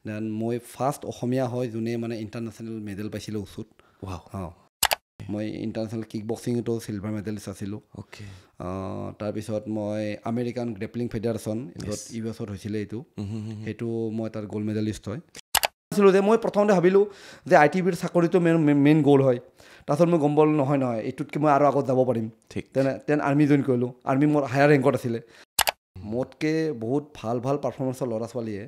Then মই first অসমীয়া হয় যোনে মানে ইণ্টাৰনেশ্যনেল মেডেল পাইছিলোঁ উচুত মই ইণ্টাৰনেশ্যনেল কিক বক্সিঙতো চিলভাৰ মেডেলিষ্ট আছিলোঁ তাৰপিছত মই আমেৰিকান গ্ৰেপলিং ফেডাৰেশ্যন য'ত US হৈছিলে সেইটো মই তাৰ গ'ল্ড মেডেলিষ্ট হয় আছিলোঁ যে মই প্ৰথমতে ভাবিলোঁ যে ITBৰ চাকৰিটো মেইন গ'ল হয় তাৰপিছত মই গম পালোঁ নহয় এইটোতকৈ মই আৰু আগত যাব পাৰিম তেন আৰ্মি জইন কৰিলোঁ আৰ্মি মোৰ হায়াৰ ৰেংকত আছিলে মোতকৈ বহুত ভাল পাৰফৰ্মেঞ্চৰ ল'ৰা ছোৱালীয়ে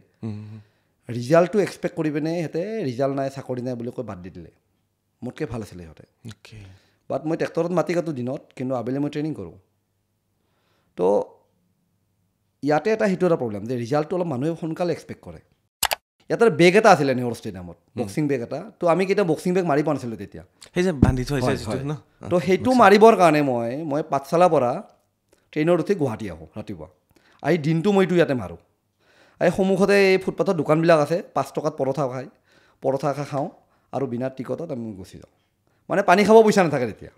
ৰিজাল্টটো এক্সপেক্ট কৰি পিনে সিহঁতে ৰিজাল্ট নাই চাকৰি নাই বুলি কৈ বাদ দি দিলে মোতকৈ ভাল আছিলে সিহঁতে বাট মই ট্ৰেক্টৰত মাটি কাটো দিনত কিন্তু আবেলি মই ট্ৰেইনিং কৰোঁ তো ইয়াতে সেইটো এটা প্ৰব্লেম যে ৰিজাল্টটো অলপ মানুহে সোনকালে এক্সপেক্ট কৰে ইয়াতে বেগ এটা আছিলে নেহৰু ষ্টেডিয়ামত বক্সিং বেগ এটা তো আমি কেতিয়া বক্সিং বেগ মাৰি পোৱা নাছিলোঁ তেতিয়া সেই যে বান্ধি থৈছে তো সেইটো মাৰিবৰ কাৰণে মই পাঠশালাৰ পৰা ট্ৰেইনত উঠি গুৱাহাটী আহোঁ ৰাতিপুৱা আহি দিনটো মইতো ইয়াতে মাৰোঁ এই সন্মুখতে এই ফুটপাথৰ দোকানবিলাক আছে 5 টকাত পৰঠা খাওঁ আৰু বিনা টিকটত আমি গুচি যাওঁ মানে পানী খাব পইচা নাথাকে তেতিয়া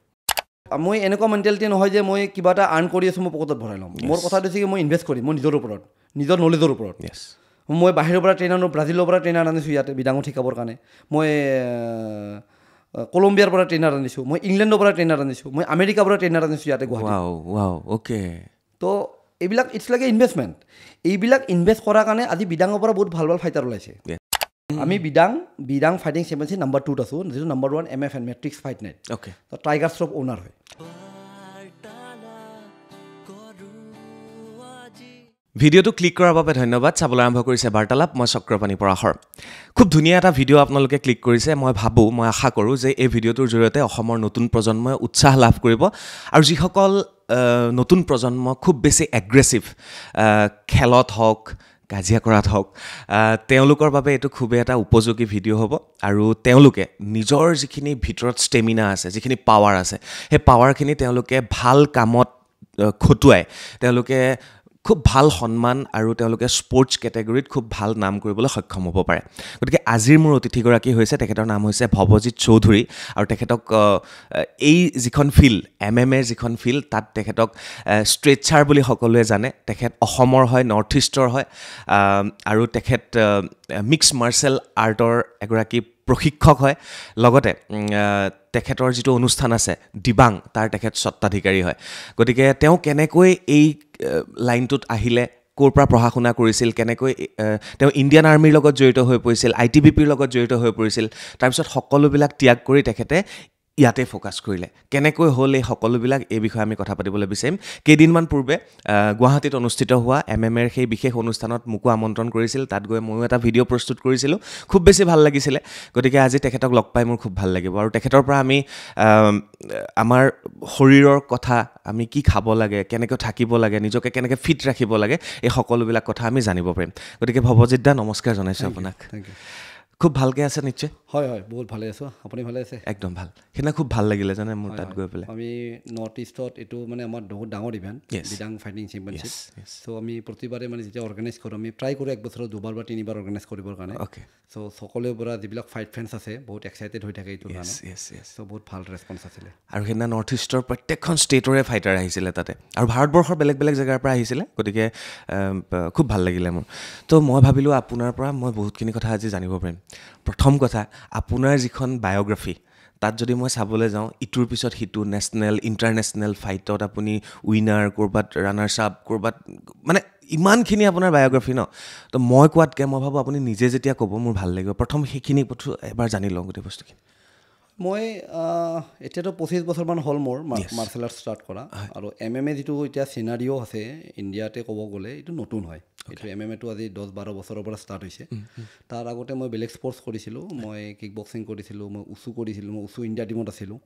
মই এনেকুৱা মেণ্টেলিটি নহয় যে মই কিবা এটা আৰ্ণ কৰি আছোঁ মই পকেটত ভৰাই ল'ম মোৰ কথাটো হৈছে কি মই ইনভেষ্ট কৰিম মই নিজৰ ওপৰত নিজৰ নলেজৰ ওপৰত মই বাহিৰৰ পৰা ট্ৰেইনাৰ ব্ৰাজিলৰ পৰা ট্ৰেইনাৰ আনিছোঁ ইয়াতে বিদাঙত শিকাবৰ কাৰণে মই কলম্বিয়াৰ পৰা ট্ৰেইনাৰ আনিছোঁ মই ইংলেণ্ডৰ পৰা ট্ৰেইনাৰ আনিছোঁ মই আমেৰিকাৰ পৰা ট্ৰেইনাৰ আনিছোঁ ইয়াতে গুৱাহাটী তো এইবিলাক ইটছ লাইক এ ইনভেষ্টমেণ্ট এইবিলাক ইনভেষ্ট কৰাৰ কাৰণে আজি বিদাঙৰ পৰা বহুত ভাল ফাইটাৰ ওলাইছে আমি বিদাং ফাইটিং চেম্পিয়নশ্বিপ নাম্বাৰ 2ত আছোঁ যিটো number 1 MFN matrix fight night তো টাইগাৰ শ্ৰফ অ'নাৰ হয় ভিডিঅ'টো ক্লিক কৰাৰ বাবে ধন্যবাদ চাবলৈ আৰম্ভ কৰিছে বাৰ্তালাপ মই চক্ৰপাণি পৰাশৰ খুব ধুনীয়া এটা ভিডিঅ' আপোনালোকে ক্লিক কৰিছে মই আশা কৰোঁ যে এই ভিডিঅ'টোৰ জৰিয়তে অসমৰ নতুন প্ৰজন্মই উৎসাহ লাভ কৰিব আৰু যিসকল নতুন প্ৰজন্ম খুব বেছি এগ্ৰেছিভ খেলত হওক কাজিয়া কৰাত হওক তেওঁলোকৰ বাবে এইটো খুবেই এটা উপযোগী ভিডিঅ' হ'ব আৰু তেওঁলোকে নিজৰ যিখিনি ভিতৰত ষ্টেমিনা আছে যিখিনি পাৱাৰ আছে সেই পাৱাৰখিনি তেওঁলোকে ভাল কামত খটুৱাই তেওঁলোকে খুব ভাল সন্মান আৰু তেওঁলোকে স্পৰ্টছ কেটেগৰীত খুব ভাল নাম কৰিবলৈ সক্ষম হ'ব পাৰে গতিকে আজিৰ মোৰ অতিথিগৰাকী হৈছে তেখেতৰ নাম হৈছে ভৱজিৎ চৌধুৰী আৰু তেখেতক এই যিখন ফিল্ড MMA যিখন ফিল্ড তাত তেখেতক ষ্ট্ৰেটচাৰ বুলি সকলোৱে জানে তেখেত অসমৰ হয় নৰ্থ ইষ্টৰ হয় আৰু তেখেত মিক্স মাৰ্চেল আৰ্টৰ এগৰাকী প্ৰশিক্ষক হয় লগতে তেখেতৰ যিটো অনুষ্ঠান আছে দিবাং তাৰ তেখেত স্বত্বাধিকাৰী হয় গতিকে তেওঁ কেনেকৈ এই লাইনটোত আহিলে ক'ৰ পৰা পঢ়া শুনা কৰিছিল কেনেকৈ তেওঁ ইণ্ডিয়ান আৰ্মিৰ লগত জড়িত হৈ পৰিছিল ITBPৰ লগত জড়িত হৈ পৰিছিল তাৰপিছত সকলোবিলাক ত্যাগ কৰি তেখেতে ইয়াতে ফ'কাছ কৰিলে কেনেকৈ হ'ল এই সকলোবিলাক এই বিষয়ে আমি কথা পাতিবলৈ বিচাৰিম কেইদিনমান পূৰ্বে গুৱাহাটীত অনুষ্ঠিত হোৱা MMAৰ সেই বিশেষ অনুষ্ঠানত মোকো আমন্ত্ৰণ কৰিছিল তাত গৈ ময়ো এটা ভিডিঅ' প্ৰস্তুত কৰিছিলোঁ খুব বেছি ভাল লাগিছিলে গতিকে আজি তেখেতক লগ পাই মোৰ খুব ভাল লাগিব আৰু তেখেতৰ পৰা আমি আমাৰ শৰীৰৰ কথা আমি কি খাব লাগে কেনেকৈ থাকিব লাগে নিজকে কেনেকৈ ফিট ৰাখিব লাগে এই সকলোবিলাক কথা আমি জানিব পাৰিম গতিকে ভৱজিৎ দা নমস্কাৰ জনাইছোঁ আপোনাক খুব ভালকৈ আছে নিশ্চয় হয় বহুত ভালে আছোঁ আপুনি ভালে আছে একদম ভাল সেইদিনা খুব ভাল লাগিলে জানে মোৰ তাত গৈ পেলাই আমি নৰ্থ ইষ্টত এইটো মানে আমাৰ বহুত ডাঙৰ ইভেণ্ট বিদাং ফাইটিং চেম্পিয়নশ্বিপ চ' আমি প্ৰতিবাৰে মানে যেতিয়া অৰ্গেনাইজ কৰোঁ আমি ট্ৰাই কৰোঁ 1 বছৰত 2বাৰ বা 3বাৰ অৰ্গেনাইজ কৰিবৰ কাৰণে চ' সকলোৰে পৰা যিবিলাক ফাইট ফেন্স আছে বহুত এক্সাইটেড হৈ থাকে এইটো কাৰণে চ' বহুত ভাল ৰেছপন্স আছিলে আৰু সেইদিনা নৰ্থ ইষ্টৰ প্ৰত্যেকখন ষ্টেটৰে ফাইটাৰ আহিছিলে তাতে আৰু ভাৰতবৰ্ষৰ বেলেগ বেলেগ জেগাৰ পৰা আহিছিলে গতিকে খুব ভাল লাগিলে মোৰ তো মই ভাবিলোঁ আপোনাৰ পৰা মই বহুতখিনি কথা আজি জানিব পাৰিম প্ৰথম কথা আপোনাৰ যিখন বায়'গ্ৰাফী তাত যদি মই চাবলৈ যাওঁ ইটোৰ পিছত সিটো নেশ্যনেল ইণ্টাৰনেশ্যনেল ফাইটত আপুনি উইনাৰ ক'ৰবাত ৰানাৰ্ছ আপ ক'ৰবাত মানে ইমানখিনি আপোনাৰ বায়'গ্ৰাফী ন তো মই কোৱাতকৈ মই ভাবোঁ আপুনি নিজে যেতিয়া ক'ব মোৰ ভাল লাগিব প্ৰথম সেইখিনি এবাৰ জানি লওঁ গোটেই বস্তুখিনি মই এতিয়াতো 25 বছৰমান হ'ল মোৰ মাৰ্চেল আৰ্ট ষ্টাৰ্ট কৰা আৰু MMA যিটো এতিয়া চিনাৰিঅ' আছে ইণ্ডিয়াতে ক'ব গ'লে এইটো নতুন হয় এইটো MMAটো আজি 10-12 বছৰৰ পৰা ষ্টাৰ্ট হৈছে তাৰ আগতে মই বেলেগ স্পৰ্টছ কৰিছিলোঁ মই কিক বক্সিং কৰিছিলোঁ মই উচু কৰিছিলোঁ মই উচু ইণ্ডিয়া টীমত আছিলোঁ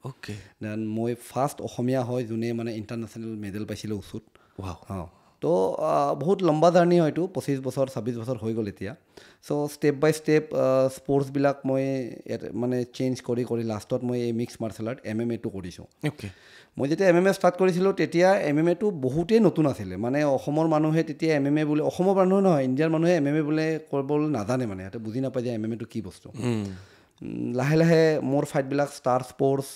দেন মই ফাৰ্ষ্ট অসমীয়া হয় যোনে মানে ইণ্টাৰনেশ্যনেল মেডেল পাইছিলোঁ উচুত তো বহুত লম্বা জাৰ্ণি হয়তো 25 বছৰ 26 বছৰ হৈ গ'ল এতিয়া চ' ষ্টেপ বাই ষ্টেপ স্পৰ্টছবিলাক মই মানে চেঞ্জ কৰি লাষ্টত মই এই মিক্স মাৰ্চেল আৰ্ট MMA টো কৰিছোঁ মই যেতিয়া MMA ষ্টাৰ্ট কৰিছিলোঁ তেতিয়া MMA টো বহুতেই নতুন আছিলে মানে অসমৰ মানুহে তেতিয়া MMA বুলি অসমৰ মানুহে নহয় ইণ্ডিয়াৰ মানুহে MMA বোলে কৰিবলৈ নাজানে মানে সিহঁতে বুজি নাপায় যে MMA টো কি বস্তু লাহে লাহে মোৰ ফাইটবিলাক ষ্টাৰ স্পৰ্টছ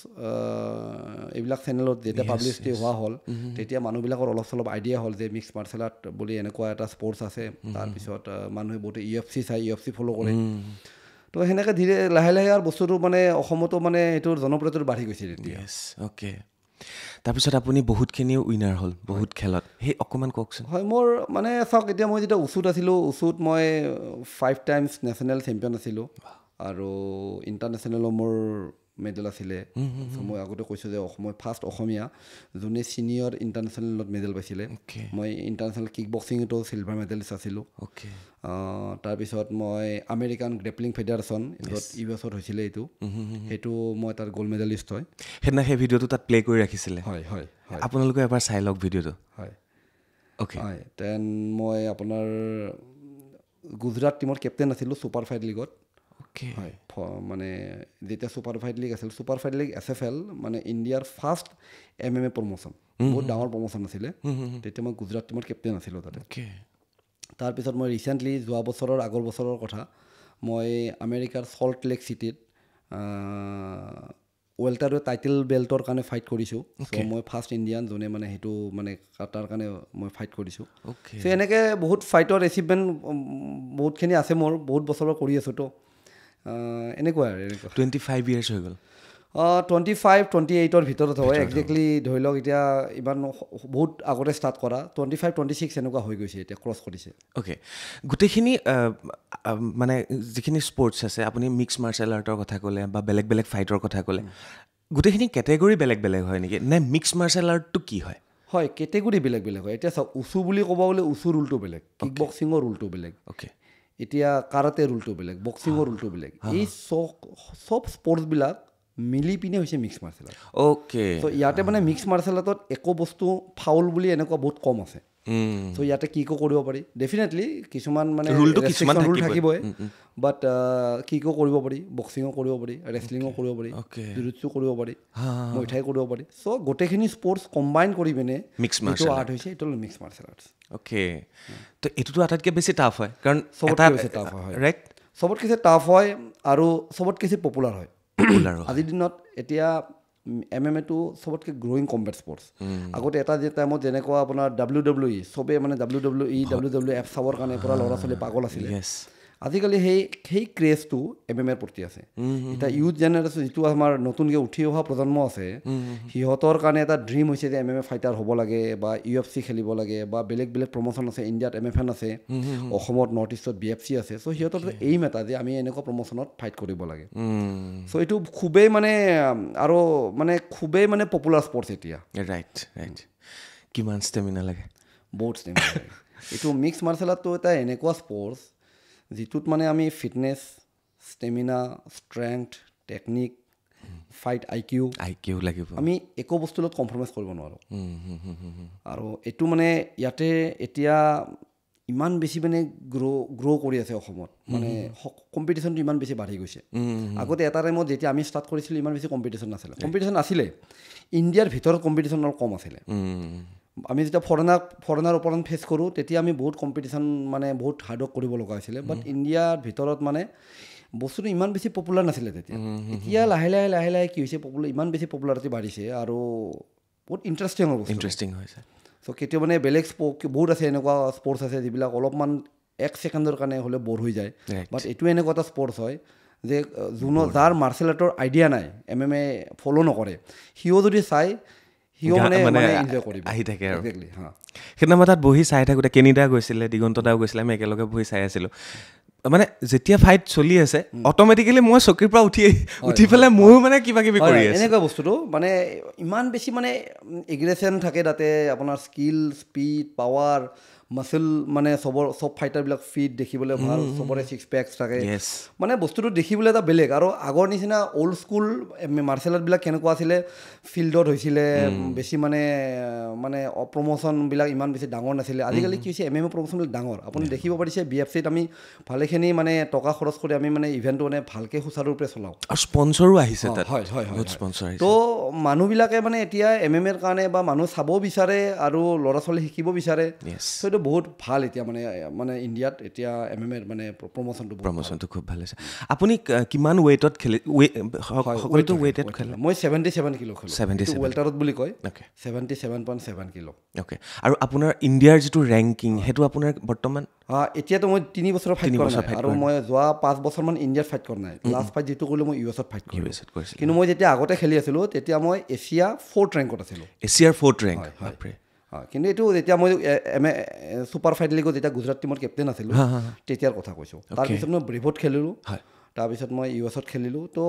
এইবিলাক চেনেলত যেতিয়া পাব্লিচিটি হোৱা হ'ল তেতিয়া মানুহবিলাকৰ অলপ চলপ আইডিয়া হ'ল যে মিক্স মাৰ্চেল আৰ্ট বুলি এনেকুৱা এটা স্পৰ্টছ আছে তাৰপিছত মানুহে বহুতে UFC চাই UFC ফ'ল' কৰে তো সেনেকৈ ধীৰে লাহে লাহে আৰু বস্তুটো মানে অসমতো মানে এইটোৰ জনপ্ৰিয়তাটো বাঢ়ি গৈছে তেতিয়া অ'কে তাৰপিছত আপুনি বহুতখিনি উইনাৰ হ'ল বহুত খেলত সেই অকণমান কওকচোন হয় মোৰ মানে চাওক এতিয়া মই যেতিয়া উচুত আছিলোঁ উচুত মই 5 টাইমছ নেশ্যনেল চেম্পিয়ন আছিলোঁ আৰু ইণ্টাৰনেশ্যনেলো মোৰ মেডেল আছিলে মই আগতে কৈছোঁ যে মই ফাৰ্ষ্ট অসমীয়া যোনে ছিনিয়ৰ ইণ্টাৰনেশ্যনেলত মেডেল পাইছিলে মই ইণ্টাৰনেশ্যনেল কিক বক্সিঙতো চিলভাৰ মেডেলিষ্ট আছিলোঁ তাৰপিছত মই আমেৰিকান গ্ৰেপলিং ফেডাৰেশ্যন য'ত US হৈছিলে সেইটো মই তাৰ গ'ল্ড মেডেলিষ্ট হয় সেইদিনা সেই ভিডিঅ'টো তাত প্লে' কৰি ৰাখিছিলে হয় হয় আপোনালোকে এবাৰ চাই লওক ভিডিঅ'টো হয় অ'কে হয় দেন মই আপোনাৰ গুজৰাট টীমৰ কেপ্টেইন আছিলোঁ ছুপাৰ ফাইট লীগত হয় মানে যেতিয়া ছুপাৰ ফাইট লীগ আছিল ছুপাৰ ফাইট লীগ SFL মানে ইণ্ডিয়াৰ ফাৰ্ষ্ট MMA প্ৰমোশ্যন বহুত ডাঙৰ প্ৰমোশ্যন আছিলে তেতিয়া মই গুজৰাট টীমৰ কেপ্টেইন আছিলোঁ তাতে তাৰপিছত মই ৰিচেণ্টলি যোৱা বছৰৰ আগৰ বছৰৰ কথা মই আমেৰিকাৰ চল্ট লেক চিটিত ৱেল্টাৰ টাইটেল বেল্টৰ কাৰণে ফাইট কৰিছোঁ চ' মই ফাৰ্ষ্ট ইণ্ডিয়ান যোনে মানে সেইটো মানে তাৰ কাৰণে মই ফাইট কৰিছোঁ চ' এনেকৈ বহুত ফাইটৰ এচিভমেণ্ট বহুতখিনি আছে মোৰ বহুত বছৰৰ কৰি আছোঁ তো এনেকুৱা আৰু 25 years হৈ গ'ল 25-28ৰ ভিতৰত হয় একজেক্টলি ধৰি লওক এতিয়া ইমান বহুত আগতে ষ্টাৰ্ট কৰা 25-26 এনেকুৱা হৈ গৈছে এতিয়া ক্ৰছ কৰিছে অ'কে গোটেইখিনি মানে যিখিনি স্পৰ্টছ আছে আপুনি মিক্স মাৰ্চেল আৰ্টৰ কথা ক'লে বা বেলেগ বেলেগ ফাইটৰ কথা ক'লে গোটেইখিনি কেটেগৰী বেলেগ বেলেগ হয় নেকি নে মিক্স মাৰ্চেল আৰ্টটো কি হয় হয় কেটেগৰী বেলেগ বেলেগ হয় এতিয়া চাওক উচু বুলি ক'ব গ'লে উচু ৰুলটো বেলেগ কিক বক্সিঙৰ ৰুলটো বেলেগ অ'কে এতিয়া কাৰাটে ৰুলটো বেলেগ বক্সিঙৰ ৰুলটো বেলেগ এই চব স্পৰ্টছবিলাক মিলি পিনে হৈছে mix martial art okay show' ইয়াতে মানে মিক্স মাৰ্চেল আৰ্টত একো বস্তু ফাউল বুলি এনেকুৱা বহুত কম আছে চ' ইয়াতে কিকো কৰিব পাৰি ডেফিনেটলি কিছুমান মানে ৰুল থাকিবই বাট কিকো কৰিব পাৰি বক্সিঙো কৰিব পাৰি ৰেচলিঙো কৰিব পাৰি জুডুটছু কৰিব পাৰি মইথাই কৰিব পাৰি চ' গোটেইখিনি স্পৰ্টছ কম্বাইন কৰি পিনে মিক্স মাৰ্চেল আৰ্ট হৈছে এইটো মিক্স মাৰ্চেল আৰ্টছ অ'কে তো এইটোতো আটাইতকৈ বেছি টাফ হয় কাৰণ চবতকৈ বেছি টাফ হয় ৰাইট চবতকৈ টাফ হয় আৰু চবতকৈ বেছি পপুলাৰ হয় আজিৰ দিনত এতিয়া MMA টো চবতকৈ গ্ৰ'য়িং কম্বেট স্পৰ্টছ আগতে এটা টাইমত যেনেকুৱা আপোনাৰ WWE চবেই মানে WWF চাবৰ কাৰণে পৰা ল'ৰা ছোৱালী পাগল আছিলে আজিকালি সেই ক্ৰেজটো MMA প্ৰতি আছে এতিয়া ইউথ জেনেৰেশ্যন যিটো আমাৰ নতুনকৈ উঠি অহা প্ৰজন্ম আছে সিহঁতৰ কাৰণে এটা ড্ৰিম হৈছে যে MMA ফাইটাৰ হ'ব লাগে বা UFC খেলিব লাগে বা বেলেগ বেলেগ প্ৰমোশ্যন আছে ইণ্ডিয়াত MFN আছে অসমত নৰ্থ ইষ্টত BFC আছে চ' সিহঁতৰ এইম এটা যে আমি এনেকুৱা প্ৰমোশ্যনত ফাইট কৰিব লাগে চ' এইটো খুবেই মানে আৰু মানে খুবেই মানে পপুলাৰ স্পৰ্টছ এতিয়া ৰাইট কিমান ষ্টেমিনা লাগে বহুত ষ্টেমিনা লাগে এইটো মিক্স মাৰ্চেল আৰ্টটো এটা এনেকুৱা স্পৰ্টছ যিটোত মানে আমি fitness stamina strength technique fight IQ লাগিব আমি একো বস্তুৰ লগত কম্প্ৰমাইজ কৰিব নোৱাৰোঁ আৰু এইটো মানে ইয়াতে এতিয়া ইমান বেছি মানে গ্ৰ' কৰি আছে অসমত মানে কম্পিটিশ্যনটো ইমান বেছি বাঢ়ি গৈছে আগতে এটা টাইমত যেতিয়া আমি ষ্টাৰ্ট কৰিছিলোঁ ইমান বেছি কম্পিটিশ্যন নাছিলে ইণ্ডিয়াৰ ভিতৰত কম্পিটিশ্যন অলপ কম আছিলে আমি যেতিয়া ফৰেনাৰ ওপৰত ফেচ কৰোঁ তেতিয়া আমি বহুত কম্পিটিশ্যন মানে বহুত হাৰ্ড ৱৰ্ক কৰিব লগা হৈছিলে বাট ইণ্ডিয়াৰ ভিতৰত মানে বস্তুটো ইমান বেছি পপুলাৰ নাছিলে তেতিয়া এতিয়া লাহে লাহে কি হৈছে ইমান বেছি পপুলাৰিটি বাঢ়িছে আৰু বহুত ইণ্টাৰেষ্টিং হৈছে চ' কেতিয়াবা মানে বেলেগ বহুত আছে এনেকুৱা স্পৰ্টছ আছে যিবিলাক অলপমান 1 ছেকেণ্ডৰ কাৰণে হ'লে ব'ৰ হৈ যায় বাট এইটো এনেকুৱা এটা স্পৰ্টছ হয় যে যাৰ মাৰ্চেল আৰ্টৰ আইডিয়া নাই MMA ফ'ল' নকৰে সিও যদি চাই সিও মানে এনজয় কৰিব আহি থাকে আৰু সেইদিনা মই তাত বহি চাই থাকোঁতে কেনিদা গৈছিলে দিগন্তদাও গৈছিলে আমি একেলগে বহি চাই আছিলোঁ মানে যেতিয়া ফাইট চলি আছে অট'মেটিকেলি মই চকীৰ পৰা উঠি পেলাই ময়ো মানে কিবা কিবি কৰি আছোঁ এনেকুৱা বস্তুটো মানে ইমান বেছি মানে এগ্ৰেশ্যন থাকে তাতে আপোনাৰ স্কিল স্পীড পাৱাৰ মাচল মানে চব ফাইটাৰবিলাক ফিট দেখিবলৈ ভাল চবৰে 6 পেক্স থাকে মানে বস্তুটো দেখিবলৈ এটা বেলেগ আৰু আগৰ নিচিনা অল্ড স্কুল মাৰ্চেল আৰ্টবিলাক কেনেকুৱা আছিলে ফিল্ডত হৈছিলে বেছি মানে প্ৰমোশ্যনবিলাক ইমান বেছি ডাঙৰ নাছিলে আজিকালি কি হৈছে MMA প্ৰমোশ্যনবিলাক ডাঙৰ আপুনি দেখিব পাৰিছে BFCত আমি ভালেখিনি মানে টকা খৰচ কৰি আমি মানে ইভেণ্টটো মানে ভালকৈ সুচাৰুৰূপে চলাওঁ আৰু স্পনচৰো আহিছে তাত হয় তো মানুহবিলাকে মানে এতিয়া MMA ৰ কাৰণে বা মানুহ চাব বিচাৰে আৰু ল'ৰা ছোৱালী শিকিব বিচাৰে চ' এইটো বহুত ভাল এতিয়া মানে ইণ্ডিয়াত এতিয়া MMA মানে প্ৰমোশ্যনটো খুব ভাল হৈছে আপুনি কিমান ৱেইটত খেলি সকলোতো ৱেইটত খেলে মই 77 কিলো খেলোঁ 77 ৱেল্টাৰত বুলি কয় 77.7 কিলো অ'কে আৰু আপোনাৰ ইণ্ডিয়াৰ যিটো ৰেংকিং সেইটো আপোনাৰ বৰ্তমান এতিয়াতো মই 3 বছৰ ফাইট কৰা নাই আৰু মই যোৱা 5 বছৰমান ইণ্ডিয়াত ফাইট কৰা নাই লাষ্ট ফাইট যিটো কৰিলোঁ মই ইউএছত ফাইট কৰিছিলোঁ কিন্তু মই যেতিয়া আগতে খেলি আছিলোঁ তেতিয়া মই এছিয়া 4th ৰেংকত আছিলোঁ এছিয়াৰ 4th ৰেংক কিন্তু এইটো যেতিয়া মই ছুপাৰ ফাইট লিগত যেতিয়া গুজৰাট টীমৰ কেপ্টেইন আছিলোঁ তেতিয়াৰ কথা কৈছোঁ তাৰপিছত মই ব্ৰেভত খেলিলোঁ তাৰপিছত মই ইউএছত খেলিলোঁ তো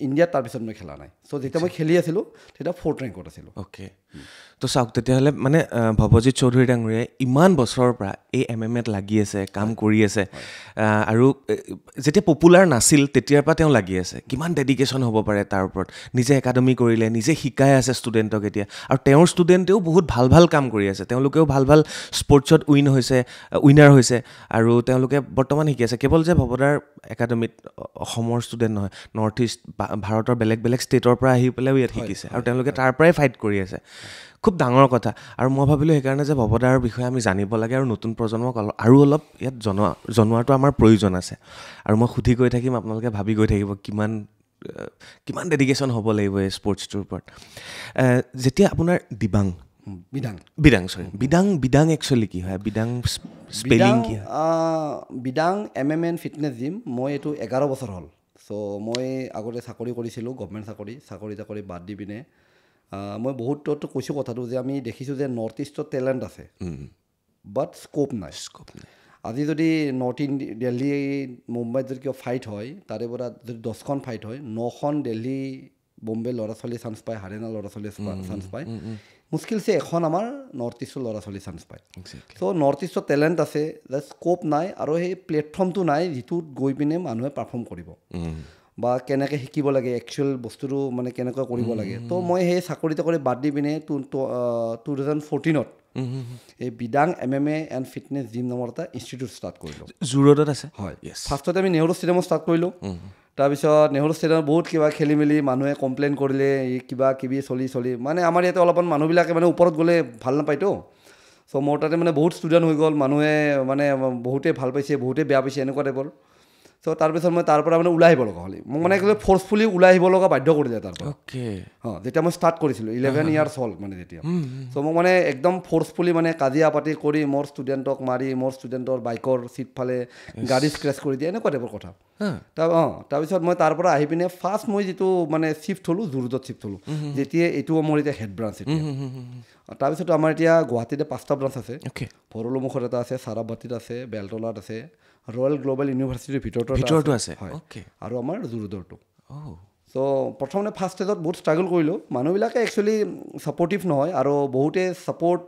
ইণ্ডিয়াত তাৰপিছত মই খেলা নাই চ' যেতিয়া মই খেলি আছিলোঁ তেতিয়া 4th ৰেংকত আছিলোঁ অ'কে তো চাওক তেতিয়াহ'লে মানে ভৱজিৎ চৌধুৰী ডাঙৰীয়াই ইমান বছৰৰ পৰা এই MMAত লাগি আছে কাম কৰি আছে আৰু যেতিয়া পপুলাৰ নাছিল তেতিয়াৰ পৰা তেওঁ লাগি আছে কিমান ডেডিকেশ্যন হ'ব পাৰে তাৰ ওপৰত নিজে একাডেমি কৰিলে নিজে শিকাই আছে ষ্টুডেণ্টক এতিয়া আৰু তেওঁৰ ষ্টুডেণ্টেও বহুত ভাল ভাল কাম কৰি আছে তেওঁলোকেও ভাল ভাল স্পৰ্টছত উইনাৰ হৈছে আৰু তেওঁলোকে বৰ্তমান শিকি আছে কেৱল যে ভৱদাৰ একাডেমিত অসমৰ ষ্টুডেণ্ট নহয় নৰ্থ ইষ্ট ভাৰতৰ বেলেগ বেলেগ ষ্টেটৰ পৰা আহি পেলাইও ইয়াত শিকিছে আৰু তেওঁলোকে তাৰ পৰাই ফাইট কৰি আছে খুব ডাঙৰ কথা আৰু মই ভাবিলোঁ সেইকাৰণে যে ভৱদাৰ বিষয়ে আমি জানিব লাগে আৰু নতুন প্ৰজন্মক আৰু অলপ ইয়াত জনোৱাটো আমাৰ প্ৰয়োজন আছে আৰু মই সুধি গৈ থাকিম আপোনালোকে ভাবি গৈ থাকিব কিমান ডেডিকেশ্যন হ'ব লাগিব এই স্পৰ্টছটোৰ ওপৰত যেতিয়া আপোনাৰ বিদাং একচুৱেলি কি হয় বিদাং স্পেলিং কি হয় বিদাং MMA এণ্ড ফিটনেছ জিম মই এইটো 11 বছৰ হ'ল চ' মই আগতে চাকৰি কৰিছিলোঁ গভমেণ্ট চাকৰি বাদ দি পিনে মই বহুততো কৈছোঁ কথাটো যে আমি দেখিছোঁ যে নৰ্থ ইষ্টত টেলেণ্ট আছে বাট স্ক'প নাই আজি যদি দিল্লী মুম্বাইত যদি কিবা ফাইট হয় তাৰে পৰা যদি 10খন ফাইট হয় 9খন দিল্লী বম্বে ল'ৰা ছোৱালী চান্স পায় হাৰিয়ানা ল'ৰা ছোৱালীয়ে চান্স পায় মুস্কিলছে এখন আমাৰ নৰ্থ ইষ্টৰ ল'ৰা ছোৱালী চান্স পায় চ' নৰ্থ ইষ্টৰ টেলেণ্ট আছে স্ক'প নাই আৰু সেই প্লেটফৰ্মটো নাই যিটোত গৈ পিনে মানুহে পাৰফৰ্ম কৰিব বা কেনেকৈ শিকিব লাগে একচুৱেল বস্তুটো মানে কেনেকৈ কৰিব লাগে তো মই সেই চাকৰি বাদ দি পিনে 2014ত এই বিদাং MMA এণ্ড ফিটনেছ জিম নামৰ এটা ইনষ্টিটিউট ষ্টাৰ্ট কৰিলোঁ জুৰোডত আছে হয় ফাৰ্ষ্টতে আমি নেহৰু ষ্টেডিয়ামত ষ্টাৰ্ট কৰিলোঁ তাৰপিছত নেহৰু ষ্টেডিয়ামত বহুত কিবা খেলি মেলি মানুহে কমপ্লেইন কৰিলে কিবা কিবি চলি মানে আমাৰ ইয়াতে অলপমান মানুহবিলাকে মানে ওপৰত গ'লে ভাল নাপায়তো চ' মোৰ তাতে মানে বহুত ষ্টুডেণ্ট হৈ গ'ল মানুহে মানে বহুতেই ভাল পাইছে বহুতেই বেয়া পাইছে এনেকুৱা টাইপৰ চ' তাৰপিছত মই তাৰ পৰা মানে ওলাই আহিব লগা হ'ল মোক মানে ফ'ৰ্চফুলি ওলাই আহিব লগা বাধ্য কৰিলে তাৰ পৰা যেতিয়া মই ষ্টাৰ্ট কৰিছিলোঁ 11 years হ'ল মানে তেতিয়া চ' মোক মানে একদম ফ'ৰ্চফুলি মানে কাজিয়া পাতি কৰি মোৰ ষ্টুডেণ্টক মাৰি মোৰ ষ্টুডেণ্টৰ বাইকৰ ছিট ফালে গাড়ী স্ক্ৰেচ কৰি দিয়ে এনেকুৱা টাইপৰ কথা তাৰপিছত মই তাৰ পৰা আহি পিনে ফাৰ্ষ্ট মই যিটো মানে শ্বিফ্ট হ'লোঁ জুৰোডত শ্বিফ্ট হ'লোঁ যেতিয়া এইটো মোৰ এতিয়া হেড ব্ৰাঞ্চ এতিয়া তাৰপিছত আমাৰ এতিয়া গুৱাহাটীতে 5টা ব্ৰাঞ্চ আছে ভৰলুমুখত এটা আছে চাৰাবাতিত আছে বেলতলাত আছে ৰয়েল গ্ল'বেল ইউনিভাৰ্চিটিৰ ভিতৰতো আছে হয় আৰু আমাৰ জুৰোডৰটো চ' প্ৰথমতে ফাৰ্ষ্ট ষ্টেজত বহুত ষ্ট্ৰাগল কৰিলোঁ মানুহবিলাকে একচুৱেলি ছাপৰ্টিভ নহয় আৰু বহুতে ছাপৰ্ট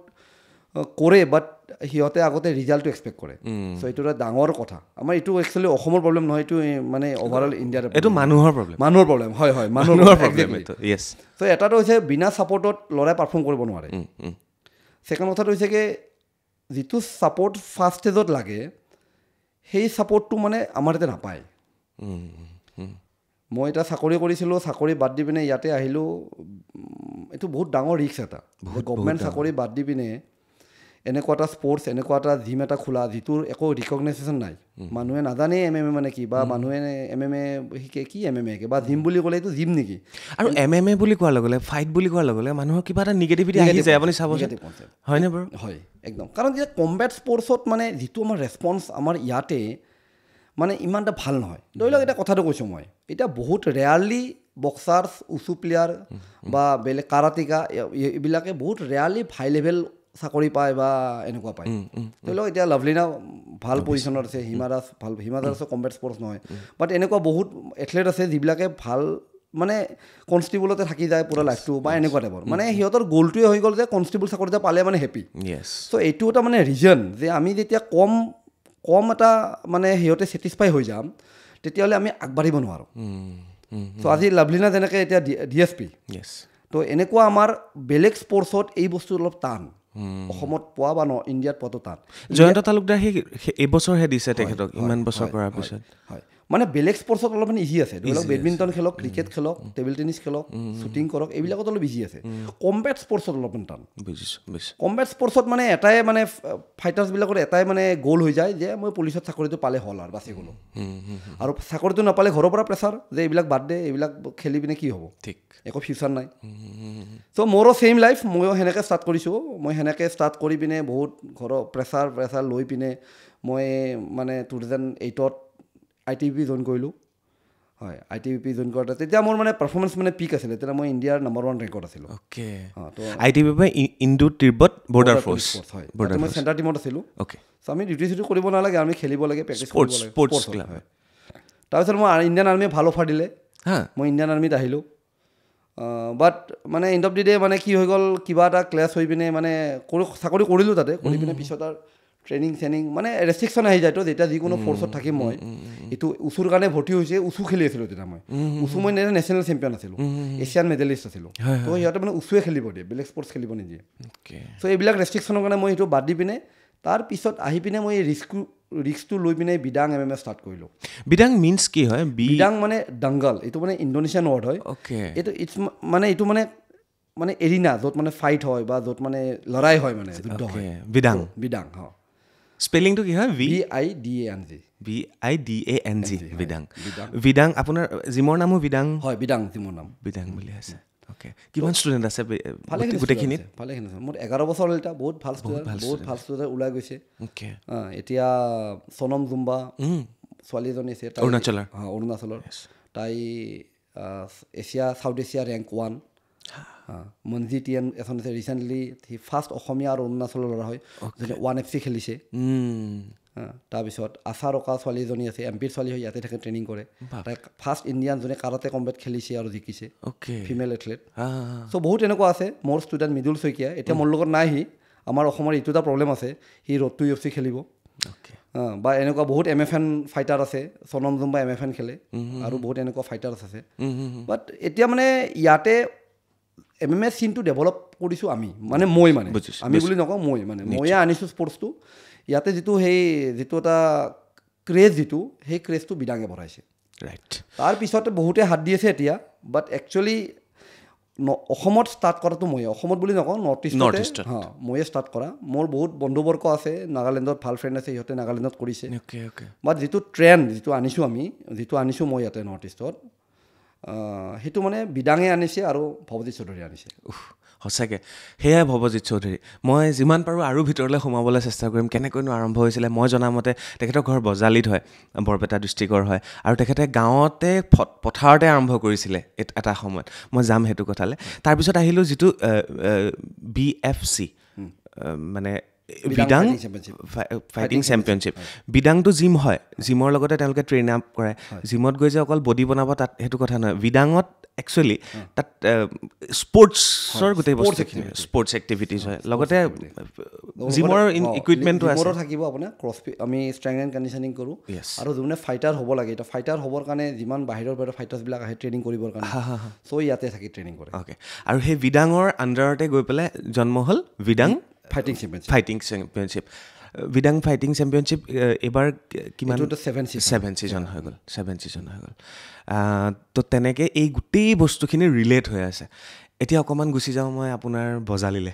কৰে বাট সিহঁতে আগতে ৰিজাল্টটো এক্সপেক্ট কৰে চ' এইটো এটা ডাঙৰ কথা আমাৰ এইটো একচুৱেলি অসমৰ প্ৰব্লেম নহয় এইটো মানে অভাৰঅল ইণ্ডিয়াৰ এইটো মানুহৰ প্ৰব্লেম হয় মানুহৰ প্ৰব্লেম চ' এটাটো হৈছে বিনা ছাপৰ্টত ল'ৰাই পাৰফৰ্ম কৰিব নোৱাৰে ছেকেণ্ড কথাটো হৈছে কি যিটো ছাপৰ্ট ফাৰ্ষ্ট ষ্টেজত লাগে সেই ছাপৰ্টটো মানে আমাৰ ইয়াতে নাপায় মই এতিয়া চাকৰি কৰিছিলোঁ চাকৰি বাদ দি পিনে ইয়াতে আহিলোঁ এইটো বহুত ডাঙৰ ৰিস্ক এটা গভমেণ্ট চাকৰি বাদ দি পিনে এনেকুৱা এটা স্পৰ্টছ এনেকুৱা এটা জিম এটা খোলা যিটোৰ একো ৰিকগনাইজেশ্যন নাই মানুহে নাজানে MMA মানে কি বা মানুহে MMA শিকে কি MMA কে বা জিম বুলি ক'লে এইটো জিম নেকি আৰু MMA বুলি কোৱাৰ লগে লগে ফাইট বুলি কোৱাৰ লগে লগে মানুহৰ কিবা এটা নিগেটিভিটি আহি যায় আপুনি চাবচোন হয়নে বাৰু হয় একদম কাৰণ যেতিয়া কম্বেট স্পৰ্টছত মানে যিটো আমাৰ ৰেছপন্স আমাৰ ইয়াতে মানে ইমান এটা ভাল নহয় ধৰি লওক এটা কথাটো কৈছোঁ মই এতিয়া বহুত ৰেয়াৰলি বক্সাৰ্ছ উচু প্লেয়াৰ বা বেলেগ কাৰাটিকা এইবিলাকে বহুত ৰেয়াৰলি হাই লেভেল চাকৰি পায় বা এনেকুৱা পায় ধৰি লওক এতিয়া লাভলিনা ভাল পজিশ্যনত আছে হিমা দাসৰ কম্বেট স্পৰ্টছ নহয় বাট এনেকুৱা বহুত এথলেট আছে যিবিলাকে ভাল মানে কনষ্টেবলতে থাকি যায় পুৰা লাইফটো বা এনেকুৱা টাইপৰ মানে সিহঁতৰ গ'লটোৱে হৈ গ'ল যে কনষ্টেবল চাকৰি এটা পালে মানে হেপী চ' এইটো এটা মানে ৰিজন যে আমি যেতিয়া কম এটা মানে সিহঁতে ছেটিছফাই হৈ যাম তেতিয়াহ'লে আমি আগবাঢ়িব নোৱাৰোঁ চ' আজি লাভলিনা যেনেকৈ এতিয়া DSP তো এনেকুৱা আমাৰ বেলেগ স্পৰ্টছত এই বস্তু অলপ টান অসমত পোৱা বা ইণ্ডিয়াত পোৱাটো টান জয়ন্ত তালুকদাৰ সেই এইবছৰহে দিছে তেখেতক ইমান বছৰ কৰাৰ পিছত হয় মানে বেলেগ স্পৰ্টছত অলপমান ইজি আছে ধৰি লওক বেডমিণ্টন খেলক ক্ৰিকেট খেলক টেবল টেনিছ খেলক শ্বুটিং কৰক এইবিলাকত অলপ ইজি আছে কম্বেট স্পৰ্টছত অলপমান টান কম্বেট স্পৰ্টছত মানে এটাই মানে ফাইটাৰ্ছবিলাকৰ এটাই মানে গ'ল হৈ যায় যে মই পুলিচত চাকৰিটো পালে হ'ল আৰু বাচি গ'লোঁ আৰু চাকৰিটো নাপালে ঘৰৰ পৰা প্ৰেছাৰ যে এইবিলাক বাদ দে এইবিলাক খেলি পিনে কি হ'ব ঠিক একো ফিউচাৰ নাই চ' মোৰো ছেইম লাইফ ময়ো সেনেকৈ ষ্টাৰ্ট কৰিছোঁ মই সেনেকৈ ষ্টাৰ্ট কৰি পিনে বহুত ঘৰৰ প্ৰেছাৰ লৈ পিনে মই মানে 2008ত ITBP জইন কৰিলোঁ হয় ITBP জইন কৰোঁতে তেতিয়া মোৰ মানে পাৰফৰ্মেঞ্চ মানে পিক আছিলে তেতিয়া মই ইণ্ডিয়াৰ নম্বৰ 1 ৰেংকত আছিলোঁ okay ITBP Indo Tibet border force হয় মই চেণ্টাৰ টিমত আছিলোঁ অ'কে চ' আমি ডিউটি চিউটি কৰিব নালাগে আমি খেলিব লাগে প্ৰেক্টিছ কৰিব লাগে স্পৰ্টছ হয় তাৰপিছত মই ইণ্ডিয়ান আৰ্মিয়ে ভাল অফাৰ দিলে মই ইণ্ডিয়ান আৰ্মিত আহিলোঁ বাট মানে এণ্ড অফ দি ডে মানে কি হৈ গ'ল কিবা এটা ক্লেছ হৈ পিনে মানে চাকৰি কৰিলোঁ তাতে কৰি পিনে পিছত আৰু ট্ৰেইনিং মানে ৰেষ্ট্ৰিকশ্যন আহি যায় তো যেতিয়া যিকোনো ফ'ৰ্চত থাকিম মই এইটো উচুৰ কাৰণে ভৰ্তি হৈছে উচু খেলি আছিলোঁ তেতিয়া মই উচু মই নেশ্যনেল চেম্পিয়ন আছিলোঁ এছিয়ান মেডেলিষ্ট আছিলোঁ তো সিহঁতে মানে উচুৱে খেলিব দিয়ে বেলেগ স্পৰ্টছ খেলিব নিদিয়ে চ' এইবিলাক ৰেষ্ট্ৰিকশ্যনৰ কাৰণে মই সেইটো বাদ দি পিনে তাৰপিছত আহি পিনে মই ৰিস্কটো লৈ পিনে বিডাং MMA ষ্টাৰ্ট কৰিলোঁ বিডাং মিনছ কি হয় বিডাং মানে ডাংগল এইটো মানে ইণ্ডোনেছিয়ান ৱৰ্ড হয় এইটো এইটো মানে এৰিনা য'ত মানে ফাইট হয় বা য'ত মানে লৰাই হয় মানে যুদ্ধ হয় বিডাং হয় স্পেলিংটো কি হয় VIDANG বিডাং আপোনাৰ জিমৰ নামো বিডাং হয় বিডাং জিমৰ নাম বিডাং বুলি আছে অ'কে কিমান ষ্টুডেণ্ট আছে গোটেইখিনিত ভালেখিনি আছে মোৰ 11 বছৰ হ'ল এতিয়া বহুত ভাল ষ্টুডেণ্ট ওলাই গৈছে অ'কে এতিয়া সোনম জুম্বা ছোৱালী এজনী আছে অৰুণাচলৰ তাই South Asia rank 1 Manji TN এখন আছে ৰিচেণ্টলি সি ফাৰ্ষ্ট অসমীয়া আৰু অৰুণাচলৰ ল'ৰা হয় যোনে 1FC খেলিছে তাৰপিছত আশা ৰকা ছোৱালী এজনী আছে MPৰ ছোৱালী হয় ইয়াতে থাকে ট্ৰেইনিং কৰে তাই ফাৰ্ষ্ট ইণ্ডিয়ান যোনে কাৰাটে কম্বেট খেলিছে আৰু জিকিছে ফিমেল এথলেট চ' বহুত এনেকুৱা আছে মোৰ ষ্টুডেণ্ট মৃদুল শইকীয়া এতিয়া মোৰ লগত নাই সি আমাৰ অসমৰ এইটো এটা প্ৰব্লেম আছে সি ৰোড টু UFC খেলিব বা এনেকুৱা বহুত MFN ফাইটাৰ আছে সোনম জুম্বা MFN খেলে আৰু বহুত এনেকুৱা ফাইটাৰ্ছ আছে বাট এতিয়া মানে ইয়াতে MMA চিনটো ডেভেলপ কৰিছোঁ আমি আমি বুলি নকওঁ ময়ে আনিছোঁ স্পৰ্টছটো ইয়াতে যিটো এটা ক্ৰেজ সেই ক্ৰেজটো বিডাঙে বঢ়াইছে ৰাইট তাৰপিছতে বহুতে হাত দি আছে এতিয়া বাট একচুৱেলি অসমত ষ্টাৰ্ট কৰাটো ময়ে অসমত বুলি নকওঁ নৰ্থ ইষ্টত ময়ে ষ্টাৰ্ট কৰা মোৰ বহুত বন্ধুবৰ্গ আছে নাগালেণ্ডত ভাল ফ্ৰেণ্ড আছে সিহঁতে নাগালেণ্ডত কৰিছে বাট যিটো ট্ৰেণ্ড যিটো আনিছোঁ মই ইয়াতে নৰ্থ ইষ্টত সেইটো মানে বিডাঙে আনিছে আৰু ভৱজিৎ চৌধুৰী আনিছে সঁচাকৈ সেয়াই ভৱজিৎ চৌধুৰী মই যিমান পাৰোঁ আৰু ভিতৰলৈ সোমাবলৈ চেষ্টা কৰিম কেনেকৈনো আৰম্ভ হৈছিলে মই জনামতে তেখেতৰ ঘৰ বজালিত হয় বৰপেটা ডিষ্ট্ৰিক্টৰ হয় আৰু তেখেতে গাঁৱতে পথাৰতে আৰম্ভ কৰিছিলে এটা সময়ত মই যাম সেইটো কথালৈ তাৰপিছত আহিলোঁ যিটো BFC মানে বিডাং ফাইটিং চেম্পিয়নশ্বিপ বিডাংটো জিম হয় জিমৰ লগতে তেওঁলোকে ট্ৰেইন আপ কৰে জিমত গৈ যে অকল বডি বনাব তাত সেইটো কথা নহয় বিডাঙত একচুৱেলি তাত স্পৰ্টছৰ গোটেই বস্তুখিনি স্পৰ্টছ এক্টিভিটিজ হয় লগতে জিমৰ ইকুইপমেণ্টটো আছে থাকিব আপোনাৰ ক্ৰছফিট আমি ষ্ট্ৰেংথ এণ্ড কণ্ডিশ্যনিং কৰোঁ আৰু যোনে ফাইটাৰ হ'ব লাগে এতিয়া ফাইটাৰ হ'বৰ কাৰণে যিমান বাহিৰৰ ফাইটাৰ্ছবিলাক আহে ট্ৰেইনিং কৰিবৰ কাৰণে চ' ইয়াতে থাকি ট্ৰেইনিং কৰে অ'কে আৰু সেই বিডাঙৰ আণ্ডাৰতে গৈ পেলাই জন্ম হ'ল বিডাং ফাইটিং চেম্পিয়নশ্বিপ বিডাং ফাইটিং চেম্পিয়নশ্বিপ এইবাৰ কিমান 7 ছিজন হৈ গ'ল তো তেনেকৈ এই গোটেই বস্তুখিনি ৰিলেট হৈ আছে এতিয়া অকণমান গুচি যাওঁ মই আপোনাৰ বজালিলৈ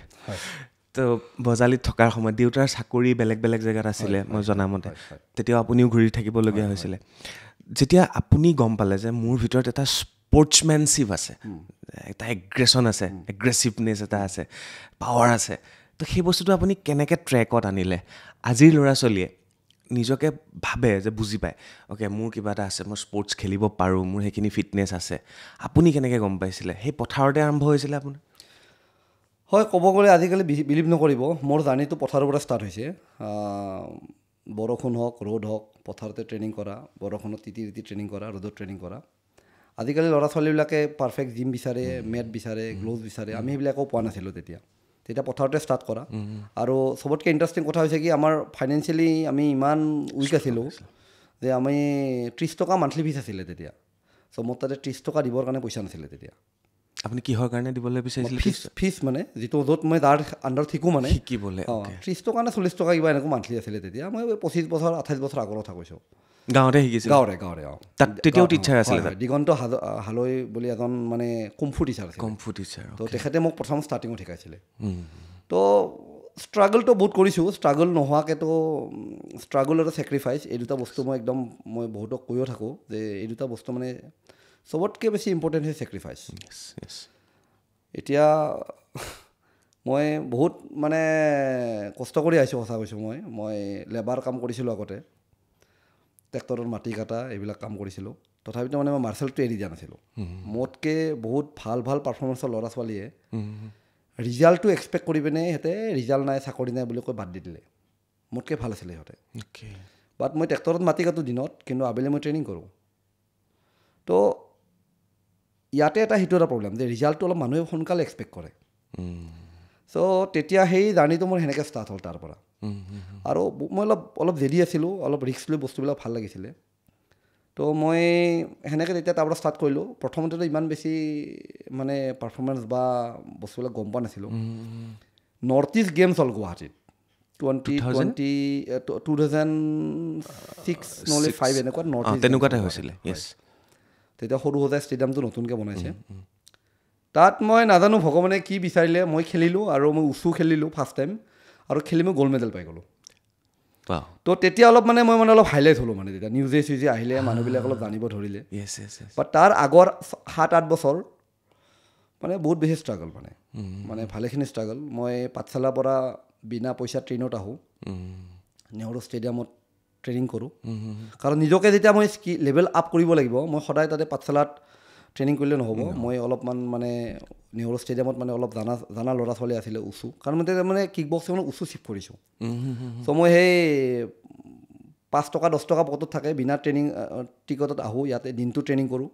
তো বজালিত থকাৰ সময়ত দেউতাৰ চাকৰি বেলেগ বেলেগ জেগাত আছিলে মই জনামতে তেতিয়াও আপুনিও ঘূৰি থাকিবলগীয়া হৈছিলে যেতিয়া আপুনি গম পালে যে মোৰ ভিতৰত এটা স্পৰ্টছমেনশ্বিপ আছে এটা এগ্ৰেশ্যন আছে এগ্ৰেছিভনেছ এটা আছে পাৱাৰ আছে তো সেই বস্তুটো আপুনি কেনেকৈ ট্ৰেকত আনিলে আজিৰ ল'ৰা ছোৱালীয়ে নিজকে ভাবে যে বুজি পায় অ'কে মোৰ কিবা এটা আছে মই স্পৰ্টছ খেলিব পাৰোঁ মোৰ সেইখিনি ফিটনেছ আছে আপুনি কেনেকৈ গম পাইছিলে সেই পথাৰতে আৰম্ভ হৈছিলে আপোনাৰ হয় ক'ব গ'লে আজিকালি বিলিভ নকৰিব মোৰ জাৰ্ণিটো পথাৰৰ পৰা ষ্টাৰ্ট হৈছে বৰষুণ হওক ৰ'দ হওক পথাৰতে ট্ৰেইনিং কৰা বৰষুণত তিতি ট্ৰেইনিং কৰা ৰ'দত ট্ৰেইনিং কৰা আজিকালি ল'ৰা ছোৱালীবিলাকে পাৰফেক্ট জিম বিচাৰে মেট বিচাৰে গ্ল'ভছ বিচাৰে আমি সেইবিলাকো পোৱা নাছিলোঁ তেতিয়া পথাৰতে ষ্টাৰ্ট কৰা আৰু চবতকৈ ইণ্টাৰেষ্টিং কথা হৈছে কি আমাৰ ফাইনেন্সিয়েলি আমি ইমান উইক আছিলোঁ যে আমি 30 টকা মান্থলি ফিজ আছিলে তেতিয়া চ' মোৰ তাতে 30 টকা দিবৰ কাৰণে পইচা নাছিলে তেতিয়া আপুনি কিহৰ কাৰণে দিবলৈ বিচাৰিছিলে ফিজ মানে যিটো য'ত মই যাৰ আণ্ডাৰত শিকোঁ মানে শিকিবলৈ 30 টকা নে 40 টকা কিবা এনেকুৱা মান্থলি আছিলে তেতিয়া মই 25 বছৰ 28 বছৰ আগৰ কথা কৈছোঁ গাঁৱতে শিকিছিল গাঁৱতে তাত তেতিয়াও টিচাৰ আছিলে দিগন্ত হালৈ বুলি এজন মানে কুমফু টিচাৰ আছিল তো তেখেতে মোক প্ৰথম ষ্টাৰ্টিঙত শিকাইছিলে তো ষ্ট্ৰাগলটো বহুত কৰিছোঁ ষ্ট্ৰাগল নোহোৱাকৈতো ষ্ট্ৰাগল আৰু ছেক্ৰিফাইচ এই দুটা বস্তু মই বহুতক কৈও থাকোঁ যে এই দুটা বস্তু মানে চবতকৈ বেছি ইম্পৰ্টেণ্ট হৈছে ছেক্ৰিফাইচ এতিয়া মই বহুত মানে কষ্ট কৰি আহিছোঁ সঁচা কৈছোঁ মই লেবাৰ কাম কৰিছিলোঁ আগতে ট্ৰেক্টৰৰ মাটি কাটা এইবিলাক কাম কৰিছিলোঁ তথাপিতো মানে মই মাৰ্চেলটো এৰি দিয়া নাছিলোঁ মোতকৈ বহুত ভাল পাৰফৰ্মেঞ্চৰ ল'ৰা ছোৱালীয়ে ৰিজাল্টটো এক্সপেক্ট কৰি পিনে সিহঁতে ৰিজাল্ট নাই চাকৰি নাই বুলি কৈ বাদ দি দিলে মোতকৈ ভাল আছিলে সিহঁতে বাট মই ট্ৰেক্টৰত মাটি কাটোঁ দিনত কিন্তু আবেলি মই ট্ৰেইনিং কৰোঁ তো ইয়াতে সেইটো এটা প্ৰব্লেম যে ৰিজাল্টটো অলপ মানুহে সোনকালে এক্সপেক্ট কৰে চ' তেতিয়া সেই জাৰ্ণিটো মোৰ সেনেকৈ ষ্টাৰ্ট হ'ল তাৰ পৰা আৰু মই অলপ জেদি আছিলোঁ অলপ ৰিস্ক লৈ বস্তুবিলাক ভাল লাগিছিলে তো মই সেনেকৈ তেতিয়া তাৰ পৰা ষ্টাৰ্ট কৰিলোঁ প্ৰথমতেতো ইমান বেছি মানে পাৰফৰ্মেঞ্চ বা বস্তুবিলাক গম পোৱা নাছিলোঁ নৰ্থ ইষ্ট গেমছ হ'ল গুৱাহাটীত 2006 নহ'লে 5 এনেকুৱা নৰ্থ ইষ্ট তেনেকুৱাতে হৈছিলে তেতিয়া সৰু সজাই ষ্টেডিয়ামটো নতুনকৈ বনাইছে তাত মই নাজানো ভগৱানে কি বিচাৰিলে মই খেলিলোঁ আৰু মই উচু খেলিলোঁ ফাৰ্ষ্ট টাইম আৰু খেলি মই গ'ল্ড মেডেল পাই গ'লোঁ তো তেতিয়া অলপ মানে মই অলপ হাইলাইট হ'লোঁ মানে তেতিয়া নিউজে চিউজে আহিলে মানুহবিলাক অলপ জানিব ধৰিলে বাট তাৰ আগৰ 7-8 বছৰ মানে বহুত বেছি ষ্ট্ৰাগল মানে ভালেখিনি ষ্ট্ৰাগল মই পাঠশালাৰ পৰা বিনা পইচা ট্ৰেইনত আহোঁ নেহৰু ষ্টেডিয়ামত ট্ৰেইনিং কৰোঁ কাৰণ নিজকে যেতিয়া মই লেভেল আপ কৰিব লাগিব মই সদায় তাতে পাঠশালাত ট্ৰেইনিং কৰিলে নহ'ব মই অলপমান মানে নেহৰু ষ্টেডিয়ামত মানে অলপ জানা ল'ৰা ছোৱালী আছিলে উচু কাৰণ মই তেতিয়া মানে কিক বক্সিঙত উচু চিফ্ট কৰিছোঁ চ' মই সেই 5 টকা 10 টকা পকেটত থাকে বিনা ট্ৰেইনিং টিকটত আহোঁ ইয়াতে দিনটো ট্ৰেইনিং কৰোঁ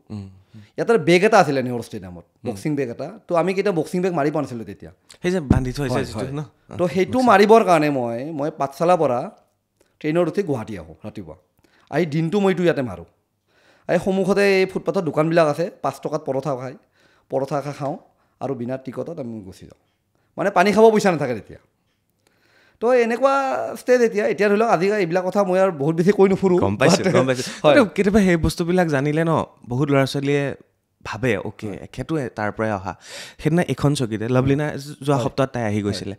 ইয়াতে বেগ এটা আছিলে নেহৰু ষ্টেডিয়ামত বক্সিং বেগ এটা তো আমি কেতিয়া বক্সিং বেগ মাৰি পোৱা নাছিলোঁ তেতিয়া সেই যে বান্ধি থৈছে তো সেইটো মাৰিবৰ কাৰণে মই পাঠশালাৰ পৰা ট্ৰেইনত উঠি গুৱাহাটী আহোঁ ৰাতিপুৱা আহি দিনটো মইতো ইয়াতে মাৰোঁ এই সন্মুখতে এই ফুটপাথৰ দোকানবিলাক আছে 5 টকাত পৰঠা খাওঁ আৰু বিনা টিকটত আমি গুচি যাওঁ মানে পানী খাব পইচা নাথাকে তেতিয়া তো এনেকুৱা ষ্টেজ এতিয়া ধৰি লওক আজিকালি এইবিলাক কথা মই আৰু বহুত বেছি কৈ নুফুৰোঁ গম পাইছোঁ কেতিয়াবা সেই বস্তুবিলাক জানিলে ন বহুত ল'ৰা ছোৱালীয়ে ভাবে অ'কে এখেতো তাৰ পৰাই অহা সেইদিনা এখন চকীতে লাভলীনা যোৱা সপ্তাহত তাই আহি গৈছিলে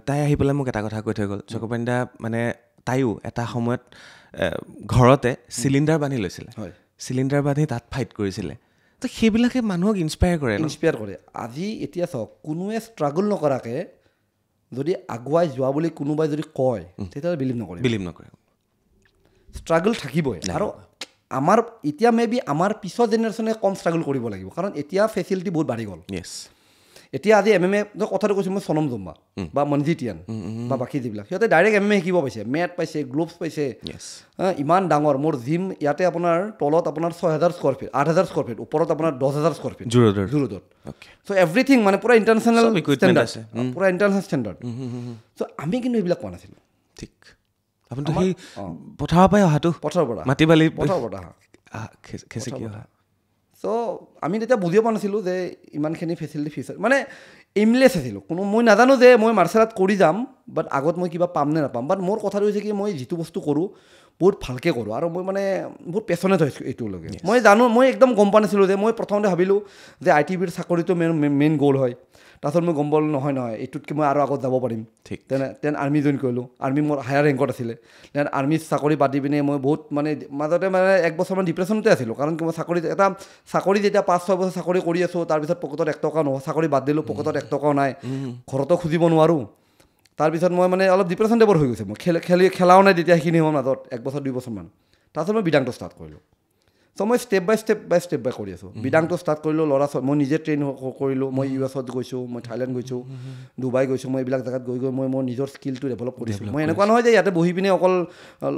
তাই আহি পেলাই মোক এটা কথা কৈ থৈ গ'ল চকৰপাণি দা মানে তাইও এটা সময়ত ঘৰতে চিলিণ্ডাৰ বান্ধি লৈছিলে চিলিণ্ডাৰ বান্ধি তাত ফাইট কৰিছিলে তো সেইবিলাকে মানুহক ইনস্পায়াৰ কৰে আজি এতিয়া চাওক কোনোৱে ষ্ট্ৰাগল নকৰাকৈ যদি আগুৱাই যোৱা বুলি কোনোবাই যদি কয় তেতিয়াহ'লে বিলিভ নকৰে ষ্ট্ৰাগল থাকিবই আৰু আমাৰ এতিয়া মে বি আমাৰ পিছৰ জেনেৰেশ্যনে কম ষ্ট্ৰাগল কৰিব লাগিব কাৰণ এতিয়া ফেচিলিটি বহুত বাঢ়ি গ'ল এতিয়া আজি MMA কথাটো কৈছোঁ মই সনম জম্বা বা মনজিটিয়ান বা বাকী যিবিলাক সিহঁতে ডাইৰেক্ট MMA শিকিব পাইছে মেট পাইছে গ্লোভছ পাইছে ইমান ডাঙৰ মোৰ জিম ইয়াতে আপোনাৰ তলত আপোনাৰ 6,000 স্কোৱাৰ ফিট 8,000 স্কোৱাৰ ফিট ওপৰত আপোনাৰ 10,000 স্কোৱাৰ ফিট জোৰদত চ' এভৰিথিং মানে পূৰা ইণ্টাৰনেশ্যনেল ষ্টেণ্ডাৰ্ড চ' আমি কিন্তু এইবিলাক পোৱা নাছিলোঁ ঠিক আপুনি পথাৰৰ পৰাই অহাটো পথাৰৰ পৰা মাটি বালি পথাৰৰ পৰা অহা চ' আমি তেতিয়া বুজিব পৰা নাছিলোঁ যে ইমানখিনি ফেচিলিটি ফিচাৰ মানে এইমলেছ আছিলোঁ মই নাজানো যে মই মাৰ্চেল আৰ্ট কৰি যাম বাট আগত মই কিবা পাম নে নাপাম বাট মোৰ কথাটো হৈছে কি মই যিটো বস্তু কৰোঁ বহুত ভালকৈ কৰোঁ আৰু মই মানে বহুত পেচনেট হৈছোঁ এইটোলৈকে মই একদম গম পোৱা নাছিলোঁ যে মই প্ৰথমতে ভাবিলোঁ যে ITBৰ চাকৰিটো মেইন গ'ল হয় তাৰপিছত মই গম পালোঁ নহয় এইটোতকৈ মই আৰু আগত যাব পাৰিম ঠিক তেন আৰ্মি জইন কৰিলোঁ আৰ্মি মোৰ হায়াৰ ৰেংকত আছিলে দেন আৰ্মি চাকৰি বাদ দি পিনে মই বহুত মানে মাজতে মানে 1 বছৰমান ডিপ্ৰেশ্যনতে আছিলোঁ কাৰণ কি মই চাকৰি যেতিয়া 5-6 বছৰ চাকৰি কৰি আছোঁ তাৰপিছত পকেটত 1 টকা নহয় চাকৰি বাদ দিলোঁ পকেটত 1 টকাও নাই ঘৰতো খুজিব নোৱাৰোঁ তাৰপিছত মই মানে অলপ ডিপ্ৰেশ্যন টাইপৰ হৈ গৈছে মই খেলাও নাই তেতিয়া সেইখিনি সময়ৰ মাজত 1 বছৰ 2 বছৰমান তাৰপিছত মই বিদাংটো ষ্টাৰ্ট কৰিলোঁ চ' মই ষ্টেপ বাই ষ্টেপ কৰি আছোঁ বিদাংটো ষ্টাৰ্ট কৰিলোঁ ল'ৰা ছোৱালী মই নিজে ট্ৰেইন কৰিলোঁ মই US গৈছোঁ মই থাইলেণ্ড গৈছোঁ ডুবাই গৈছোঁ মই এইবিলাক জেগাত গৈ মই মোৰ নিজৰ স্কিলটো ডেভেলপ কৰিছোঁ মই এনেকুৱা নহয় যে ইয়াতে বহি পিনে অকল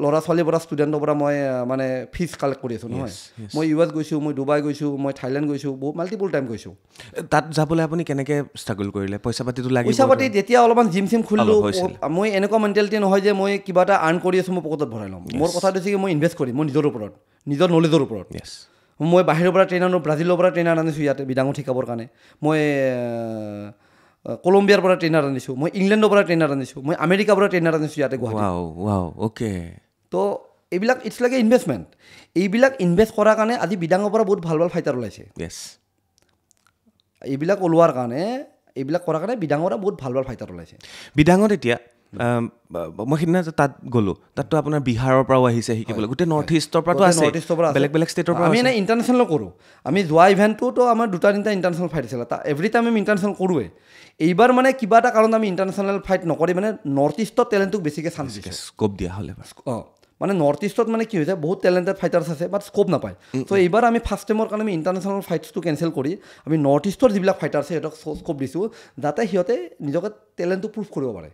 ল'ৰা ছোৱালীৰ পৰা ষ্টুডেণ্টৰ পৰা মই মানে ফিজ কালেক্ট কৰি আছোঁ নহয় মই US গৈছোঁ মই ডুবাই গৈছোঁ মই থাইলেণ্ড গৈছোঁ বহুত মাল্টিপল টাইম গৈছোঁ তাত যাবলৈ আপুনি কেনেকৈ ষ্ট্ৰাগল কৰিলে পইচা পাতিটো লাগিব পইচা পাতি যেতিয়া অলপমান জিম খুলিলোঁ মই এনেকুৱা মেণ্টেলিটি নহয় যে মই কিবা এটা আৰ্ণ কৰি আছোঁ মই পকেটত ভৰাই ল'ম মোৰ কথাটো হৈছে কি মই ইনভেষ্ট কৰিম মই নিজৰ ওপৰত নিজৰ নলেজৰ ওপৰত মই বাহিৰৰ পৰা ট্ৰেইনাৰ ব্ৰাজিলৰ পৰা ট্ৰেইনাৰ আনিছোঁ ইয়াতে বিদাঙত শিকাবৰ কাৰণে মই কলম্বিয়াৰ পৰা ট্ৰেইনাৰ আনিছোঁ মই ইংলেণ্ডৰ পৰা ট্ৰেইনাৰ আনিছোঁ মই আমেৰিকাৰ পৰা ট্ৰেইনাৰ আনিছোঁ ইয়াতে গুৱাহাটীত অ'কে তো এইবিলাক ইটছ লাইক এ ইনভেষ্টমেণ্ট এইবিলাক ইনভেষ্ট কৰাৰ কাৰণে আজি বিদাঙৰ পৰা বহুত ভাল ভাল ফাইটাৰ ওলাইছে এইবিলাক ওলোৱাৰ কাৰণে এইবিলাক কৰাৰ কাৰণে বিদাঙৰ বহুত ভাল ভাল ফাইটাৰ ওলাইছে বিদাঙত এতিয়া মই সিদিনা তাত গ'লোঁ তাততো আপোনাৰ বিহাৰৰ পৰাও আহিছে শিকিবলৈ গোটেই নৰ্থ ইষ্টৰ পৰাতো আছে বেলেগ বেলেগ ষ্টেটৰ পৰা আমি এনে ইণ্টাৰনেশ্যনেলো কৰোঁ আমি যোৱা ইভেণ্টটোতো আমাৰ 2-3টা ইণ্টাৰনেশ্যনেল ফাইট আছিলে এভৰি টাইম আমি ইণ্টাৰনেশ্যনেল কৰোঁৱে এইবাৰ মানে কিবা এটা কাৰণত আমি ইণ্টাৰনেশ্যনেল ফাইট নকৰি মানে নৰ্থ ইষ্টৰ টেলেণ্টটোক বেছিকৈ চান্স দিছে স্ক'প দিয়া হ'লে মানে নৰ্থ ইষ্টত মানে কি হৈছে বহুত টেলেণ্টেড ফাইটাৰ্ছ আছে বাট স্ক'প নাপায় চ' এইবাৰ আমি ফাৰ্ষ্ট টাইমৰ কাৰণে আমি ইণ্টাৰনেশ্যনেল ফাইটছটো কেঞ্চেল কৰি আমি নৰ্থ ইষ্টৰ যিবিলাক ফাইটাৰ আছে সিহঁতক স্ক'প দিছোঁ যাতে সিহঁতে নিজকে টেলেণ্টটো প্ৰুভ কৰিব পাৰে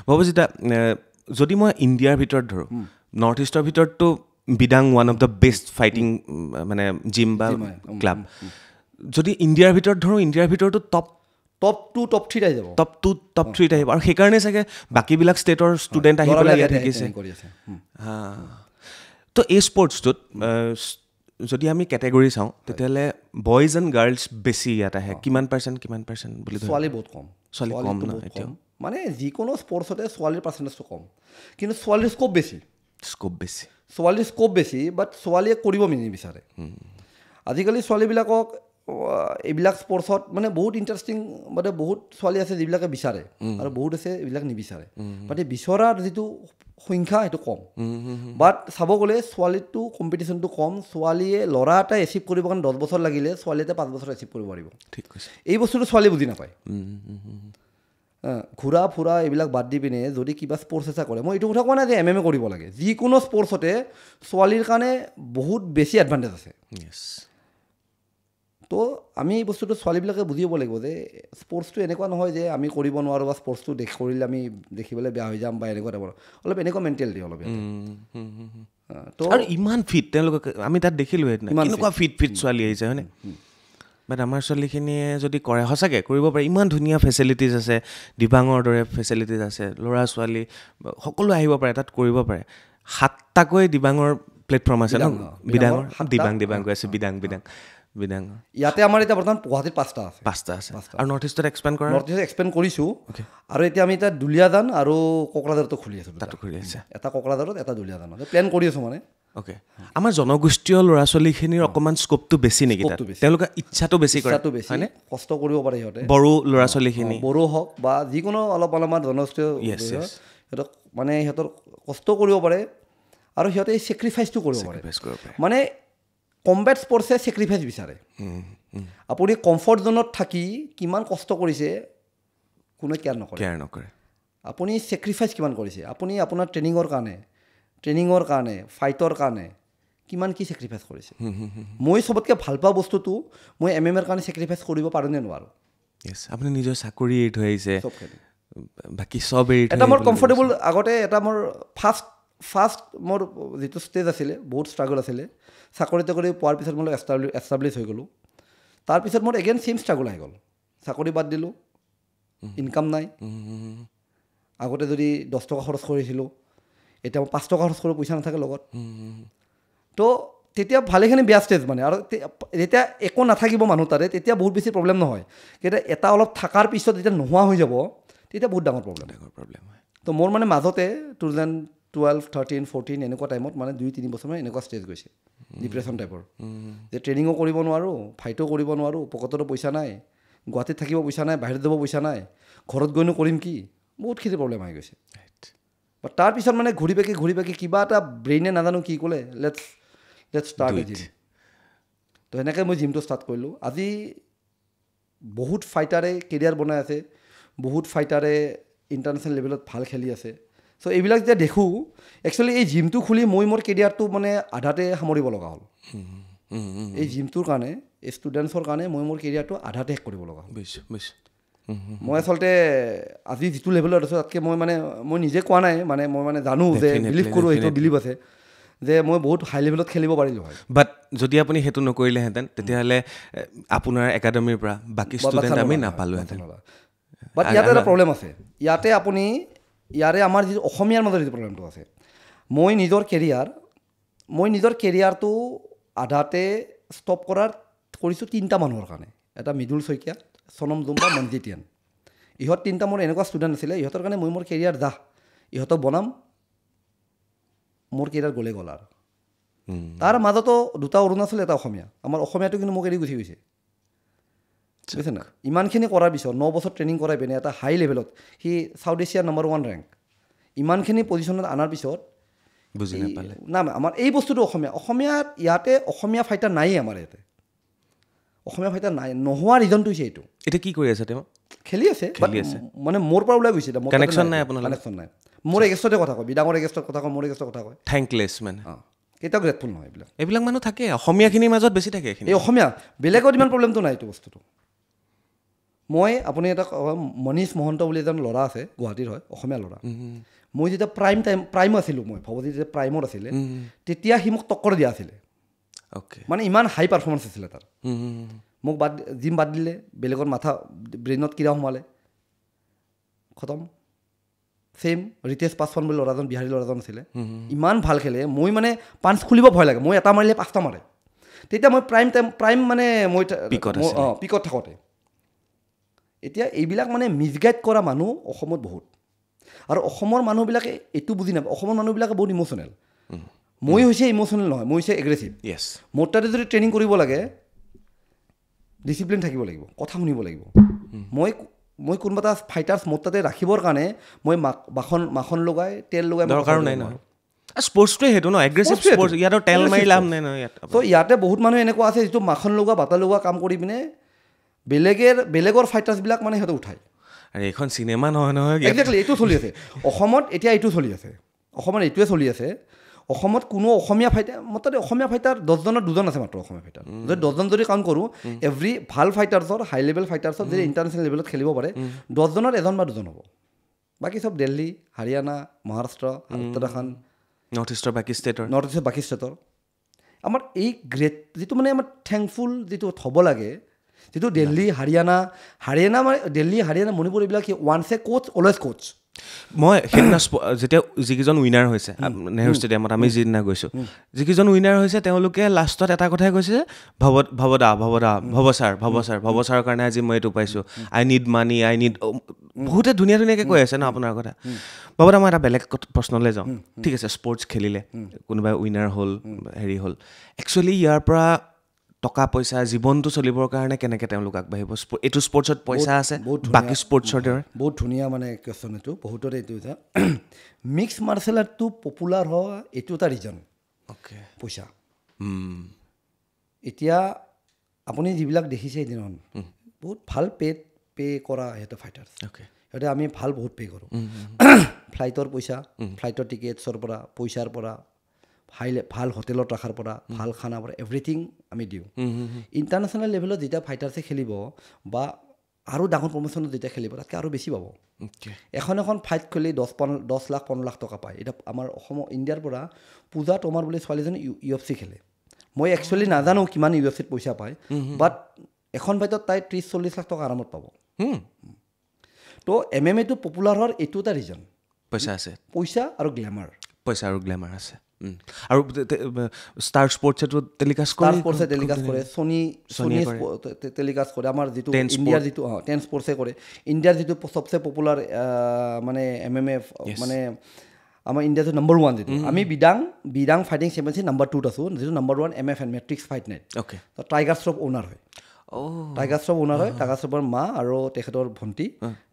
বাবুজিতা যদি মই ইণ্ডিয়াৰ ভিতৰত ধৰোঁ নৰ্থ ইষ্টৰ ভিতৰততো বিদাং one of the best fighting মানে জিম বা ক্লাব যদি ইণ্ডিয়াৰ ভিতৰত ধৰোঁ ইণ্ডিয়াৰ ভিতৰতো টপ 3 আহি যাব টপ 3 আহিব আৰু সেইকাৰণে চাগে বাকীবিলাক ষ্টেটৰ ষ্টুডেণ্ট আহি পেলাই ইয়াত শিকিছে তো এই স্পৰ্টছটোত যদি আমি কেটেগৰী চাওঁ তেতিয়াহ'লে বয়জ এণ্ড গাৰ্লছ বেছি ইয়াত আহে কিমান পাৰ্চেণ্ট বুলি ছোৱালী বহুত কম ছোৱালী কম ন এতিয়া মানে যিকোনো স্পৰ্টছতে ছোৱালীৰ পাৰ্চেণ্টেজটো কম কিন্তু ছোৱালীৰ স্ক'প বেছি ছোৱালীৰ স্ক'প বেছি বাট ছোৱালীয়ে কৰিব নিবিচাৰে আজিকালি ছোৱালীবিলাকক এইবিলাক স্পৰ্টছত মানে বহুত ইণ্টাৰেষ্টিং মানে বহুত ছোৱালী আছে যিবিলাকে বিচাৰে আৰু বহুত আছে এইবিলাক নিবিচাৰে বাট এই বিচৰাৰ যিটো সংখ্যা সেইটো কম বাট চাব গ'লে ছোৱালীটো কম্পিটিশ্যনটো কম ছোৱালীয়ে ল'ৰা এটা এচিভ কৰিবৰ কাৰণে 10 বছৰ লাগিলে ছোৱালী এটা 5 বছৰ এচিভ কৰিব পাৰিব ঠিক কৈছে এই বস্তুটো ছোৱালীয়ে বুজি নাপায় ঘূৰা ফুৰা এইবিলাক বাদ দি পিনে যদি কিবা স্পৰ্টছ এটা কৰে মই এইটো কথা কোৱা নাই যে MMA কৰিব লাগে যিকোনো স্পৰ্টছতে ছোৱালীৰ কাৰণে বহুত বেছি এডভান্টেজ আছে তো আমি এই বস্তুটো ছোৱালীবিলাকে বুজিব লাগিব যে স্পৰ্টছটো এনেকুৱা নহয় যে আমি কৰিব নোৱাৰোঁ বা স্পৰ্টছটো কৰিলে আমি দেখিবলৈ বেয়া হৈ যাম বা এনেকুৱা টাইপৰ অলপ এনেকুৱা মেণ্টেলিটি অলপ তো আৰু ইমান ফিট তেওঁলোকক আমি তাত দেখিলোঁ এনেকুৱা ফিট ছোৱালী আহিছে হয়নে বাট আমাৰ ছোৱালীখিনিয়ে যদি কৰে সঁচাকৈ কৰিব পাৰে ইমান ধুনীয়া ফেচিলিটিজ আছে দিবাঙৰ দৰে ফেচিলিটিজ আছে ল'ৰা ছোৱালী সকলো আহিব পাৰে তাত কৰিব পাৰে 7টাকৈ দিবাঙৰ প্লেটফৰ্ম আছে ন দিবাং গৈ আছে বিদাং ইয়াতে আমাৰ এতিয়া বৰ্তমান গুৱাহাটীত 5টা আছে আৰু নৰ্থ ইষ্টত এক্সপেণ্ড কৰিছোঁ আৰু এতিয়া আমি এতিয়া দুলীয়াজান আৰু কোকৰাঝাৰতো খুলি আছোঁ তাতো খুলি আছে এটা কোকৰাঝাৰত এটা দুলীয়াজানত প্লেন কৰি আছোঁ মানে অ'কে আমাৰ জনগোষ্ঠীয় ল'ৰা ছোৱালীখিনিৰ অকণমান স্ক'পটো বেছি নেকি তেওঁলোকৰ ইচ্ছাটো বেছি হয়নে কষ্ট কৰিব পাৰে সিহঁতে বড়ো ল'ৰা ছোৱালীখিনি বড়ো হওক বা যিকোনো অলপমান জনগোষ্ঠীয় সিহঁতক মানে সিহঁতৰ কষ্ট কৰিব পাৰে আৰু সিহঁতে এই ছেক্ৰিফাইচটো কৰিব পাৰে মানে কম্বেট স্পৰ্টছে ছেক্ৰিফাইচ বিচাৰে আপুনি কমফৰ্ট জ'নত থাকি কিমান কষ্ট কৰিছে কোনোৱে কেয়াৰ নকৰে আপুনি ছেক্ৰিফাইচ কিমান কৰিছে আপুনি আপোনাৰ ট্ৰেইনিঙৰ কাৰণে ফাইটৰ কাৰণে কিমান কি ছেক্ৰিফাইচ কৰিছে মই চবতকৈ ভাল পোৱা বস্তুটো মই MMA ৰ কাৰণে ছেক্ৰিফাইচ কৰিব পাৰোঁ নে নোৱাৰোঁ আপুনি নিজৰ চাকৰি এৰি থৈ আহিছে বাকী চব এৰি এটা মোৰ কমফৰ্টেবল আগতে এটা মোৰ ফাৰ্ষ্ট মোৰ যিটো ষ্টেজ আছিলে বহুত ষ্ট্ৰাগল আছিলে চাকৰি তাকৰি পোৱাৰ পিছত মই এষ্টাব্লিছ হৈ গ'লোঁ তাৰপিছত মোৰ এগেইন ছেইম ষ্ট্ৰাগল আহি গ'ল চাকৰি বাদ দিলোঁ ইনকাম নাই আগতে যদি 10 টকা খৰচ কৰিছিলোঁ এতিয়া মই 5 টকা খৰচ কৰিব পইচা নাথাকে লগত তো তেতিয়া ভালেখিনি বেয়া ষ্টেজ মানে আৰু যেতিয়া একো নাথাকিব মানুহ তাৰে তেতিয়া বহুত বেছি প্ৰব্লেম নহয় কিন্তু এটা অলপ থকাৰ পিছত যেতিয়া নোহোৱা হৈ যাব তেতিয়া বহুত ডাঙৰ প্ৰব্লেম হয় তো মোৰ মানে মাজতে 2012, 13, 14 এনেকুৱা টাইমত মানে 2-3 বছৰমান এনেকুৱা ষ্টেজ গৈছে ডিপ্ৰেশ্যন টাইপৰ যে ট্ৰেইনিঙো কৰিব নোৱাৰোঁ ফাইটো কৰিব নোৱাৰোঁ পকেটতো পইচা নাই গুৱাহাটীত থাকিব পইচা নাই বাহিৰত যাব পইচা নাই ঘৰত গৈনো কৰিম কি বহুতখিনি প্ৰব্লেম আহি গৈছে বাট তাৰপিছত মানে ঘূৰি পাকি কিবা এটা ব্ৰেইনে নাজানো কি ক'লে লেটছ ষ্টাৰ্ট জিম তো সেনেকৈ মই জিমটো ষ্টাৰ্ট কৰিলোঁ আজি বহুত ফাইটাৰে কেৰিয়াৰ বনাই আছে বহুত ফাইটাৰে ইণ্টাৰনেশ্যনেল লেভেলত ভাল খেলি আছে চ' এইবিলাক যেতিয়া দেখোঁ একচুৱেলি এই জিমটো খুলি মই মোৰ কেৰিয়াৰটো মানে আধাতে সামৰিব লগা হ'ল এই জিমটোৰ কাৰণে এই ষ্টুডেণ্টছৰ কাৰণে মই মোৰ কেৰিয়াৰটো আধাতে শেষ কৰিব লগা হ'ল মই আচলতে আজি যিটো লেভেলত আছোঁ তাতকৈ মই নিজে কোৱা নাই মানে মই মানে জানো যে বিলিভ কৰোঁ সেইটো বিলিভ আছে যে মই বহুত হাই লেভেলত খেলিব পাৰিলোঁ হয় বাট যদি আপুনি সেইটো নকৰিলেহেঁতেন তেতিয়াহ'লে আপোনাৰ একাডেমীৰ পৰা বাকী ষ্টুডেণ্ট আমি নাপালোঁহেঁতেন বাট ইয়াতে এটা প্ৰব্লেম আছে ইয়াতে ইয়াৰে আমাৰ যিটো অসমীয়াৰ মাজত যিটো প্ৰব্লেমটো আছে মই নিজৰ কেৰিয়াৰটো আধাতে ষ্টপ কৰিছোঁ 3টা মানুহৰ কাৰণে এটা মৃদুল শইকীয়া সনম জুম্বা মঞ্জিতিয়ান ইহঁত 3টা মোৰ এনেকুৱা ষ্টুডেণ্ট আছিলে ইহঁতৰ কাৰণে মই মোৰ কেৰিয়াৰ ইহঁতক বনাম মোৰ কেৰিয়াৰ গ'লে গ'ল আৰু তাৰ মাজতো দুটা অৰুণাচল এটা অসমীয়া আমাৰ অসমীয়াটো কিন্তু মোক এৰি গুচি গৈছে বুজিছে না ইমানখিনি কৰাৰ পিছত 9 বছৰ ট্ৰেইনিং কৰাই পিনে এটা হাই লেভেলত সি চাউথ এছিয়াৰ নম্বৰ 1 ৰেংক ইমানখিনি পজিশ্যনত অনাৰ পিছত বুজি নাপালে না আমাৰ এই বস্তুটো অসমীয়াত ইয়াতে অসমীয়া ফাইটাৰ নায়েই আমাৰ ইয়াতে অসমীয়া ফাইটাৰ নাই নোহোৱা ৰিজনটো হৈছে এইটো এতিয়া কি কৰি আছে তেওঁ খেলি আছে মানে মোৰ পৰা ওলাই গৈছে কানেকশ্যন নাই আপোনাৰ কানেকশ্যন নাই মোৰ এগেষ্টতে কথা কয় বিদাঙৰ এগেষ্টত কথা কয় মোৰ এগেষ্টত কথা কয় থেংকলেছ মানে কেতিয়াও গ্ৰেটফুল নহয় এইবিলাক মানুহ থাকে অসমীয়াখিনিৰ মাজত বেছি থাকে এই অসমীয়া বেলেগত ইমান প্ৰব্লেমটো নাই এইটো বস্তুটো মই আপুনি এটা মনীষ মহন্ত বুলি এজন ল'ৰা আছে গুৱাহাটীৰ হয় অসমীয়া ল'ৰা মই যেতিয়া প্ৰাইম আছিলোঁ মই ভৱতী যেতিয়া প্ৰাইমত আছিলে তেতিয়া সি মোক টক্কৰ দিয়া আছিলে মানে ইমান হাই পাৰফৰ্মেঞ্চ আছিলে তাৰ মোক জিম বাদ দিলে বেলেগত মাথা ব্ৰেইনত কিৰা সোমালে খতম ছেইম ৰিতেশ পাছৱান বুলি ল'ৰাজন বিহাৰী ল'ৰাজন আছিলে ইমান ভাল খেলে মই মানে পাঞ্চ খুলিব ভয় লাগে মই এটা মাৰিলে 5টা মাৰে তেতিয়া মই প্ৰাইম মানে মই পিকত থাকোঁতে এতিয়া এইবিলাক মানে মিছগাইড কৰা মানুহ অসমত বহুত আৰু অসমৰ মানুহবিলাকে এইটো বুজি নাপায় অসমৰ মানুহবিলাকে বহুত ইম'চনেল মই হৈছে ইম'চনেল নহয় মই হৈছে এগ্ৰেছিভ মোৰ তাতে যদি ট্ৰেইনিং কৰিব লাগে ডিচিপ্লিন থাকিব লাগিব কথা শুনিব লাগিব মই কোনোবা এটা ফাইটাৰ্ছ মোৰ তাতে ৰাখিবৰ কাৰণে মই মাখন লগাই তেল লগাই দৰকাৰ নাই নহয় স্পৰ্টছটোৱে সেইটো ন এগ্ৰেছিভ স্পৰ্টছ ইয়াত তেল মাৰি লাভ নাই নহয় ত' ইয়াতে বহুত মানুহ এনেকুৱা আছে যিটো মাখন লগোৱা বাটা লগোৱা কাম কৰি পিনে বেলেগৰ ফাইটাৰ্ছবিলাক মানে সিহঁতে উঠায় আৰু এইখন চিনেমা নহয় নহয় একজেক্টলি এইটো চলি আছে অসমত এতিয়া এইটো চলি আছে অসমত এইটোৱে চলি আছে অসমত কোনো অসমীয়া ফাইটাৰ মোটামুটি অসমীয়া ফাইটাৰ 10জনৰ 2জন আছে মাত্ৰ অসমীয়া ফাইটাৰ যদি 10জন যদি কাউণ্ট কৰোঁ এভৰি ভাল ফাইটাৰ্ছৰ হাই লেভেল ফাইটাৰ্ছৰ যদি ইণ্টাৰনেশ্যনেল লেভেলত খেলিব পাৰে 10জনৰ 1 বা 2জন হ'ব বাকী চব দিল্লী হাৰিয়ানা মহাৰাষ্ট্ৰ উত্তৰাখণ্ড নৰ্থ ইষ্টৰ বাকী ষ্টেটৰ আমাৰ এই গ্ৰেট যিটো মানে আমাৰ থেংকফুল যিটো হ'ব লাগে যিটো দিল্লী হাৰিয়ানা মানে দিল্লী হাৰিয়ানা মণিপুৰ এইবিলাক ওৱানছ এ কোচ অলৱেজ কোচ মই সেইদিনা যেতিয়া যিকেইজন উইনাৰ হৈছে নেহৰু ষ্টেডিয়ামত আমি যিদিনা গৈছোঁ যিকেইজন উইনাৰ হৈছে তেওঁলোকে লাষ্টত এটা কথাই কৈছে ভৱ ছাৰৰ কাৰণে আজি মই এইটো পাইছোঁ আই নিড মানি বহুতে ধুনীয়াকৈ কৈ আছে ন আপোনাৰ কথা ভৱদা মই এটা বেলেগ প্ৰশ্নলৈ যাওঁ ঠিক আছে স্পৰ্টছ খেলিলে কোনোবাই উইনাৰ হ'ল হেৰি হ'ল একচুৱেলি ইয়াৰ পৰা টকা পইচা জীৱনটো চলিবৰ কাৰণে কেনেকৈ তেওঁলোক আগবাঢ়িব এইটো স্পৰ্টছত পইচা আছে বাকী স্পৰ্টছৰ দৰে বহুত ধুনীয়া মানে কুৱেশ্যন এইটো বহুতৰে এইটো মিক্স মাৰ্চেল আৰ্টটো পপুলাৰ হোৱা এইটো এটা ৰিজন পইচা এতিয়া আপুনি যিবিলাক দেখিছে সেইদিনাখন বহুত ভাল পে কৰা সিহঁতে ফাইটাৰ্ছ সিহঁতে আমি ভাল বহুত পে' কৰোঁ ফ্লাইটৰ পইচা ফ্লাইটৰ টিকেটছৰ পৰা পইচাৰ পৰা ভাল হোটেলত ৰখাৰ পৰা ভাল খানাৰ পৰা এভৰিথিং আমি দিওঁ ইণ্টাৰনেশ্যনেল লেভেলত যেতিয়া ফাইটাৰ্ছে খেলিব বা আৰু ডাঙৰ প্ৰমোশ্যনত যেতিয়া খেলিব তাতকৈ আৰু বেছি পাব এখন ফাইট খেলি 10 লাখ 15 লাখ টকা পায় এতিয়া আমাৰ অসমৰ ইণ্ডিয়াৰ পৰা পূজা তমাৰ বুলি ছোৱালীজনী UFC খেলে মই একচুৱেলি নাজানো কিমান UFCত পইচা পায় বাট এখন ফাইটত তাই 30-40 লাখ টকা আৰামত পাব তো MMA টো পপুলাৰ হোৱাৰ এইটো এটা ৰিজন পইচা আৰু গ্লেমাৰ আছে আৰু ষ্টাৰ স্পৰ্টছেটো টেলিকাষ্ট কৰে সোনী টেলিকাষ্ট কৰে আমাৰ যিটো ইণ্ডিয়াৰ যিটো 10 স্পৰ্টছে কৰে ইণ্ডিয়াৰ যিটো চবচে পপুলাৰ মানে MMA মানে আমাৰ ইণ্ডিয়াৰ যিটো নম্বৰ 1 যিটো আমি বিদাং ফাইটিং চেম্পিয়নশ্বিপ নম্বৰ 2 আছোঁ যিটো number 1 MFN matrix fight night Tiger Shroff owner হয় টাইগাৰ শ্ৰফৰ মা আৰু তেখেতৰ ভণ্টি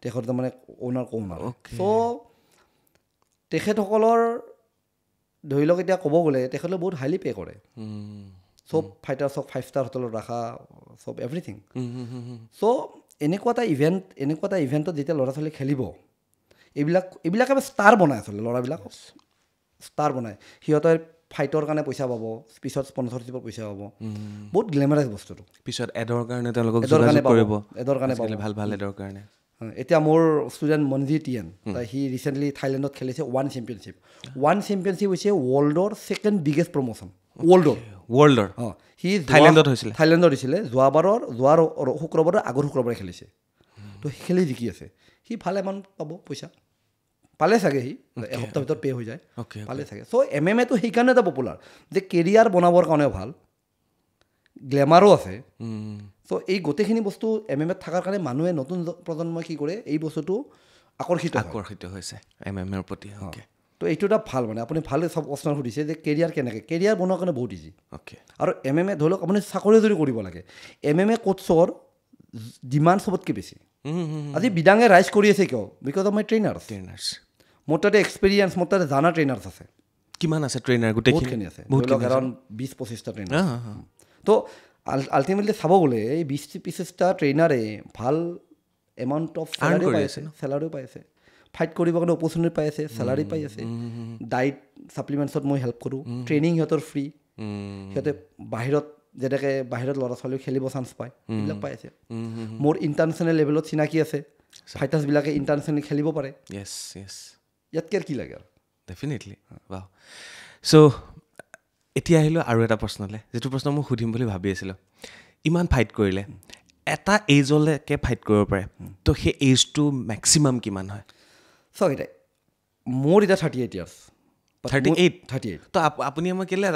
তেখেতৰ মানে অ'নাৰ চ' তেখেতসকলৰ ধৰি লওক এতিয়া ক'ব গ'লে তেখেতলোকে বহুত হাইলি পে' কৰে চব ফাইটাৰ্ছক 5-star হোটেলত ৰাখা চব এভৰিথিং চ' এনেকুৱা এটা ইভেণ্টত যেতিয়া ল'ৰা ছোৱালী খেলিব এইবিলাকে ষ্টাৰ বনায় আচলতে ল'ৰাবিলাক ষ্টাৰ বনায় সিহঁতৰ ফাইটৰ কাৰণে পইচা পাব পিছত স্পনচৰশ্বিপৰ পইচা পাব বহুত গ্লেমাৰাছ বস্তুটো পিছত এডৰ কাৰণে এতিয়া মোৰ ষ্টুডেণ্ট মনজি টিয়েন সি ৰিচেণ্টলি থাইলেণ্ডত খেলিছে ওৱান চেম্পিয়নশ্বিপ হৈছে ৱৰ্ল্ডৰ 2nd বিগেষ্ট প্ৰমোশ্যন ৱৰ্ল্ডৰ সি থাইলেণ্ডত হৈছিলে যোৱা শুক্ৰবাৰৰ আগৰ শুক্ৰবাৰে খেলিছে তো সি খেলি জিকি আছে সি ভালে মান পাব পইচা পালে চাগে সি এসপ্তাহ ভিতৰত পে' হৈ যায় পালে চাগে চ' MMA টো সেইকাৰণে এটা পপুলাৰ যে কেৰিয়াৰ বনাবৰ কাৰণে ভাল গ্লেমাৰো আছে চ' এই গোটেইখিনি বস্তু MMA থকাৰ কাৰণে মানুহে নতুন প্ৰজন্মই কি কৰে এই বস্তুটো আকৰ্ষিত হৈছে MMA ৰ প্ৰতি তো এইটো এটা ভাল মানে আপুনি ভালে চব প্ৰশ্ন সুধিছে যে কেৰিয়াৰ কেনেকৈ কেৰিয়াৰ বনোৱাৰ কাৰণে বহুত ইজি অ'কে আৰু MMA ধৰি লওক আপুনি চাকৰি যদি কৰিব লাগে MMA কোচৰ ডিমাণ্ড চবতকৈ বেছি আজি বিদাঙে ৰাইজ কৰি আছে কিয় বিকজ অফ মাই ট্ৰেইনাৰ্ছ মোৰ তাতে এক্সপিৰিয়েঞ্চ মোৰ তাতে জানা ট্ৰেইনাৰ্ছ আছে কিমান আছে ট্ৰেইনাৰ গোটেইখিনি আছে ধৰি লওক এৰাউণ্ড 20-25টা ট্ৰেইনাৰ তো আল্টিমেটলি চাব গ'লে এই 20-25টা ট্ৰেইনাৰে ভাল এমাউণ্ট অফ চেলাৰিও পাই আছে ফাইট কৰিবৰ কাৰণে অপৰচুনিটি পাই আছে চেলাৰি পাই আছে ডাইট ছাপ্লিমেণ্টছত মই হেল্প কৰোঁ ট্ৰেইনিং সিহঁতৰ ফ্ৰী সিহঁতে বাহিৰত যেনেকৈ বাহিৰত ল'ৰা ছোৱালীও খেলিব চান্স পায় এইবিলাক পাই আছে মোৰ ইণ্টাৰনেশ্যনেল লেভেলত চিনাকি আছে ফাইটাৰ্ছবিলাকে ইণ্টাৰনেশ্যনেলি খেলিব পাৰে ইয়াতকৈ কি লাগে আৰু ডেফিনেটলি ৱাও চ' এতিয়া আহিলোঁ আৰু এটা প্ৰশ্নলৈ যিটো প্ৰশ্ন মই সুধিম বুলি ভাবি আছিলোঁ ইমান ফাইট কৰিলে এটা এইজলৈকে ফাইট কৰিব পাৰে তো সেই এইজটো মেক্সিমাম কিমান হয় চাওক এতিয়া মোৰ এতিয়া 38 ইয়াৰ্ছ 38 তো আপুনি মই কেলে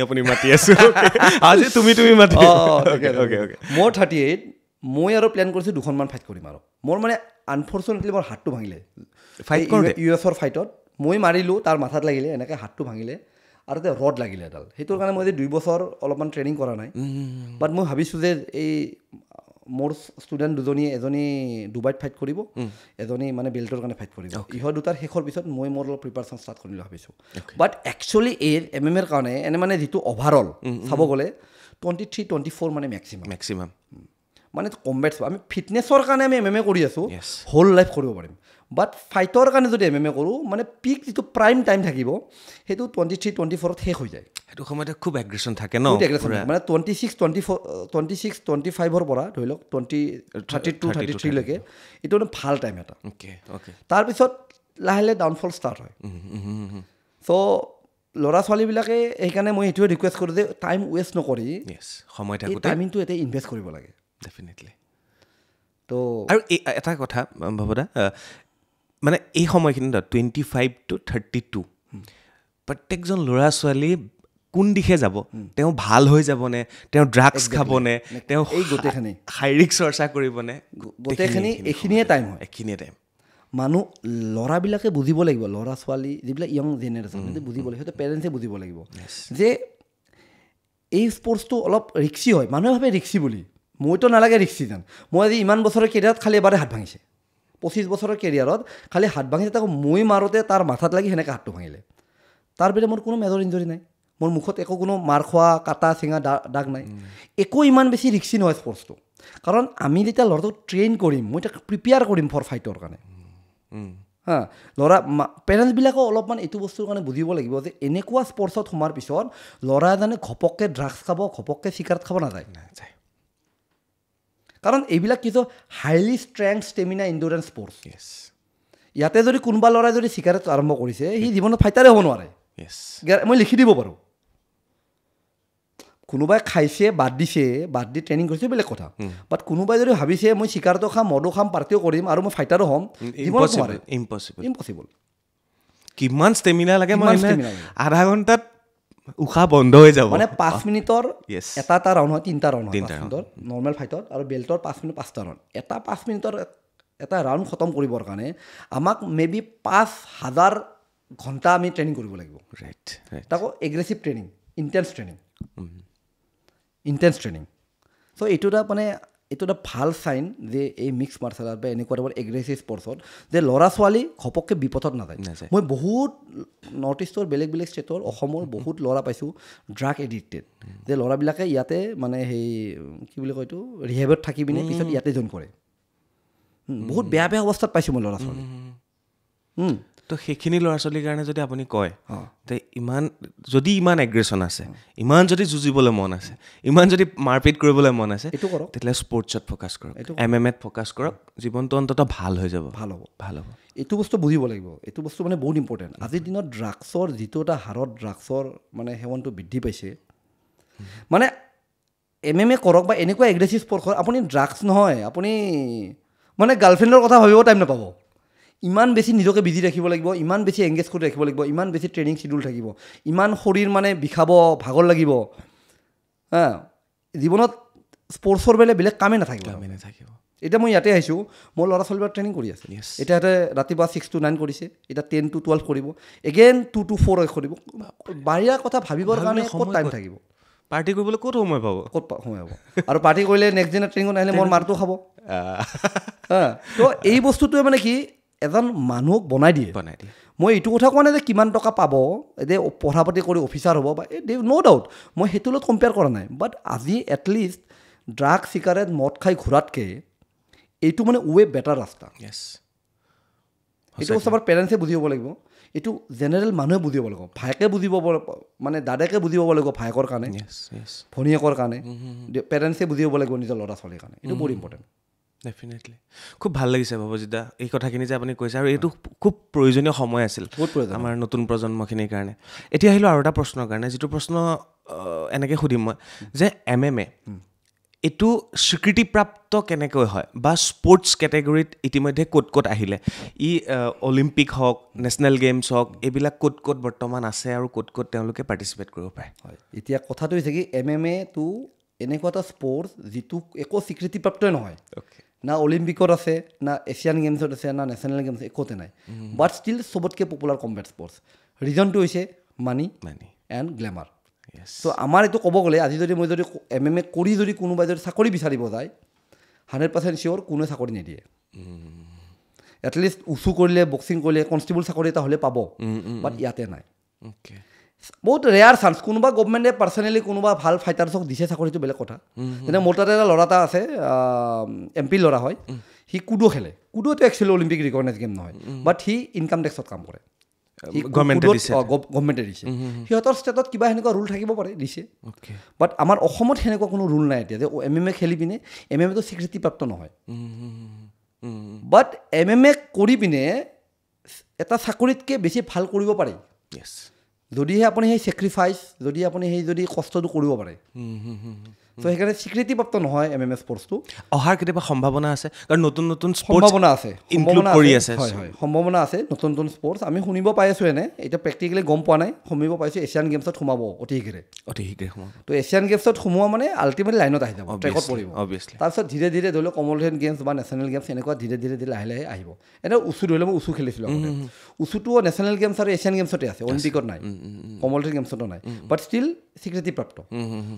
আপুনি মাতি আছোঁ আজি তুমি মাতি মোৰ 38 মই আৰু প্লেন কৰিছোঁ 2খনমান ফাইট কৰিম আৰু মোৰ মানে আনফৰ্চুনেটলি মোৰ হাতটো ভাঙিলে ফাইট কৰোঁতে US ফাইটত মই মাৰিলোঁ তাৰ মাথাত লাগিলে এনেকৈ হাতটো ভাঙিলে আৰু এতিয়া ৰড লাগিলে এডাল সেইটোৰ কাৰণে মই 2 বছৰ অলপমান ট্ৰেইনিং কৰা নাই বাট মই ভাবিছোঁ যে এই মোৰ ষ্টুডেণ্ট দুজনীয়ে এজনী ডুবাইত ফাইট কৰিব এজনী মানে বেল্টৰ কাৰণে ফাইট কৰিব ইহঁত দুটাৰ শেষৰ পিছত মই মোৰ অলপ প্ৰিপাৰেশ্যন ষ্টাৰ্ট কৰিম বুলি ভাবিছোঁ বাট একচুৱেলি এই MMA কাৰণে এনে মানে যিটো অভাৰঅল চাব গ'লে 23-24 মানে মেক্সিমাম মানে কম্বেটছ আমি ফিটনেছৰ কাৰণে আমি MMA কৰি আছোঁ হোল লাইফ কৰিব পাৰিম বাট ফাইটৰ কাৰণে যদি MMA কৰোঁ মানে পিক যিটো প্ৰাইম টাইম থাকিব সেইটো 23-24ত শেষ হৈ যায় সেইটো সময়তে খুব এগ্ৰেশ্যন থাকে ন মানে 26-25ৰ পৰা ধৰি লওক 32-33 লৈকে এইটো মানে ভাল টাইম এটা তাৰপিছত লাহে লাহে ডাউনফল ষ্টাৰ্ট হয় চ' ল'ৰা ছোৱালীবিলাকে সেইকাৰণে মই এইটোৱে ৰিকুৱেষ্ট কৰোঁ যে টাইম ৱেষ্ট নকৰি সময় টাইমিংটো এতিয়া ইনভেষ্ট কৰিব লাগে ডেফিনেটলি তো আৰু এটা কথা ভৱদা মানে এই সময়খিনিত 25-32 প্ৰত্যেকজন ল'ৰা ছোৱালী কোন দিশে যাব তেওঁ ভাল হৈ যাবনে তেওঁ ড্ৰাগছ খাবনে তেওঁ এই গোটেইখিনি শাৰীৰিক চৰ্চা কৰিবনে গোটেইখিনি এইখিনিয়ে টাইম হয় এইখিনিয়ে টাইম মানুহ ল'ৰাবিলাকে বুজিব লাগিব ল'ৰা ছোৱালী যিবিলাক য়ং জেনেৰেশ্যন সিহঁতে বুজিব লাগিব সিহঁতে পেৰেণ্টছে বুজিব লাগিব যে এই স্পৰ্টছটো অলপ ৰিক্সি হয় মানুহে ভাবে ৰিক্সি বুলি মইতো নালাগে ৰিক্সি যেন মই আজি ইমান বছৰৰ কেৰিয়াৰত খালি এবাৰে হাত ভাঙিছে 25 বছৰৰ কেৰিয়াৰত খালি হাত ভাঙিছে তাকো মই মাৰোঁতে তাৰ মাথাত লাগি সেনেকৈ হাতটো ভাঙিলে তাৰ বাহিৰে মোৰ কোনো মেজৰ ইঞ্জৰি নাই মোৰ মুখত একো কোনো মাৰ খোৱা কাটা চিঙা দাগ নাই একো ইমান বেছি ৰিক্সি নহয় স্পৰ্টছটো কাৰণ আমি যেতিয়া ল'ৰাটোক ট্ৰেইন কৰিম মই তাক প্ৰিপেয়াৰ কৰিম ফৰ ফাইটৰ কাৰণে হা ল'ৰা পেৰেণ্টছবিলাকেও অলপমান এইটো বস্তুৰ কাৰণে বুজিব লাগিব যে এনেকুৱা স্পৰ্টছত সোমাৰ পিছত ল'ৰা এজনে ঘপককৈ ড্ৰাগছ খাব ঘপককৈ চিগাৰেট খাব নাযায় কাৰণ এইবিলাক কিছু হাইলি ষ্ট্ৰেংথ ষ্টেমিনা ইণ্ডুৰেঞ্চ স্পৰ্টছ ইয়াতে যদি কোনোবা ল'ৰাই যদি চিগাৰেট আৰম্ভ কৰিছে সি জীৱনত ফাইটাৰে হ'ব নোৱাৰে মই লিখি দিব পাৰোঁ কোনোবাই খাইছে বাদ দি ট্ৰেইনিং কৰিছে বেলেগ কথা বাট কোনোবাই যদি ভাবিছে মই চিগাৰেটো খাম মদো খাম পাৰ্টিও কৰিম আৰু মই ফাইটাৰো হ'ম ইম্পচিবল কিমান ষ্টেমিনা লাগে আধা ঘণ্টাত উশাহ বন্ধ হৈ যাব মানে 5 মিনিটৰ এটা ৰাউণ্ড হয় 3টা ৰাউণ্ড হয় নৰ্মেল ফাইটত আৰু বেল্টৰ 5 মিনিট 5টা ৰাউণ্ড এটা 5 মিনিটৰ এটা ৰাউণ্ড খতম কৰিবৰ কাৰণে আমাক মেবি 5000 ঘণ্টা আমি ট্ৰেইনিং কৰিব লাগিব তাকো এগ্ৰেছিভ ট্ৰেইনিং ইণ্টেন্স ট্ৰেইনিং চ' এইটো এটা ভাল চাইন যে এই মিক্স মাৰ্চেল আৰ্ট বা এনেকুৱা টাইপৰ এগ্ৰেছিভ স্পৰ্টছত যে ল'ৰা ছোৱালী ঘপককৈ বিপদত নাযায় মই বহুত নৰ্থ ইষ্টৰ বেলেগ ষ্টেটৰ অসমৰ বহুত ল'ৰা পাইছোঁ ড্ৰাগ এডিক্টেড যে ল'ৰাবিলাকে ইয়াতে মানে সেই কি বুলি কয় এইটো ৰিহেবত থাকি পিনে পিছত ইয়াতে জইন কৰে বহুত বেয়া অৱস্থাত পাইছোঁ মই ল'ৰা ছোৱালী তো সেইখিনি ল'ৰা ছোৱালীৰ কাৰণে যদি আপুনি কয় তে ইমান এগ্ৰেশ্যন আছে ইমান যদি যুঁজিবলৈ মন আছে ইমান যদি মাৰপিট কৰিবলৈ মন আছে তেতিয়াহ'লে স্পৰ্টছত ফ'কাছ কৰক MMAত ফ'কাছ কৰক জীৱনটো অন্ততঃ ভাল হৈ যাব ভাল হ'ব এইটো বস্তু বুজিব লাগিব এইটো বস্তু মানে বহুত ইম্পৰ্টেণ্ট আজিৰ দিনত ড্ৰাগছৰ যিটো এটা হাৰত ড্ৰাগছৰ মানে সেৱনটো বৃদ্ধি পাইছে মানে MMA কৰক বা এনেকুৱা এগ্ৰেছিভ স্পৰ্টছ কৰক আপুনি ড্ৰাগছ নহয় আপুনি মানে গাৰ্লফ্ৰেণ্ডৰ কথা ভাবিব টাইম নাপাব ইমান বেছি নিজকে বিজি ৰাখিব লাগিব ইমান বেছি এংগেজ কৰি ৰাখিব লাগিব ইমান বেছি ট্ৰেইনিং চিডিউল থাকিব ইমান শৰীৰ মানে বিষাব ভাগৰ লাগিব জীৱনত স্পৰ্টছৰ বেলেগ কামেই নাথাকিব এতিয়া মই ইয়াতে আহিছোঁ মোৰ ল'ৰা ছোৱালীবিলাক ট্ৰেইনিং কৰি আছে এতিয়া ইয়াতে ৰাতিপুৱা 6 to 9 কৰিছে এতিয়া 10 to 12 কৰিব এগেইন 2 to 4 কৰিব বাহিৰা কথা ভাবিবৰ কাৰণে ক'ত টাইম থাকিব পাৰ্টি কৰিবলৈ ক'ত সময় পাব আৰু পাৰ্টি কৰিলে নেক্সট দিনা ট্ৰেইনিঙত আহিলে মোৰ মাৰটো খাব তো এই বস্তুটোৱে মানে কি এজন মানুহক বনাই দিয়ে মই এইটো কথা কোৱা নাই যে কিমান টকা পাব যে পঢ়া পাতি কৰি অফিচাৰ হ'ব বা ন' ডাউট মই সেইটোৰ লগত কম্পেয়াৰ কৰা নাই বাট আজি এটলিষ্ট ড্ৰাগ চিগাৰেট মদ খাই ঘূৰাতকৈ এইটো মানে ৱে বেটাৰ ৰাস্তা এইটো বস্তু আমাৰ পেৰেণ্টছে বুজি পাব লাগিব এইটো জেনেৰেল মানুহে বুজি পাব লাগিব ভায়েকে বুজিব মানে দাদাকে বুজি পাব লাগিব ভায়েকৰ কাৰণে ভনীয়েকৰ কাৰণে পেৰেণ্টছে বুজি পাব লাগিব নিজৰ ল'ৰা ছোৱালীৰ কাৰণে এইটো বহুত ইম্পৰ্টেণ্ট ডেফিনেটলি খুব ভাল লাগিছে ভৱজিদা এই কথাখিনি যে আপুনি কৈছে আৰু এইটো খুব প্ৰয়োজনীয় সময় আছিল আমাৰ নতুন প্ৰজন্মখিনিৰ কাৰণে এতিয়া আহিলোঁ আৰু এটা প্ৰশ্নৰ কাৰণে যিটো প্ৰশ্ন এনেকৈ সুধিম মই যে MMA এইটো স্বীকৃতিপ্ৰাপ্ত কেনেকৈ হয় বা স্পৰ্টছ কেটেগৰীত ইতিমধ্যে ক'ত আহিলে ই অলিম্পিক হওক নেশ্যনেল গেমছ হওক এইবিলাক ক'ত বৰ্তমান আছে আৰু ক'ত তেওঁলোকে পাৰ্টিচিপেট কৰিব পাৰে হয় এতিয়া কথাটো হৈছে কি MMA টো এনেকুৱা এটা স্পৰ্টছ যিটো একো স্বীকৃতিপ্ৰাপ্তই নহয় না অলিম্পিকত আছে না এছিয়ান গেমছত আছে না নেশ্যনেল গেমছ একোতে নাই বাট ষ্টিল চবতকৈ পপুলাৰ কম্বেট স্পৰ্টছ ৰিজনটো হৈছে মানি এণ্ড গ্লেমাৰ ত' আমাৰ এইটো ক'ব গ'লে আজি যদি মই যদি MMA কৰি যদি কোনোবাই যদি চাকৰি বিচাৰিব যায় 100% চিয়'ৰ কোনোৱে চাকৰি নিদিয়ে এটলিষ্ট উচু কৰিলে বক্সিং কৰিলে কনষ্টেবল চাকৰি এটা হ'লে পাব বাট ইয়াতে নাই বহুত ৰেয়াৰ চান্স কোনোবা গভমেণ্টে পাৰ্চনেলি কোনোবা ভাল ফাইটাৰ্ছক দিছে চাকৰিটো বেলেগ কথা যেনে মোৰ তাতে এটা ল'ৰা এটা আছে MP ল'ৰা হয় সি কুডো খেলে কুডোটো একচুৱেলি অলিম্পিক ৰিকগনাইজ গেম নহয় বাট সি ইনকাম টেক্সত কাম কৰে গভমেণ্টে দিছে সিহঁতৰ ষ্টেটত কিবা সেনেকুৱা ৰুল থাকিব পাৰে দিছে বাট আমাৰ অসমত সেনেকুৱা কোনো ৰুল নাই এতিয়া যে MMA খেলি পিনে MMAটো স্বীকৃতিপ্ৰাপ্ত নহয় বাট MMA কৰি পিনে এটা চাকৰিতকৈ বেছি ভাল কৰিব পাৰি যদিহে আপুনি সেই ছেক্ৰিফাইচ যদি আপুনি সেই যদি কষ্টটো কৰিব পাৰে ত' সেইকাৰণে স্বীকৃতিপ্ৰাপ্ত নহয় MMA স্পৰ্টছটো অহাৰ কেতিয়াবা সম্ভাৱনা আছে কাৰণ নতুন সম্ভাৱনা আছে হয় সম্ভাৱনা আছে নতুন স্পৰ্টছ আমি শুনিব পাই আছোঁ এনে এতিয়া প্ৰেক্টিকেলি গম পোৱা নাই শুনিব পাইছোঁ এছিয়ান গেমছত সোমাব অতি শীঘ্ৰে সোমাব তো এছিয়ান গেমছত সোমোৱা মানে আল্টিমেটলি লাইনত আহি যাব ট্ৰেকত পৰিব তাৰপিছত ধীৰে ধীৰে ধৰি লওক কমনৱেলথ গেমছ বা নেশ্যনেল গেমছ এনেকুৱা ধীৰে ধীৰে লাহে লাহে আহিব এনে উচু ধৰি লওক মই উচু খেলিছিলোঁ উচুটো নেশ্যনেল গেমছ আৰু এছিয়ান গেমছতে আছে অলিম্পিকত নাই কমনৱেলথ গেমছতো নাই বাট ষ্টিল স্বীকৃতিপ্ৰাপ্ত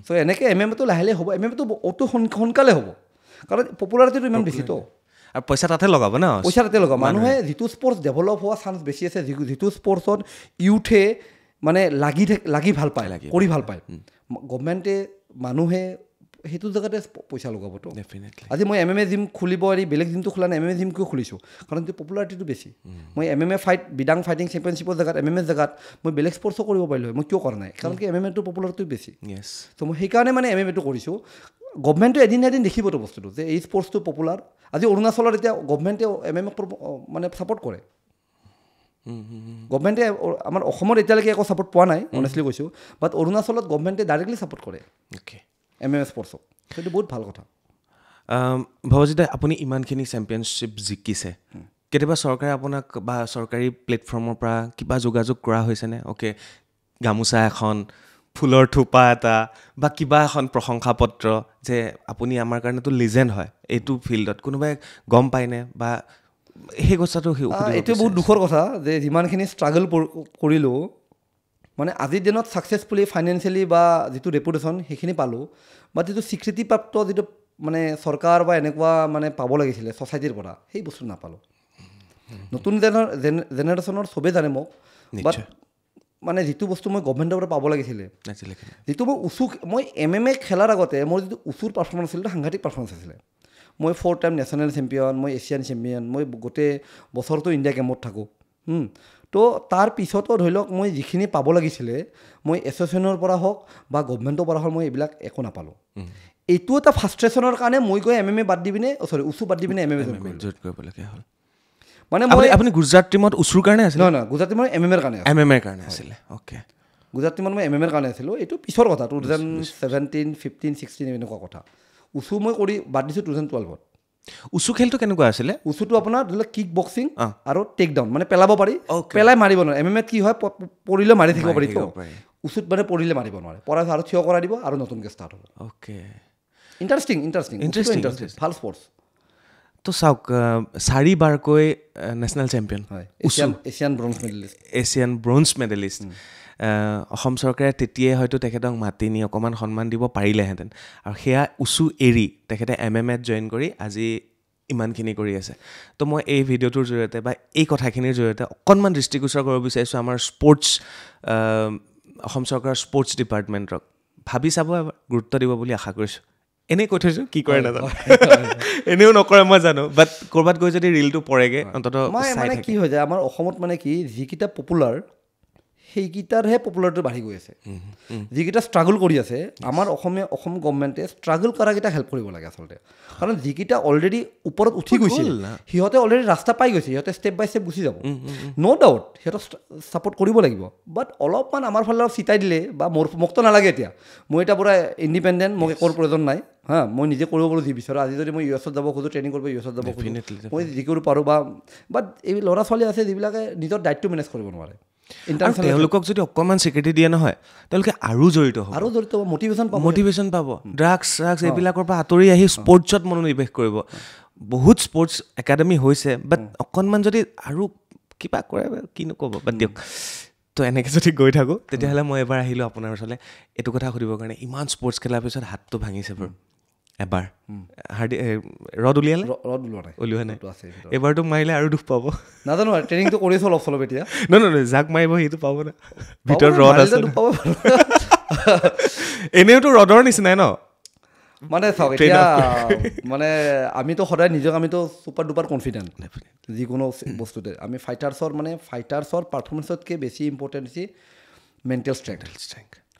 চ' এনেকৈ MMAটো লাহে লাহে হ'ব MMAটো অতি সোনকালে হ'ব কাৰণ পপুলাৰিটিটো ইমান বেছিতো আৰু পইচা তাতে লগাব ন পইচা তাতে লগাব মানুহে যিটো স্পৰ্টছ ডেভেলপ হোৱা চান্স বেছি আছে যিটো স্পৰ্টছত ইউথে মানে লাগি ভাল পায় কৰি ভাল পায় গভমেণ্টে মানুহে সেইটো জেগাতে পইচা লগাবতো ডেফিনেটলি আজি মই MMA জিম খুলিব এৰি বেলেগ জিমটো খোলা নাই MMA জিম কিয় খুলিছোঁ কাৰণ সেইটো পপুলাৰিটিটো বেছি মই MMA বিদাং ফাইটিং চেম্পিয়নশ্বিপৰ জেগাত MMA জেগাত মই বেলেগ স্পৰ্টছো কৰিব পাৰিলোঁ মই কিয় কৰা নাই কাৰণ কি MMAটো পপুলাৰিটি বেছি ত' মই সেইকাৰণে মানে MMAটো কৰিছোঁ গভমেণ্টে এদিন দেখিবতো বস্তুটো যে এই স্পৰ্টছটো পপুলাৰ আজি অৰুণাচলত এতিয়া গভমেণ্টে MMA মানে ছাপৰ্ট কৰে গভমেণ্টে আমাৰ অসমত এতিয়ালৈকে একো ছাপৰ্ট পোৱা নাই অনেষ্টলি কৈছোঁ বাট অৰুণাচলত গভমেণ্টে ডাইৰেক্টলি ছাপৰ্ট কৰে MMA স্পৰ্টছক সেইটো বহুত ভাল কথা ভৱজিদা আপুনি ইমানখিনি চেম্পিয়নশ্বিপ জিকিছে কেতিয়াবা চৰকাৰে আপোনাক বা চৰকাৰী প্লেটফৰ্মৰ পৰা কিবা যোগাযোগ কৰা হৈছেনে অ'কে গামোচা এখন ফুলৰ থোপা এটা বা কিবা এখন প্ৰশংসা পত্ৰ যে আপুনি আমাৰ কাৰণেতো লিজেণ্ড হয় এইটো ফিল্ডত কোনোবাই গম পায়নে বা সেই কথাটো এইটো বহুত দুখৰ কথা যে যিমানখিনি ষ্ট্ৰাগল কৰিলোঁ মানে আজিৰ দিনত ছাকচেছফুলি ফাইনেন্সিয়েলি বা যিটো ৰেপুটেশ্যন সেইখিনি পালোঁ বা যিটো স্বীকৃতিপ্ৰাপ্ত যিটো মানে চৰকাৰ বা এনেকুৱা মানে পাব লাগিছিলে ছ'চাইটিৰ পৰা সেই বস্তু নাপালোঁ নতুন জেনেৰেশ্যনৰ চবেই জানে মোক বাট মানে যিটো বস্তু মই গভমেণ্টৰ পৰা পাব লাগিছিলে যিটো মই MMA খেলাৰ আগতে মোৰ যিটো উচুৰ পাৰফৰ্মেঞ্চ আছিলে সাংঘাতিক পাৰফৰ্মেঞ্চ আছিলে মই 4 টাইম নেশ্যনেল চেম্পিয়ন মই এছিয়ান চেম্পিয়ন মই গোটেই বছৰটো ইণ্ডিয়া গেমত থাকোঁ তো তাৰ পিছতো ধৰি লওক মই যিখিনি পাব লাগিছিলে মই এছ'চিয়েশ্যনৰ পৰা হওক বা গভমেণ্টৰ পৰা হওক মই এইবিলাক একো নাপালোঁ এইটো এটা ফ্ৰাষ্ট্ৰেশ্যনৰ কাৰণে মই গৈ MMA বাদ দি পিনে উচু বাদ দি পিনে MMA জইন কৰিবলগীয়া হ'ল মানে আপুনি গুজৰাট টিমত উচুৰ কাৰণে আছিল নহয় গুজৰাট টিমৰ MMA কাৰণে আছিলে অ'কে গুজৰাট টিমত মই MMA কাৰণে আছিলোঁ এইটো পিছৰ কথা 2017, 15, 16 এনেকুৱা কথা উচু মই কৰি বাদ দিছোঁ 2012ত উচু খেলটো কেনেকুৱা আছিলে উচুটো আপোনাৰ ধৰি লওক কিক বক্সিং আৰু টেক ডাউন মানে পেলাব পাৰি পেলাই মাৰিব নোৱাৰে MMAত কি হয় পৰিলে মাৰি থাকিব পাৰি উচুত মানে পৰিলে মাৰিব নোৱাৰে পৰাই আৰু থিয় কৰাই দিব আৰু নতুনকৈ ষ্টাৰ্ট হ'ব অ'কে ইণ্টাৰেষ্টিং ভাল স্পৰ্টছ তো চাওক 4 বাৰকৈ নেশ্যনেল চেম্পিয়ন হয় এছিয়ান ব্ৰঞ্জ মেডেলিষ্ট অসম চৰকাৰে তেতিয়াই হয়তো তেখেতক মাতি নি অকণমান সন্মান দিব পাৰিলেহেঁতেন আৰু সেয়া উচু এৰি তেখেতে MMA জইন কৰি আজি ইমানখিনি কৰি আছে তো মই এই ভিডিঅ'টোৰ জৰিয়তে বা এই কথাখিনিৰ জৰিয়তে অকণমান দৃষ্টিগোচৰ কৰিব বিচাৰিছোঁ আমাৰ স্পৰ্টছ অসম চৰকাৰৰ স্পৰ্টছ ডিপাৰ্টমেণ্টক ভাবি চাব এবাৰ গুৰুত্ব দিব বুলি আশা কৰিছোঁ এনেই কৈ থৈছোঁ কি কৰে নাজানো এনেও নকৰে মই জানো বাট ক'ৰবাত গৈ যদি ৰিলটো পৰেগৈ অন্ততঃ মানে কি হৈ যায় আমাৰ অসমত মানে কি যিকেইটা পপুলাৰ সেইকেইটাৰহে পপুলাৰিটি বাঢ়ি গৈ আছে যিকেইটা ষ্ট্ৰাগল কৰি আছে আমাৰ অসম গভৰ্ণমেণ্টে ষ্ট্ৰাগল কৰাকেইটাক হেল্প কৰিব লাগে আচলতে কাৰণ যিকেইটা অলৰেডি ওপৰত উঠি গৈছে সিহঁতে অলৰেডি ৰাস্তা পাই গৈছে সিহঁতে ষ্টেপ বাই ষ্টেপ গুচি যাব ন' ডাউট সিহঁতক ছাপৰ্ট কৰিব লাগিব বাট অলপমান আমাৰ ফালে চিতাই দিলে বা মোকতো নালাগে এতিয়া মই এতিয়া পূৰা ইণ্ডিপেণ্ডেণ্ট মোক একোৰ প্ৰয়োজন নাই হা মই নিজে কৰিব পাৰোঁ যি বিচাৰোঁ আজি যদি মই US যাব খোজোঁ ট্ৰেইনিং কৰিব US যাব খোজোঁ মই যি কৰিব পাৰোঁ বাট এই ল'ৰা ছোৱালী আছে যিবিলাকে নিজৰ দায়িত্ব মেনেজ কৰিব নোৱাৰে তেওঁলোকক যদি অকণমান স্বীকৃতি দিয়ে নহয় তেওঁলোকে আৰু জড়িত হ'ব মটিভেশ্যন পাব ড্ৰাগছ এইবিলাকৰ পৰা আঁতৰি আহি স্পৰ্টছত মনোনিৱেশ কৰিব বহুত স্পৰ্টছ একাডেমি হৈছে বাট অকণমান যদি আৰু কিবা কৰে কিনো ক'ব বাট দিয়ক তো এনেকৈ যদি গৈ থাকোঁ তেতিয়াহ'লে মই এবাৰ আহিলোঁ আপোনাৰ ওচৰলৈ এইটো কথা সুধিবৰ কাৰণে ইমান স্পৰ্টছ খেলাৰ পিছত হাতটো ভাঙিছে বাৰু এবাৰ ৰদ উলিয়ালে উলিওৱা নাই এবাৰতো মাৰিলে আৰু দুখ পাব নাজানো ট্ৰেইনিংটো কৰিছোঁ অলপ চলপ এতিয়া নহয় যাক মাৰিব সেইটো পাব না ভিতৰত ৰদ আছে এনেওতো ৰদৰ নিচিনাই ন মানে চাওক এতিয়া মানে আমিতো সদায় নিজক আমিতো ছুপাৰ ডুপাৰ কনফিডেণ্ট যিকোনো বস্তুতে আমি ফাইটাৰ্ছৰ পাৰফৰ্মেঞ্চতকৈ বেছি ইম্পৰ্টেণ্ট হৈছে মেণ্টেল ষ্ট্ৰেংথ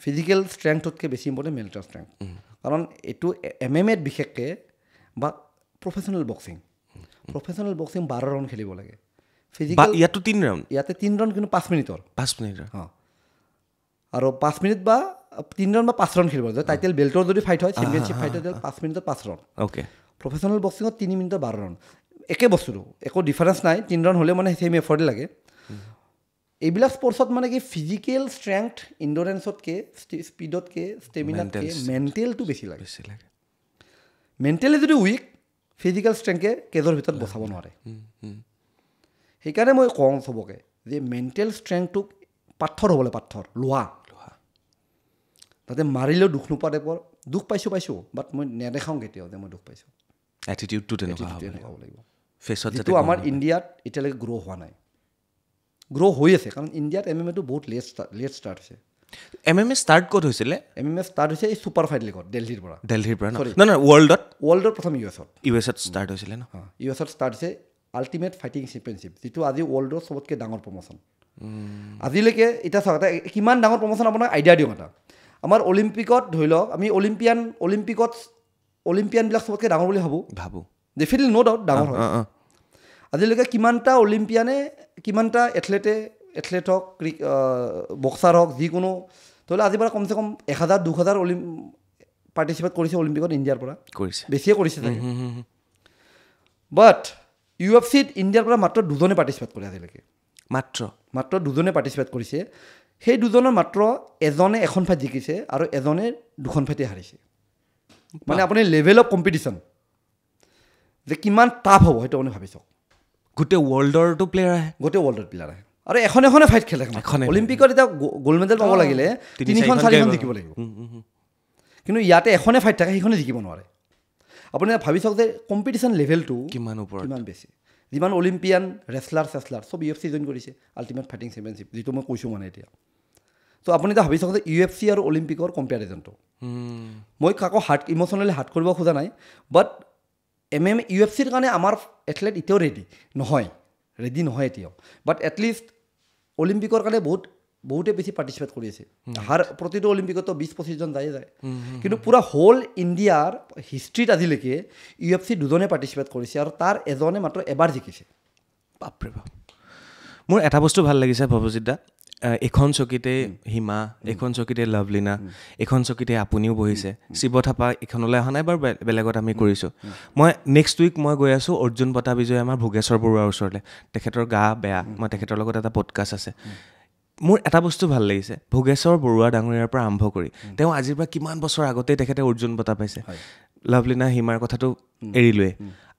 ফিজিকেল ষ্ট্ৰেংথতকৈ বেছি ইম্পৰ্টেণ্ট মেণ্টেল ষ্ট্ৰেংথ কাৰণ এইটো MMA বিশেষকৈ বা প্ৰফেচনেল বক্সিং 12 ৰাউণ্ড খেলিব লাগে ফিজিকেল ইয়াতে 3 ৰাউণ্ড কিন্তু 5 মিনিটৰ অঁ আৰু 5 মিনিট বা 3 ৰাউণ্ড বা 5 ৰাউণ্ড খেলিব লাগে টাইটেল বেল্টৰ যদি ফাইট হয় চেম্পিয়নশ্বিপ ফাইট হয় 5 মিনিটত 5 ৰাউণ্ড অ'কে প্ৰফেচনেল বক্সিঙত 3 মিনিটৰ 12 ৰাউণ্ড একে বস্তুটো একো ডিফাৰেঞ্চ নাই 3 ৰাউণ্ড হ'লে মানে ছেম এফৰ্টে লাগে এইবিলাক স্পৰ্টছত মানে কি ফিজিকেল ষ্ট্ৰেংথ ইণ্ডুৰেঞ্চতকৈ স্পীডতকৈ ষ্টেমিনাতকৈ মেণ্টেলটো বেছি লাগে মেণ্টেলি যদি উইক ফিজিকেল ষ্ট্ৰেংথে কেজৰ ভিতৰত বচাব নোৱাৰে সেইকাৰণে মই কওঁ চবকে যে মেণ্টেল ষ্ট্ৰেংথটোক পাথৰ হ'ব লাগে পাথৰ লোহা তাতে মাৰিলেও দুখ নোপোৱা টাইপৰ দুখ পাইছোঁ বাট মই নেদেখাওঁ কেতিয়াও যে মই দুখ পাইছোঁ এটিটিউডটো তেনেকুৱা হ'ব লাগিব ফেচত যিটো আমাৰ ইণ্ডিয়াত এতিয়ালৈকে গ্ৰ' হোৱা নাই গ্ৰ' হৈ আছে কাৰণ ইণ্ডিয়াত MMA বহুত লেট ষ্টাৰ্ট হৈছে MMA ষ্টাৰ্ট ক'ত হৈছিলে MMA ষ্টাৰ্ট হৈছে এই ছুপাৰ ফাইট লীগত দেলহিৰ পৰা নহয় ৱৰ্ল্ডৰ প্ৰথম ইউএছত ষ্টাৰ্ট হৈছিলে ন ইউএছত ষ্টাৰ্ট হৈছে আল্টিমেট ফাইটিং চেম্পিয়নশ্বিপ যিটো আজি ৱৰ্ল্ডৰ চবতকৈ ডাঙৰ প্ৰমোশ্যন আজিলৈকে এতিয়া চাওক এটা কিমান ডাঙৰ প্ৰমোশ্যন আপোনাক আইডিয়া দিওঁ এটা আমাৰ অলিম্পিকত ধৰি লওক আমি অলিম্পিয়ানবিলাক চবতকৈ ডাঙৰ বুলি ভাবোঁ ডেফিনেটলি ন' ডাউট ডাঙৰ হয় আজিলৈকে কিমানটা অলিম্পিয়ানে কিমানটা এথলেট হওক বক্সাৰ হওক যিকোনো ধৰি লওক আজিৰ পৰা কমচে কম 1000-2000 পাৰ্টিচিপেট কৰিছে অলিম্পিকত ইণ্ডিয়াৰ পৰা বেছিয়ে কৰিছে বাট UFC-ত ইণ্ডিয়াৰ পৰা মাত্ৰ 2জনে পাৰ্টিচিপেট কৰে আজিলৈকে মাত্ৰ 2জনে পাৰ্টিচিপেট কৰিছে সেই 2জনৰ মাত্ৰ এজনে এখন ফাইট জিকিছে আৰু এজনে 2খন ফাইটে হাৰিছে মানে আপুনি লেভেল অফ কম্পিটিশ্যন যে কিমান টাফ হ'ব সেইটো আপুনি ভাবি চাওক গোটেই ৱৰ্ল্ডৰটো প্লেয়াৰ আহে আৰু এখনে ফাইট খেলে অলিম্পিকত এতিয়া গ'ল্ড মেডেল পাব লাগিলে 3-4খন জিকিব লাগিব কিন্তু ইয়াতে এখনে ফাইট থাকে সেইখনে জিকিব নোৱাৰে আপুনি ভাবি চাওক যে কম্পিটিশ্যন লেভেলটো কিমান বেছি যিমান অলিম্পিয়ান ৰেচলাৰ চব UFC জইন কৰিছে আল্টিমেট ফাইটিং চেম্পিয়নশ্বিপ যিটো মই কৈছোঁ মানে এতিয়া ত' আপুনি এতিয়া ভাবি চাওক যে UFC আৰু অলিম্পিকৰ কম্পেৰিজনটো মই কাকো ইম'চনেলি হাৰ্ট কৰিব খোজা নাই বাট UFC-ৰ কাৰণে আমাৰ এথলেট এতিয়াও ৰেডি নহয় এতিয়াও বাট এটলিষ্ট অলিম্পিকৰ কাৰণে বহুতে বেছি পাৰ্টিচিপেট কৰি আছে প্ৰতিটো অলিম্পিকতো 20-25জন যায় কিন্তু পূৰা হোল ইণ্ডিয়াৰ হিষ্ট্ৰীত আজিলৈকে UFC 2জনে পাৰ্টিচিপেট কৰিছে আৰু তাৰ এজনে মাত্ৰ এবাৰ জিকিছে বাপৰে বাপ মোৰ এটা বস্তু ভাল লাগিছে ভৱজিৎ দা এখন চকীতে হিমা এখন চকীতে লাভলীনা এখন চকীতে আপুনিও বহিছে শিৱ থাপা এইখনলৈ অহা নাই বাৰু বেলেগত আমি কৰিছোঁ মই নেক্সট উইক মই গৈ আছোঁ অৰ্জুন বঁটা বিজয় আমাৰ ভোগেশ্বৰ বৰুৱাৰ ওচৰলৈ তেখেতৰ গা বেয়া মই তেখেতৰ লগত এটা পডকাষ্ট আছে মোৰ এটা বস্তু ভাল লাগিছে ভোগেশ্বৰ বৰুৱা ডাঙৰীয়াৰ পৰা আৰম্ভ কৰি তেওঁ আজিৰ পৰা কিমান বছৰ আগতেই তেখেতে অৰ্জুন বঁটা পাইছে লাভলিনা হিমাৰ কথাটো এৰিলোৱে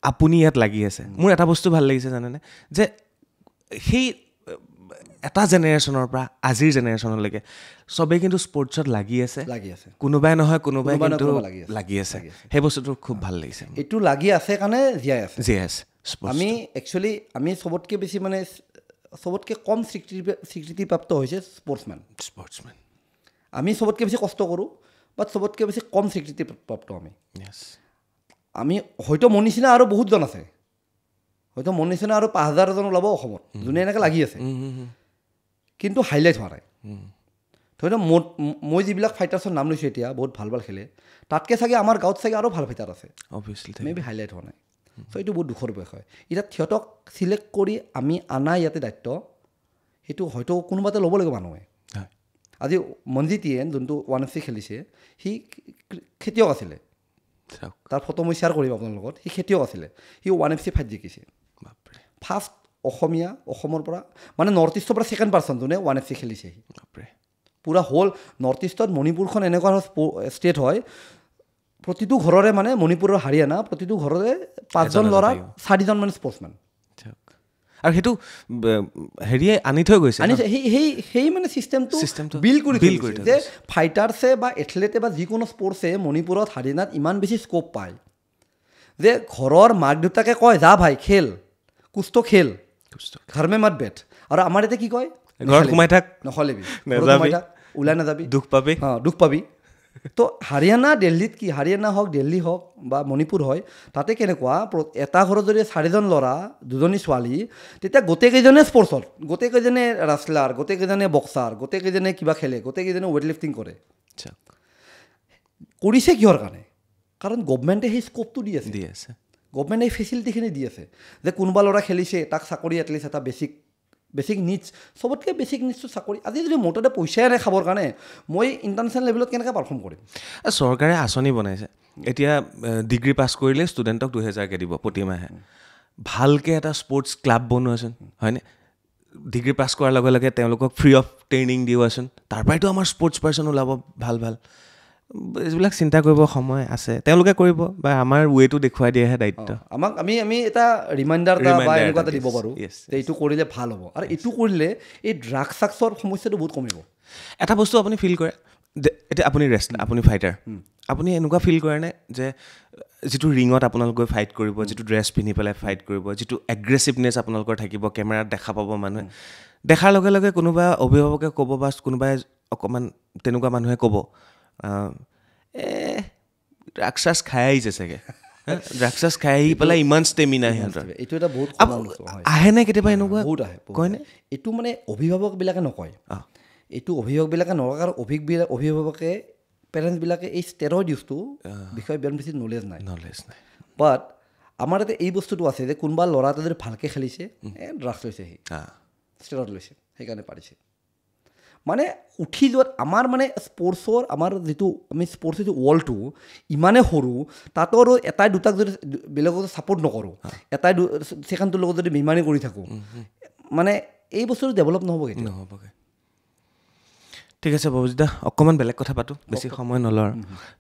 আপুনি ইয়াত লাগি আছে মোৰ এটা বস্তু ভাল লাগিছে জানেনে যে সেই এটা জেনেৰেশ্যনৰ পৰা আজিৰ জেনেৰেশ্যনলৈকে চবেই কিন্তু স্পৰ্টছত লাগি আছে কোনোবাই নহয় কোনোবাই কিন্তু লাগি আছে সেই বস্তুটো খুব ভাল লাগিছে এইটো লাগি আছে কাৰণে জীয়াই আছে আমি একচুৱেলি আমি চবতকৈ বেছি মানে চবতকৈ কম স্বীকৃতিপ্ৰাপ্ত হৈছে স্পৰ্টছমেন আমি চবতকৈ বেছি কষ্ট কৰোঁ বাট চবতকৈ বেছি কম স্বীকৃতিপ্ৰাপ্ত আমি হয়তো মোৰ নিচিনা আৰু বহুতজন আছে হয়তো মোৰ নিচিনা আৰু ৫,০০০জন ওলাব অসমত যোনে এনেকৈ লাগি আছে কিন্তু হাইলাইট হোৱা নাই ধৰি মই যিবিলাক ফাইটাৰ্ছৰ নাম লৈছোঁ এতিয়া বহুত ভাল ভাল খেলে তাতকৈ চাগে আমাৰ গাঁৱত চাগে আৰু ভাল ফাইটাৰ আছে মেবি হাইলাইট হোৱা নাই চ' এইটো বহুত দুখৰ বিষয় এতিয়া সিহঁতক চিলেক্ট কৰি আমি আনা ইয়াতে দায়িত্ব সেইটো হয়তো কোনোবাতে ল'ব লাগিব মানুহে আজি মনজিতিয়েন যোনটো 1FC খেলিছে সি খেতিয়ক আছিলে তাৰ ফটো মই শ্বেয়াৰ কৰিম আপোনাৰ লগত সি খেতিয়ক আছিলে সি 1FC ফাইট জিকিছে ফাৰ্ষ্ট অসমৰ পৰা মানে নৰ্থ ইষ্টৰ পৰা ছেকেণ্ড পাৰ্চন যোনে 1FC খেলিছে সি পূৰা হ'ল নৰ্থ ইষ্টত মণিপুৰখন এনেকুৱা ষ্টেট হয় প্ৰতিটো ঘৰৰে মানে মণিপুৰৰ হাৰিয়ানা প্ৰতিটো ঘৰৰে 5জন ল'ৰা 4জন মানে স্পৰ্টছমেন আৰু সেইটো হেৰিয়ে আনি থৈ গৈছে সেই মানে চিষ্টেমটো বিল্ড কৰি যে ফাইটাৰ্ছে বা এথলেটে বা যিকোনো স্পৰ্টছে মণিপুৰত হাৰিয়ানাত ইমান বেছি স্ক'প পায় যে ঘৰৰ মাক দেউতাকে কয় যা ভাই খেল কুস্ত খেল ঘৰ মে মত বেঠ আৰু আমাৰ ইয়াতে কি কয় ঘৰত সোমাই থাক নখলিবি ওলাই নাযাবি দুখ পাবি তো হাৰিয়ানা দিল্লীত কি হাৰিয়ানা হওক দিল্লী হওক বা মণিপুৰ হয় তাতে কেনেকুৱা এটা ঘৰত যদি 4জন ল'ৰা 2জনী ছোৱালী তেতিয়া গোটেইকেইজনে স্পৰ্টছত গোটেইকেইজনে ৰাছলাৰ গোটেইকেইজনে বক্সাৰ গোটেইকেইজনে কিবা খেলে গোটেইকেইজনে ৱেইট লিফটিং কৰে কৰিছে কিহৰ কাৰণে কাৰণ গভমেণ্টে সেই স্ক'পটো দি আছে গভমেণ্টে এই ফেচিলিটিখিনি দি আছে যে কোনোবা ল'ৰা খেলিছে তাক চাকৰি এটলিষ্ট এটা বেছিক নিডছ চবতকৈ বেছিক নিডছটো চাকৰি আজি যদি মোৰ তাতে পইচাই নাই খাবৰ কাৰণে মই ইণ্টাৰনেশ্যনেল লেভেলত কেনেকৈ পাৰফৰ্ম কৰিম চৰকাৰে আঁচনি বনাইছে এতিয়া ডিগ্ৰী পাছ কৰিলে ষ্টুডেণ্টক 2,000কৈ দিব প্ৰতিমাহে ভালকৈ এটা স্পৰ্টছ ক্লাব বনোৱাচোন হয়নে ডিগ্ৰী পাছ কৰাৰ লগে লগে তেওঁলোকক ফ্ৰী অফ ট্ৰেইনিং দিওঁচোন তাৰ পৰাইতো আমাৰ স্পৰ্টছ পাৰ্চন ওলাব ভাল এইবিলাক চিন্তা কৰিব সময় আছে তেওঁলোকে কৰিব বা আমাৰ ৱেটো দেখুৱাই দিয়াহে দায়িত্ব আমাক আমি এটা ৰিমাইণ্ডাৰ বা এনেকুৱা এটা দিব পাৰোঁ যে এইটো কৰিলে ভাল হ'ব আৰু এইটো কৰিলে এই ড্ৰাগছৰ সমস্যাটো বহুত কমিব এটা বস্তু আপুনি ফিল কৰে এতিয়া আপুনি ফাইটাৰ আপুনি এনেকুৱা ফিল কৰেনে যে যিটো ৰিঙত আপোনালোকে ফাইট কৰিব যিটো ড্ৰেছ পিন্ধি পেলাই ফাইট কৰিব যিটো এগ্ৰেছিভনেছ আপোনালোকৰ থাকিব কেমেৰাত দেখা পাব মানুহে দেখাৰ লগে লগে কোনোবা অভিভাৱকে ক'ব বা কোনোবাই অকণমান তেনেকুৱা মানুহে ক'ব ড্ৰাগছ খাই আহিছে চাগে ড্ৰাগছ খাই আহি পেলাই ইমান ষ্টেমিনা সিহঁতৰ এইটো এটা বহুত আহেনে কেতিয়াবা এনেকুৱা বহুত আহে কয়নে এইটো মানে অভিভাৱকবিলাকে নকয় এইটো অভিভাৱকবিলাকে নকয় কাৰণ অভিভাৱকে পেৰেণ্টছবিলাকে এই ষ্টেৰইড ইউজটো বিষয়ে বৰ বেছি নলেজ নাই বাট আমাৰ ইয়াতে এই বস্তুটো আছে যে কোনোবা ল'ৰা এটা যদি ভালকৈ খেলিছে ড্ৰাগছ লৈছে সি ষ্টেৰইড লৈছে সেইকাৰণে পাৰিছে মানে উঠি যোৱাত আমাৰ মানে স্পৰ্টছৰ আমাৰ যিটো আমি স্পৰ্টছৰ যিটো ৱৰ্ল্ডটো ইমানেই সৰু তাতো আৰু এটাই দুটাক যদি বেলেগক ছাপৰ্ট নকৰোঁ এটাই ছেকেণ্ডটোৰ লগত যদি বেমাৰী কৰি থাকোঁ মানে এই বস্তুটো ডেভেলপ নহ'বগৈ ঠিক আছে বাবুজিদা অকণমান বেলেগ কথা পাতোঁ বেছি সময় নলওঁ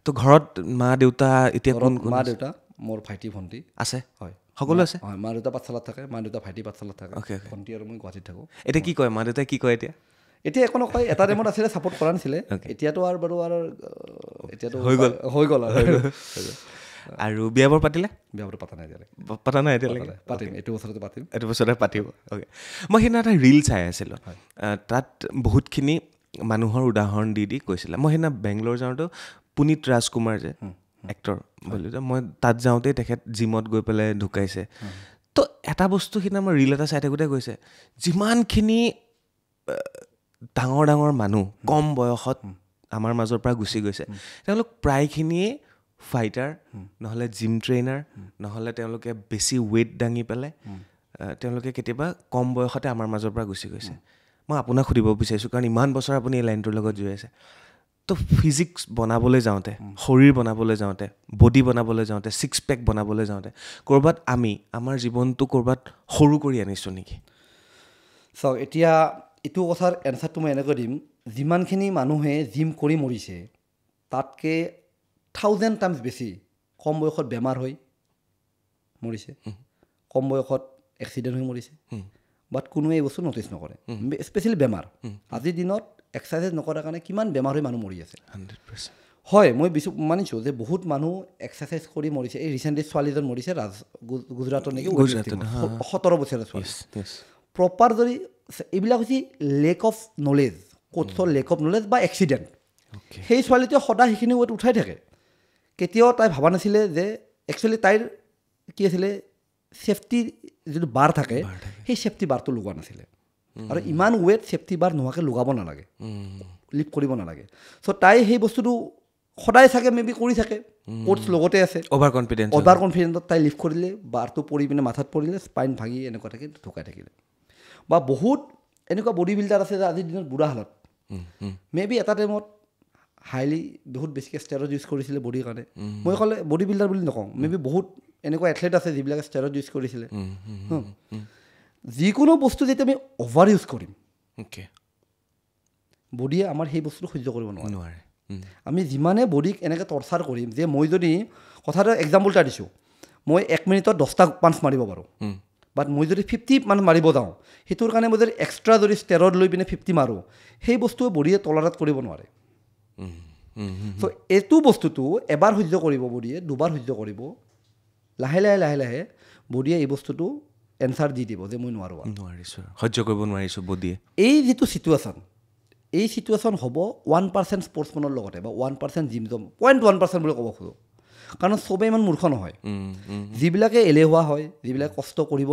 তো ঘৰত মা দেউতা এতিয়া মা দেউতা মোৰ ভাইটি ভণ্টি আছে হয় সকলো আছে হয় মা দেউতা পাঠশালাত থাকে মা দেউতা ভাইটি পাঠশালাত থাকে ভণ্টি আৰু মই গুৱাহাটীত থাকোঁ এতিয়া কি কয় মা দেউতাই কি কয় এতিয়া একো নকয় এটা টাইমত আছিলে ছাপৰ্ট কৰা নাছিলে এতিয়াতো আৰু বাৰু আৰু এতিয়াতো হৈ গ'ল আৰু বিয়া বাৰু পাতিলে বিয়া বাৰু পতা নাই এতিয়ালৈকে পাতিম এইটো বছৰতে পাতিব অ'কে মই সেইদিনা এটা ৰিল চাই আছিলোঁ তাত বহুতখিনি মানুহৰ উদাহৰণ দি কৈছিলে মই সেইদিনা বেংগলোৰ যাওঁতেও পুনীত ৰাজকুমাৰ যে এক্টৰ বুলি মই তাত যাওঁতেই তেখেত জিমত গৈ পেলাই ঢুকাইছে তো এটা বস্তু সেইদিনা মই ৰিল এটা চাই থাকোঁতে কৈছে যিমানখিনি ডাঙৰ মানুহ কম বয়সত আমাৰ মাজৰ পৰা গুচি গৈছে তেওঁলোক প্ৰায়খিনিয়ে ফাইটাৰ নহ'লে জিম ট্ৰেইনাৰ নহ'লে তেওঁলোকে বেছি ৱেইট দাঙি পেলাই তেওঁলোকে কেতিয়াবা কম বয়সতে আমাৰ মাজৰ পৰা গুচি গৈছে মই আপোনাক সুধিব বিচাৰিছোঁ কাৰণ ইমান বছৰ আপুনি এই লাইনটোৰ লগত জড়িত আছে তো ফিজিক্স বনাবলৈ যাওঁতে শৰীৰ বনাবলৈ যাওঁতে বডি বনাবলৈ যাওঁতে ছিক্স পেক বনাবলৈ যাওঁতে ক'ৰবাত আমাৰ জীৱনটো ক'ৰবাত সৰু কৰি আনিছোঁ নেকি চাওক এতিয়া এইটো কথাৰ এনচাৰটো মই এনেকৈ দিম যিমানখিনি মানুহে জিম কৰি মৰিছে তাতকৈ 1000 টাইমছ বেছি কম বয়সত বেমাৰ হৈ মৰিছে, কম বয়সত এক্সিডেণ্ট হৈ মৰিছে, বাট কোনোৱে এই বস্তু নটিচ নকৰে, স্পেচিয়েলি বেমাৰ। আজিৰ দিনত এক্সাৰচাইজ নকৰাৰ কাৰণে কিমান বেমাৰ হৈ মানুহ মৰি আছে। 100%। হয়, মই মানিছোঁ যে বহুত মানুহ এক্সাৰচাইজ কৰি মৰিছে। এই ৰিচেণ্টলি ছোৱালীজন মৰিছে গুজৰাটত নেকি, 17 বছৰীয়া ছোৱালী। প্ৰপাৰ যদি এইবিলাক হৈছে লেক অফ নলেজ, কোচৰ লেক অফ নলেজ বা এক্সিডেণ্ট। সেই ছোৱালীটোৱে সদায় সেইখিনি ৱেট উঠাই থাকে। কেতিয়াও তাই ভবা নাছিলে যে একচুৱেলি তাইৰ কি আছিলে, ছেফটি যিটো বাৰ থাকে সেই ছেফটি বাৰটো লগোৱা নাছিলে। আৰু ইমান ৱেট ছেফটি বাৰ নোহোৱাকৈ লগাব নালাগে, লিফ্ট কৰিব নালাগে। চ' তাই সেই বস্তুটো সদায় চাগে মেবি কৰি থাকে, কোচ লগতে আছে, অভাৰ কনফিডেণ্টত তাই লিফ্ট কৰিলে, বাৰটো পৰি পিনে মাথাত পৰিলে, স্পাইন ভাঙি এনেকুৱা থাকে ঢুকাই থাকিলে। বা বহুত এনেকুৱা বডি বিল্ডাৰ আছে যে আজিৰ দিনত বুঢ়া হালত মেবি এটা টাইমত হাইলি বহুত বেছিকৈ ষ্টেৰইড ইউজ কৰিছিলে বডিৰ কাৰণে। মই ক'লে বডি বিল্ডাৰ বুলি নকওঁ, মেবি বহুত এনেকুৱা এথলেট আছে যিবিলাকে ষ্টেৰইড ইউজ কৰিছিলে। যিকোনো বস্তু যেতিয়া আমি অভাৰ ইউজ কৰিম, বডিয়ে আমাৰ সেই বস্তুটো সহ্য কৰিব নোৱাৰে। আমি যিমানে বডিক এনেকৈ টৰ্চাৰ কৰিম, যে মই যদি কথাটো এক্সাম্পল এটা দিছোঁ, মই 1 মিনিটত 10টা পাঞ্চ মাৰিব পাৰোঁ, বাট মই যদি 50 মান মাৰিব যাওঁ, সেইটোৰ কাৰণে মই যদি এক্সট্ৰা যদি ষ্টেৰইড লৈ পিনে 50 মাৰোঁ, সেই বস্তুৱে বডিয়ে টলাৰেট কৰিব নোৱাৰে। চ' এইটো বস্তুটো এবাৰ সহ্য কৰিব বডিয়ে, দুবাৰ সহ্য কৰিব, লাহে লাহে বডিয়ে এই বস্তুটো এনচাৰ দি দিব যে মই নোৱাৰিছোঁ, সহ্য কৰিব নোৱাৰিছোঁ বডিয়ে। এই যিটো চিটুৱেশ্যন, এই চিটুৱেশ্যন হ'ব 1% স্পৰ্টছমেনৰ লগতে, বা 1% জিম জম, 0.1% বুলি ক'ব খোজোঁ। কাৰণ চবেই ইমান মূৰ্খ নহয়। যিবিলাকে এলেহুৱা হয়, যিবিলাকে কষ্ট কৰিব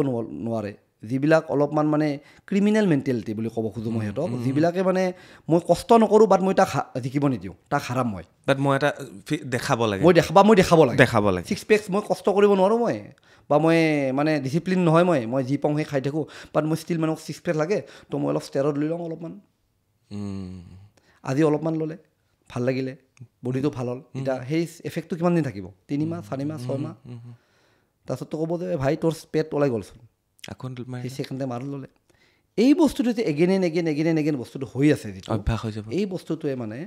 নোৱাৰে, যিবিলাক অলপমান মানে ক্ৰিমিনেল মেণ্টেলিটি বুলি ক'ব খোজোঁ মই সিহঁতক, যিবিলাকে মানে মই কষ্ট নকৰোঁ বাট মই তাক জিকিব নিদিওঁ, তাক হাৰাম মই, বাট মই এটা দেখাব লাগে, মই দেখাব লাগে 6 পেক্স মই কষ্ট কৰিব নোৱাৰোঁ মই, বা মই মানে ডিচিপ্লিন নহয়, মই যি পাওঁ সেই খাই থাকোঁ, বাট মই ষ্টিল মানুহক 6 পেক্স লাগে, তো মই অলপ ষ্টেৰইড লৈ লওঁ অলপমান। আজি অলপমান ল'লে ভাল লাগিলে, বডিটো ভাল হ'ল, এতিয়া সেই এফেক্টটো কিমান দিন থাকিব? 3 মাহ 4 মাহ 6 মাহ, তাৰপিছততো ক'ব যে ভাই তোৰ পেট ওলাই গ'লচোন, সেই ছেকেণ্ডে মাৰি ল'লে। এই বস্তুটো যে এগেইন এগেইন বস্তুটো হৈ আছে, যিটো অভ্যাস হৈ যাব, এই বস্তুটোৱে মানে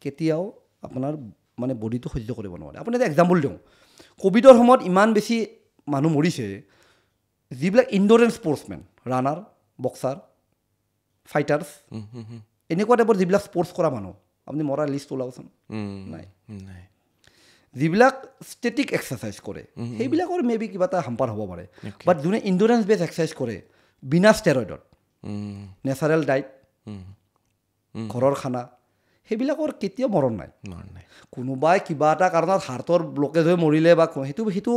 কেতিয়াও আপোনাৰ মানে বডিটো সহ্য কৰিব নোৱাৰে। আপুনি এটা এক্সাম্পল দিওঁ, ক'ভিডৰ সময়ত ইমান বেছি মানুহ মৰিছে, যিবিলাক ইনড'ৰেঞ্চ স্পৰ্টছমেন, ৰানাৰ, বক্সাৰ, ফাইটাৰ্ছ, এনেকুৱা টাইপৰ যিবিলাক স্পৰ্টছ কৰা মানুহ, আপুনি মৰা লিষ্ট ওলাবচোন, নাই। যিবিলাক ষ্টেটিক এক্সাৰচাইজ কৰে সেইবিলাকৰ মেবি কিবা এটা হাম্পাৰ হ'ব পাৰে, বাট যোনে ইণ্ডুৰেঞ্চ বেছ এক্সাৰচাইজ কৰে বিনা ষ্টেৰইডত, নেচাৰেল ডাইট, ঘৰৰ খানা, সেইবিলাকৰ কেতিয়াও মৰণ নাই। কোনোবাই কিবা এটা কাৰণত হাৰ্টৰ ব্লকেজ হৈ মৰিলে বা সেইটো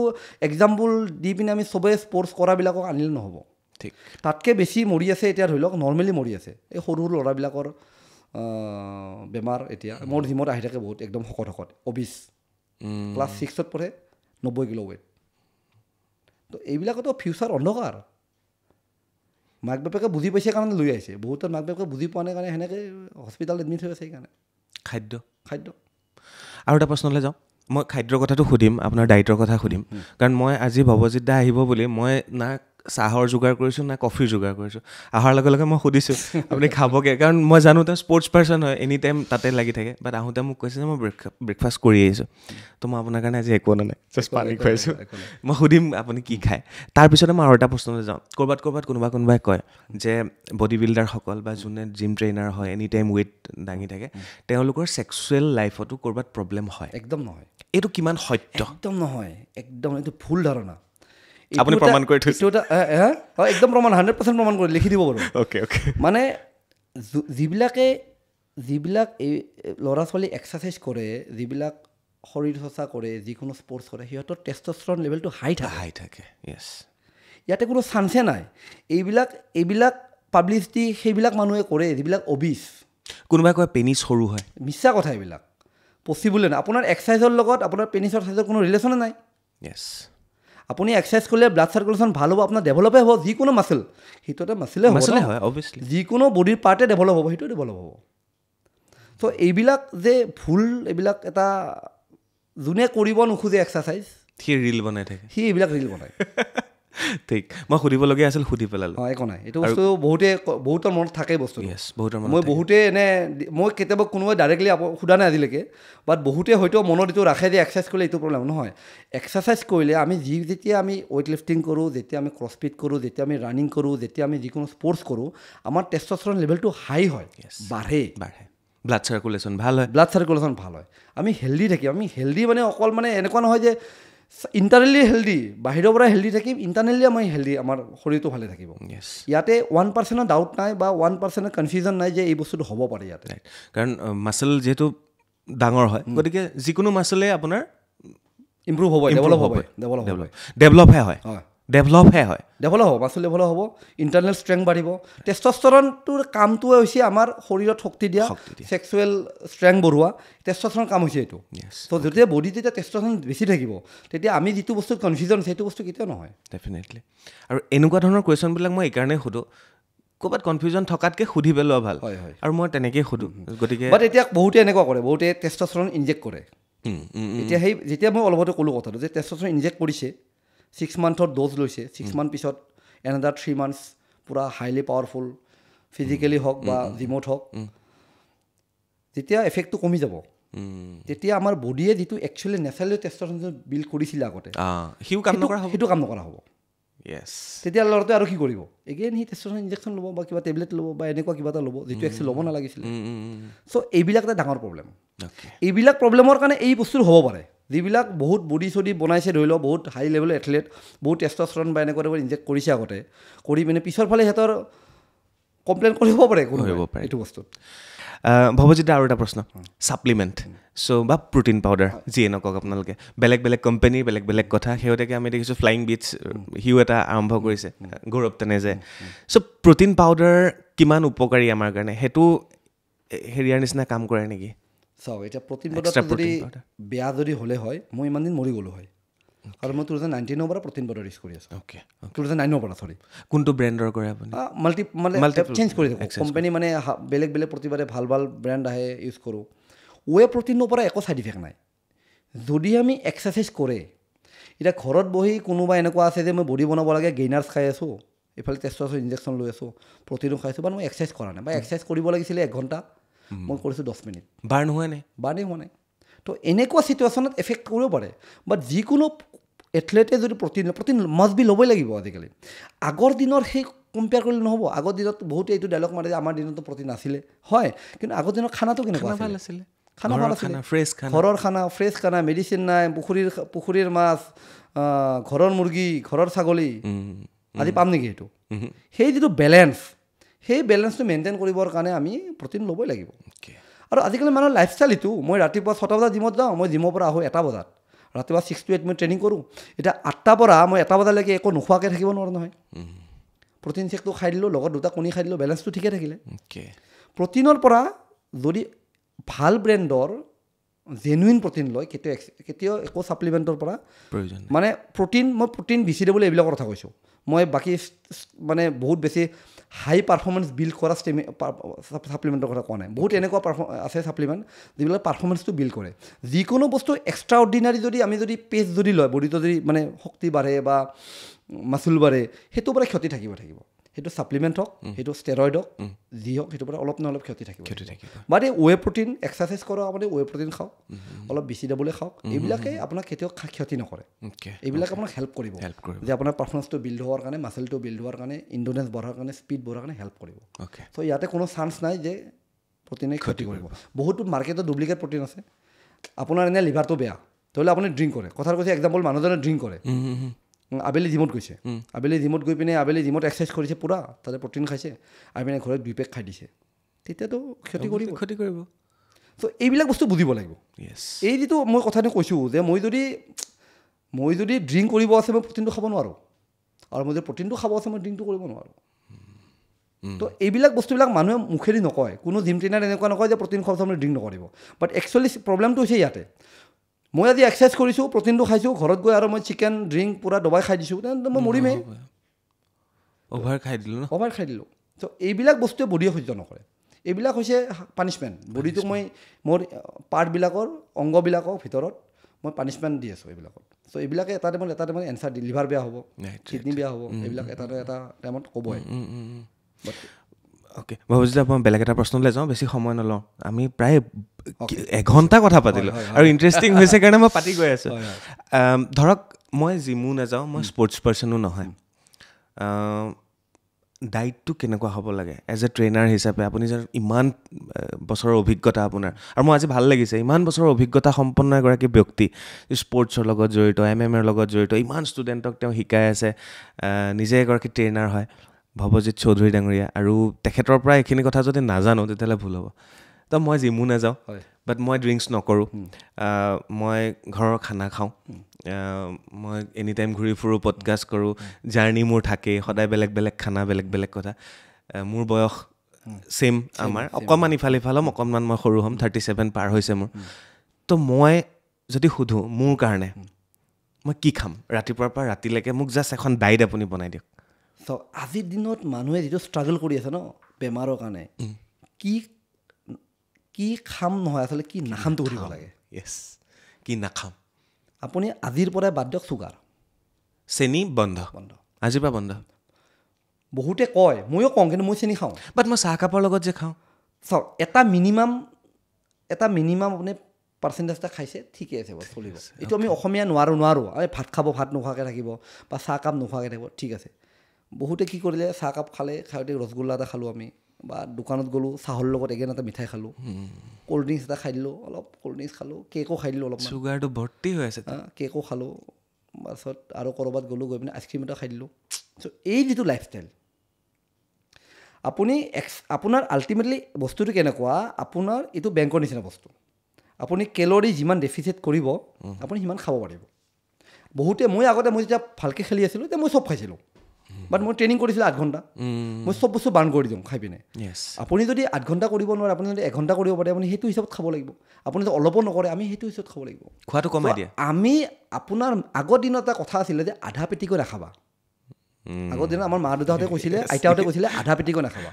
এক্সাম্পল দি পিনে আমি চবেই স্পৰ্টছ কৰাবিলাকক আনিলে নহ'ব। তাতকৈ বেছি মৰি আছে এতিয়া, ধৰি লওক নৰ্মেলি মৰি আছে এই সৰু ল'ৰাবিলাকৰ বেমাৰ। এতিয়া মোৰ জিমত আহি থাকে বহুত একদম শকত অবিছ, ক্লাছ 6ত পঢ়ে, 90 কিলো ৱেইট। তো এইবিলাকতো ফিউচাৰ অন্ধকাৰ। মাক বাপেকে বুজি পাইছে কাৰণে লৈ আহিছে, বহুতৰ মাক বাপেকে বুজি পোৱা নাই কাৰণে সেনেকৈ হস্পিটেলত এডমিট হৈ আছে। সেইকাৰণে খাদ্য আৰু এটা প্ৰশ্নলৈ যাওঁ, মই খাদ্যৰ কথাটো সুধিম, আপোনাৰ ডায়েটৰ কথা সুধিম, কাৰণ মই আজি ভৱজিৎ দা আহিব বুলি মই না চাহৰ যোগাৰ কৰিছোঁ না কফিৰ যোগাৰ কৰিছোঁ। অহাৰ লগে লগে মই সুধিছোঁ আপুনি খাবগৈ, কাৰণ মই জানো তেওঁ স্পৰ্টছ পাৰ্চন হয়, এনি টাইম তাতে লাগি থাকে। বাট আহোঁতে মোক কৈছে যে মই ব্ৰেকফাষ্ট কৰি আহিছোঁ, তো মই আপোনাৰ কাৰণে আজি একো অনা নাই, জাষ্ট পানী খুৱাইছোঁ। মই সুধিম আপুনি কি খায়। তাৰপিছতে মই আৰু এটা প্ৰশ্নলৈ যাওঁ, ক'ৰবাত কোনোবাই কয় যে বডি বিল্ডাৰসকল বা যোনে জিম ট্ৰেইনাৰ হয়, এনি টাইম ৱেইট দাঙি থাকে, তেওঁলোকৰ ছেক্সুৱেল লাইফতো ক'ৰবাত প্ৰব্লেম হয়। একদম নহয়, এইটো কিমান সত্য? একদম নহয়, একদম এইটো ভুল ধাৰণা। আপুনি প্ৰমাণ কৰি থৈছে? একদম প্ৰমাণ, 100% প্ৰমাণ কৰি লিখি দিব পাৰোঁ। মানে যিবিলাক এই ল'ৰা ছোৱালী এক্সাৰচাইজ কৰে, যিবিলাক শৰীৰ চৰ্চা কৰে, যিকোনো স্পৰ্টছ কৰে, সিহঁতৰ টেষ্টষ্টেৰন লেভেলটো হাই থাকে। ইয়াতে কোনো চান্সে নাই। এইবিলাক পাব্লিচিটি সেইবিলাক মানুহে কৰে যিবিলাক অবিছ। কোনোবাই কয় পেনিছ সৰু হয়, মিছা কথা। এইবিলাক পচিবলে নাই। আপোনাৰ এক্সাৰচাইজৰ লগত আপোনাৰ পেনিছৰ চাইজৰ কোনো ৰিলেশ্যনে নাই। আপুনি এক্সাৰচাইজ কৰিলে ব্লাড চাৰ্কুলেশ্যন ভাল হ'ব, আপোনাৰ ডেভেলপে হ'ব। যিকোনো মাচল, সেইটোতে মাচলে হয় অভিয়াছলি, যিকোনো বডিৰ পাৰ্টে ডেভেলপ হ'ব, সেইটোৱে ডেভেলপ হ'ব। ত' এইবিলাক যে ভুল, এইবিলাক এটা যোনে কৰিব নোখোজে এক্সাৰচাইজ, সি ৰিল বনাই থাকে, সি এইবিলাক ৰিল বনায়। ঠিক মই সুধিবলগীয়া আছিল সুধি পেলালোঁ একো নাই এইটো বস্তু বহুতৰ মনত থাকে বস্তু মই বহুতে এনে মই কেতিয়াবা কোনোবাই ডাইৰেক্টলি সোধা নাই আজিলৈকে বাট বহুতে হয়তো মনত এইটো ৰাখে যে এক্সাৰচাইজ কৰিলে এইটো প্ৰব্লেম নহয় এক্সাৰচাইজ কৰিলে আমি যেতিয়া আমি ৱেইট লিফটিং কৰোঁ যেতিয়া আমি ক্ৰছফিট কৰোঁ যেতিয়া আমি ৰানিং কৰোঁ যেতিয়া আমি যিকোনো স্পৰ্টছ কৰোঁ আমাৰ টেষ্টষ্টেৰন লেভেলটো হাই হয় বাঢ়ে ব্লাড চাৰ্কুলেশ্যন ভাল হয় আমি হেল্ডি থাকিম আমি হেল্ডি মানে অকল মানে এনেকুৱা নহয় যে ইণ্টাৰনেলি হেল্ডি বাহিৰৰ পৰা হেল্ডি থাকিম ইণ্টাৰনেলি আমি হেল্ডি আমাৰ শৰীৰটো ভালে থাকিব ইয়াতে 1% ডাউট নাই বা 1% কনফিউজন নাই যে এই বস্তুটো হ'ব পাৰে ইয়াতে কাৰণ মাছল যিহেতু ডাঙৰ হয় গতিকে যিকোনো মাছলে আপোনাৰ ইম্প্ৰুভ হ'ব ডেভেলপ হ'ব মাছল ডেভেলপ হ'ব ইণ্টাৰনেল ষ্ট্ৰেংথ বাঢ়িব টেষ্টষ্টেৰনটোৰ কামটোৱে হৈছে আমাৰ শৰীৰত শক্তি দিয়া ছেক্সুৱেল ষ্ট্ৰেংথ বঢ়োৱা টেষ্টষ্টেৰন কাম হৈছে এইটো ত' যেতিয়া বডিত যেতিয়া টেষ্টষ্টেৰন বেছি থাকিব তেতিয়া আমি যিটো বস্তু কনফিউজন আছে সেইটো বস্তু কেতিয়াও নহয় ডেফিনেটলি আৰু এনেকুৱা ধৰণৰ কুৱেশ্যনবিলাক মই এইকাৰণেই সোধোঁ ক'ৰবাত কনফিউজন থকাতকৈ সুধি পেলোৱা ভাল আৰু মই তেনেকেই সোধোঁ গতিকে বাট এতিয়া বহুতে এনেকুৱা কৰে বহুতে টেষ্টষ্টেৰন ইনজেক্ট কৰে এতিয়া যেতিয়া মই অলপতে ক'লোঁ কথাটো যে টেষ্টষ্টেৰন ইনজেক্ট কৰিছে 6 মান্থৰ ড'জ লৈছে 6 মান্থ পিছত এনাডাৰ 3 মান্থছ পূৰা হাইলি পাৱাৰফুল ফিজিকেলি হওক বা জিমত হওক যেতিয়া এফেক্টটো কমি যাব তেতিয়া আমাৰ বডিয়ে যিটো একচুৱেলি নেচাৰেলি টেষ্টষ্টেৰন বিল্ড কৰিছিলে আগতে সেইটো কাম নকৰা হ'ব তেতিয়া ল'ৰাটোৱে আৰু কি কৰিব এগেইন সি টেষ্টষ্টেৰন ইনজেকশ্যন ল'ব বা কিবা টেবলেট ল'ব বা এনেকুৱা কিবা এটা ল'ব যিটো একচুৱেলি ল'ব নালাগিছিলে চ' এইবিলাক এটা ডাঙৰ প্ৰব্লেম এইবিলাক প্ৰব্লেমৰ কাৰণে এই বস্তুটো হ'ব পাৰে যিবিলাক বহুত বডি চডি বনাইছে ধৰি লওক বহুত হাই লেভেলৰ এথলেট বহুত টেষ্টষ্টেৰন বা এনেকুৱা টাইপৰ ইনজেক্ট কৰিছে আগতে কৰি পিনে পিছৰ ফালে সিহঁতৰ কমপ্লেইন কৰিব পাৰে এইটো বস্তুত ভৱজিত আৰু এটা প্ৰশ্ন ছাপ্লিমেণ্ট চ' বা প্ৰটিন পাউডাৰ যিয়ে নকওক আপোনালোকে বেলেগ বেলেগ কোম্পানী বেলেগ বেলেগ কথা শেহতীয়াকৈ আমি দেখিছোঁ ফ্লাইং বিটছ সিও এটা আৰম্ভ কৰিছে গৌৰৱ তেনেজে চ' প্ৰটিন পাউডাৰ কিমান উপকাৰী আমাৰ কাৰণে সেইটো হেৰিয়াৰ নিচিনা কাম কৰে নেকি চাওক এতিয়া প্ৰটিন পাউডাৰটো যদি বেয়া যদি হ'লে হয় মই ইমান দিন মৰি গ'লোঁ হয় আৰু মই 2019ৰ পৰা প্ৰটিন পাউডাৰ ইউজ কৰি আছোঁ 2009ৰ পৰা কোনটো ব্ৰেণ্ডৰ কৰে আপুনি মাল্টি চেঞ্জ কৰি থাকোঁ কোম্পানী মানে বেলেগ বেলেগ প্ৰতিবাৰে ভাল ভাল ব্ৰেণ্ড আহে ইউজ কৰোঁ ৱে প্ৰটিনৰ পৰা একো ছাইড ইফেক্ট নাই যদি আমি এক্সাৰচাইজ কৰে এতিয়া ঘৰত বহি কোনোবা এনেকুৱা আছে যে মই বডি বনাব লাগে গেইনাৰ্ছ খাই আছোঁ এইফালে টেষ্টষ্টেৰন ইনজেকশ্যন লৈ আছোঁ প্ৰটিনো খাইছোঁ বা মই এক্সাৰচাইজ কৰা নাই বা এক্সাৰচাইজ কৰিব লাগিছিলে 1 ঘণ্টা মই কৰিছোঁ 10 মিনিট বাৰ্ণ হোৱা নাই তো এনেকুৱা চিটুৱেশ্যনত এফেক্ট কৰিব পাৰে বাট যিকোনো এথলেটে যদি প্ৰটিন মাষ্ট বি ল'বই লাগিব আজিকালি আগৰ দিনৰ সেই কম্পেয়াৰ কৰিলে নহ'ব আগৰ দিনত বহুতে এইটো ডাইলগ মাৰে যে আমাৰ দিনতো প্ৰটিন নাছিলে হয় কিন্তু আগৰ দিনৰ খানাটো কেনেকুৱা ভাল আছিলে খানা ভাল আছিলে ঘৰৰ খানা ফ্ৰেছ খানা মেডিচিন নাই পুখুৰীৰ মাছ ঘৰৰ মুৰ্গী ঘৰৰ ছাগলী আজি পাম নেকি সেইটো সেই যিটো বেলেঞ্চ সেই বেলেঞ্চটো মেইনটেইন কৰিবৰ কাৰণে আমি প্ৰটিন ল'বই লাগিব আৰু আজিকালি মানুহৰ লাইফষ্টাইল এইটো মই ৰাতিপুৱা 6টা বজাত জিমত যাওঁ মই জিমৰ পৰা আহোঁ 1টা বজাত ৰাতিপুৱা 6 to 8 মই ট্ৰেইনিং কৰোঁ এতিয়া 8টাৰ পৰা মই 1টা বজালৈকে একো নোখোৱাকৈ থাকিব নোৱাৰোঁ নহয় প্ৰটিন চেকটো খাই দিলোঁ লগত 2টা কণী খাই দিলোঁ বেলেঞ্চটো ঠিকে থাকিলে প্ৰটিনৰ পৰা যদি ভাল ব্ৰেণ্ডৰ জেনুইন প্ৰটিন লয় কেতিয়াও একো ছাপ্লিমেণ্টৰ পৰা মানে মই প্ৰটিন ভিচিডেবল এইবিলাকৰ কথা কৈছোঁ মই বাকী মানে বহুত বেছি হাই পাৰফৰ্মেঞ্চ বিল্ড কৰা ছাপ্লিমেণ্টৰ কথা কোৱা নাই বহুত এনেকুৱা আছে ছাপ্লিমেণ্ট যিবিলাক পাৰফৰ্মেঞ্চটো বিল্ড কৰে যিকোনো বস্তু এক্সট্ৰা অৰ্ডিনাৰী যদি আমি যদি পেজ যদি লয় বডিটো যদি মানে শক্তি বাঢ়ে বা মাচুল বাঢ়ে সেইটোৰ পৰা ক্ষতি থাকিব সেইটো ছাপ্লিমেণ্ট হওক সেইটো ষ্টেৰইড হওক যি হওক সেইটোৰ পৰা অলপ নহয় অলপ ক্ষতি থাকিব বাট এই ৱে প্ৰটিন এক্সাৰচাইজ কৰক আপুনি ৱে প্ৰটিন খাওক অলপ বেছি ডাবলে খাওক এইবিলাকে আপোনাক কেতিয়াও ক্ষতি নকৰে এইবিলাকে আপোনাক হেল্প কৰিব যে আপোনাৰ পাৰফৰ্মেঞ্চটো বিল্ড হোৱাৰ কাৰণে মাচলটো বিল্ড হোৱাৰ কাৰণে ইণ্ডুৰেঞ্চ বঢ়াৰ কাৰণে স্পীড বঢ়াৰ কাৰণে হেল্প কৰিব চ' ইয়াতে কোনো চান্স নাই যে প্ৰটিনে ক্ষতি কৰিব বহুতো মাৰ্কেটত ডুপ্লিকেট প্ৰটিন আছে আপোনাৰ এনে লিভাৰটো বেয়া ধৰি লওক আপুনি ড্ৰিংক কৰে কথা কৈছে এক্সাম্পল মানুহজনে ড্ৰিংক কৰে আবেলি জিমত গৈছে আবেলি জিমত গৈ পিনে আবেলি জিমত এক্সাৰচাইজ কৰিছে পূৰা তাতে প্ৰটিন খাইছে আহি পিনে ঘৰত 2 পেক খাই দিছে তেতিয়াতো ক্ষতি কৰিব চ' এইবিলাক বস্তু বুজিব লাগিব এই যিটো মই কথাটো কৈছোঁ যে মই যদি ড্ৰিংক কৰিব আছে মই প্ৰটিনটো খাব নোৱাৰোঁ আৰু মই যদি প্ৰটিনটো খাব আছে মই ড্ৰিংকটো কৰিব নোৱাৰোঁ তো এইবিলাক বস্তুবিলাক মানুহে মুখেদি নকয় কোনো জিম ট্ৰেইনাৰ এনেকুৱা নকয় যে প্ৰটিন খোৱাৰ আপুনি ড্ৰিংক নকৰিব বাট একচুৱেলি প্ৰব্লেমটো হৈছে ইয়াতে মই আজি এক্সাৰচাইজ কৰিছোঁ প্ৰটিনটো খাইছোঁ ঘৰত গৈ আৰু মই চিকেন ড্ৰিংক পূৰা দবাই খাই দিছোঁ তেন্তে মই মৰিমেই অভাৰ খাই দিলোঁ ত' এইবিলাক বস্তুৱে বডিয়ে সহ্য নকৰে এইবিলাক হৈছে পানিছমেণ্ট বডিটোক মই মোৰ পাৰ্টবিলাকৰ অংগবিলাকৰ ভিতৰত মই পানিছমেণ্ট দি আছোঁ এইবিলাকত চ' এইবিলাকে এটা টাইমত এনচাৰ দিয়ে লিভাৰ বেয়া হ'ব কিডনি বেয়া হ'ব এইবিলাক এটা টাইমত ক'বই অ'কে মই ভাবিছোঁ যে মই বেলেগ এটা প্ৰশ্নলৈ যাওঁ বেছি সময় নলওঁ আমি প্ৰায় এঘণ্টা কথা পাতিলোঁ আৰু ইণ্টাৰেষ্টিং হৈছে কাৰণে মই পাতি গৈ আছোঁ ধৰক মই জিমো নাযাওঁ মই স্পৰ্টছ পাৰ্চনো নহয় ডাইটটো কেনেকুৱা হ'ব লাগে এজ এ ট্ৰেইনাৰ হিচাপে আপুনি যে ইমান বছৰৰ অভিজ্ঞতা আপোনাৰ আৰু মই আজি ভাল লাগিছে ইমান বছৰৰ অভিজ্ঞতা সম্পন্ন এগৰাকী ব্যক্তি স্পৰ্টছৰ লগত জড়িত MMA লগত জড়িত ইমান ষ্টুডেণ্টক তেওঁ শিকাই আছে নিজে এগৰাকী ট্ৰেইনাৰ হয় ভৱজিৎ চৌধুৰী ডাঙৰীয়া আৰু তেখেতৰ পৰা এইখিনি কথা যদি নাজানো তেতিয়াহ'লে ভুল হ'ব তো মই জিমো নাযাওঁ বাট মই ড্ৰিংকছ নকৰোঁ মই ঘৰৰ খানা খাওঁ মই এনি টাইম ঘূৰি ফুৰোঁ পডকাষ্ট কৰোঁ জাৰ্ণি মোৰ থাকেই সদায় বেলেগ বেলেগ খানা বেলেগ বেলেগ কথা মোৰ বয়স ছেইম আমাৰ অকণমান ইফাল হ'ম অকণমান মই সৰু হ'ম 37 পাৰ হৈছে মোৰ তো মই যদি সোধোঁ মোৰ কাৰণে মই কি খাম ৰাতিপুৱাৰ পৰা ৰাতিলৈকে মোক জাষ্ট এখন ডাইট আপুনি বনাই দিয়ক চ' আজিৰ দিনত মানুহে যিটো ষ্ট্ৰাগল কৰি আছে ন বেমাৰৰ কাৰণে কি খাম নহয় আচলতে কি নাখামটো কৰিব লাগে য়েছ কি নাখাম আপুনি আজিৰ পৰাই বাদ দিয়ক চুগাৰ চেনি বন্ধ আজিৰ পৰা বন্ধ বহুতে কয় ময়ো কওঁ কিন্তু মই চেনি খাওঁ বাট মই চাহকাপৰ লগত যে খাওঁ চাওক এটা মিনিমাম আপুনি পাৰ্চেণ্টেজ এটা খাইছে ঠিকে আছে বাৰু চলিব এইটো আমি অসমীয়া নোৱাৰোঁ আমি ভাত খাব ভাত নোখোৱাকৈ থাকিব বা চাহকাপ নোখোৱাকৈ থাকিব ঠিক আছে বহুতে কি কৰিলে চাহকাপ খালে খাওঁতে ৰসগোল্লা এটা খালোঁ আমি বা দোকানত গ'লোঁ চাহৰ লগত এটা মিঠাই খালোঁ ক'ল্ড ড্ৰিংকছ এটা খাই দিলোঁ অলপ ক'ল্ড ড্ৰিংকছ খালোঁ কেকো খাই দিলোঁ অলপ চুগাৰটো ভৰ্তি হৈ আছে কেকো খালোঁ তাৰপাছত আৰু ক'ৰবাত গ'লোঁ গৈ পিনে আইচক্ৰীম এটা খাই দিলোঁ চ' এই যিটো লাইফষ্টাইল আপুনি আপোনাৰ আল্টিমেটলি বস্তুটো কেনেকুৱা আপোনাৰ এইটো বেংকৰ নিচিনা বস্তু আপুনি কেলৰি যিমান ডেফিচিট কৰিব আপুনি সিমান খাব পাৰিব বহুতে মই যেতিয়া ভালকৈ খেলি আছিলোঁ তেতিয়া মই চব খাইছিলোঁ বাট মই ট্ৰেইনিং কৰিছিলোঁ 8 ঘণ্টা মই চব বস্তু বাৰ্ণ কৰি দিওঁ খাই পিনে আপুনি যদি 8 ঘণ্টা কৰিব নোৱাৰে আপুনি যদি 1 ঘণ্টা কৰিব পাৰে আপুনি সেইটো হিচাপত খাব লাগিব আপুনি যদি অলপো নকৰে আমি সেইটো হিচাপত খাব লাগিব খোৱাটো কমাই দিয়ে আমি আপোনাৰ আগৰ দিনত এটা কথা আছিলে যে আধা পেটিকৈ নাখাবা আগৰ দিনত আমাৰ মা দেউতাহঁতে কৈছিলে আইতাহঁতে কৈছিলে আধা পেটিকৈ নাখাবা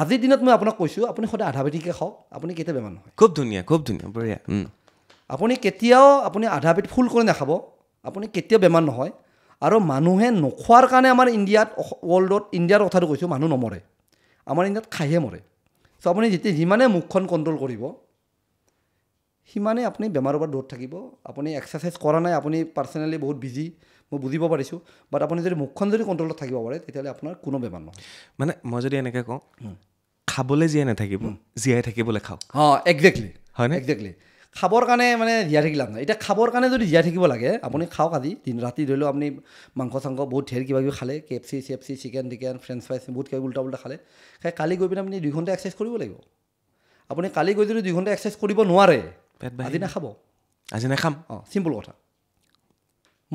আজিৰ দিনত মই আপোনাক কৈছোঁ আপুনি সদায় আধা পেটিকৈ খাওক আপুনি কেতিয়া বেমাৰ নহয় খুব ধুনীয়া বঢ়িয়া আপুনি কেতিয়াও আপুনি আধা পেটি ফুল কৰি নাখাব আপুনি কেতিয়াও বেমাৰ নহয় আৰু মানুহে নোখোৱাৰ কাৰণে আমাৰ ইণ্ডিয়াত ৱৰ্ল্ডত ইণ্ডিয়াৰ কথাটো কৈছোঁ মানুহ নমৰে আমাৰ ইণ্ডিয়াত খাইহে মৰে চ' আপুনি যিমানে মুখখন কণ্ট্ৰল কৰিব সিমানে আপুনি বেমাৰৰ পৰা দূৰত থাকিব আপুনি এক্সাৰচাইজ কৰা নাই আপুনি পাৰ্চনেলি বহুত বিজি মই বুজিব পাৰিছোঁ বাট আপুনি যদি মুখখন যদি কণ্ট্ৰলত থাকিব পাৰে তেতিয়াহ'লে আপোনাৰ কোনো বেমাৰ নহয় মানে মই যদি এনেকৈ কওঁ খাবলৈ জীয়াই নাথাকিব জীয়াই থাকিবলৈ খাওক একজেক্টলি হয়নে একজেক্টলি খাবৰ কাৰণে মানে জীয়াই থাকি লাভ নাই এতিয়া খাবৰ কাৰণে যদি জীয়াই থাকিব লাগে আপুনি খাওক আজি ৰাতি ধৰি লওক আপুনি মাংস চাংস বহুত ঢেৰ কিবা কিবি খালে KFC চিকেন ফ্ৰেঞ্চ ফ্ৰাইজ বহুত কিবা উল্টা পুল্টা খালে কালি গৈ পিনে আপুনি 2 ঘণ্টা এক্সাৰচাইজ কৰিব লাগিব আপুনি কালি গৈ যদি 2 ঘণ্টা এক্সাৰচাইজ কৰিব নোৱাৰে আজি নাখাব আজি নাখাম চিম্পল কথা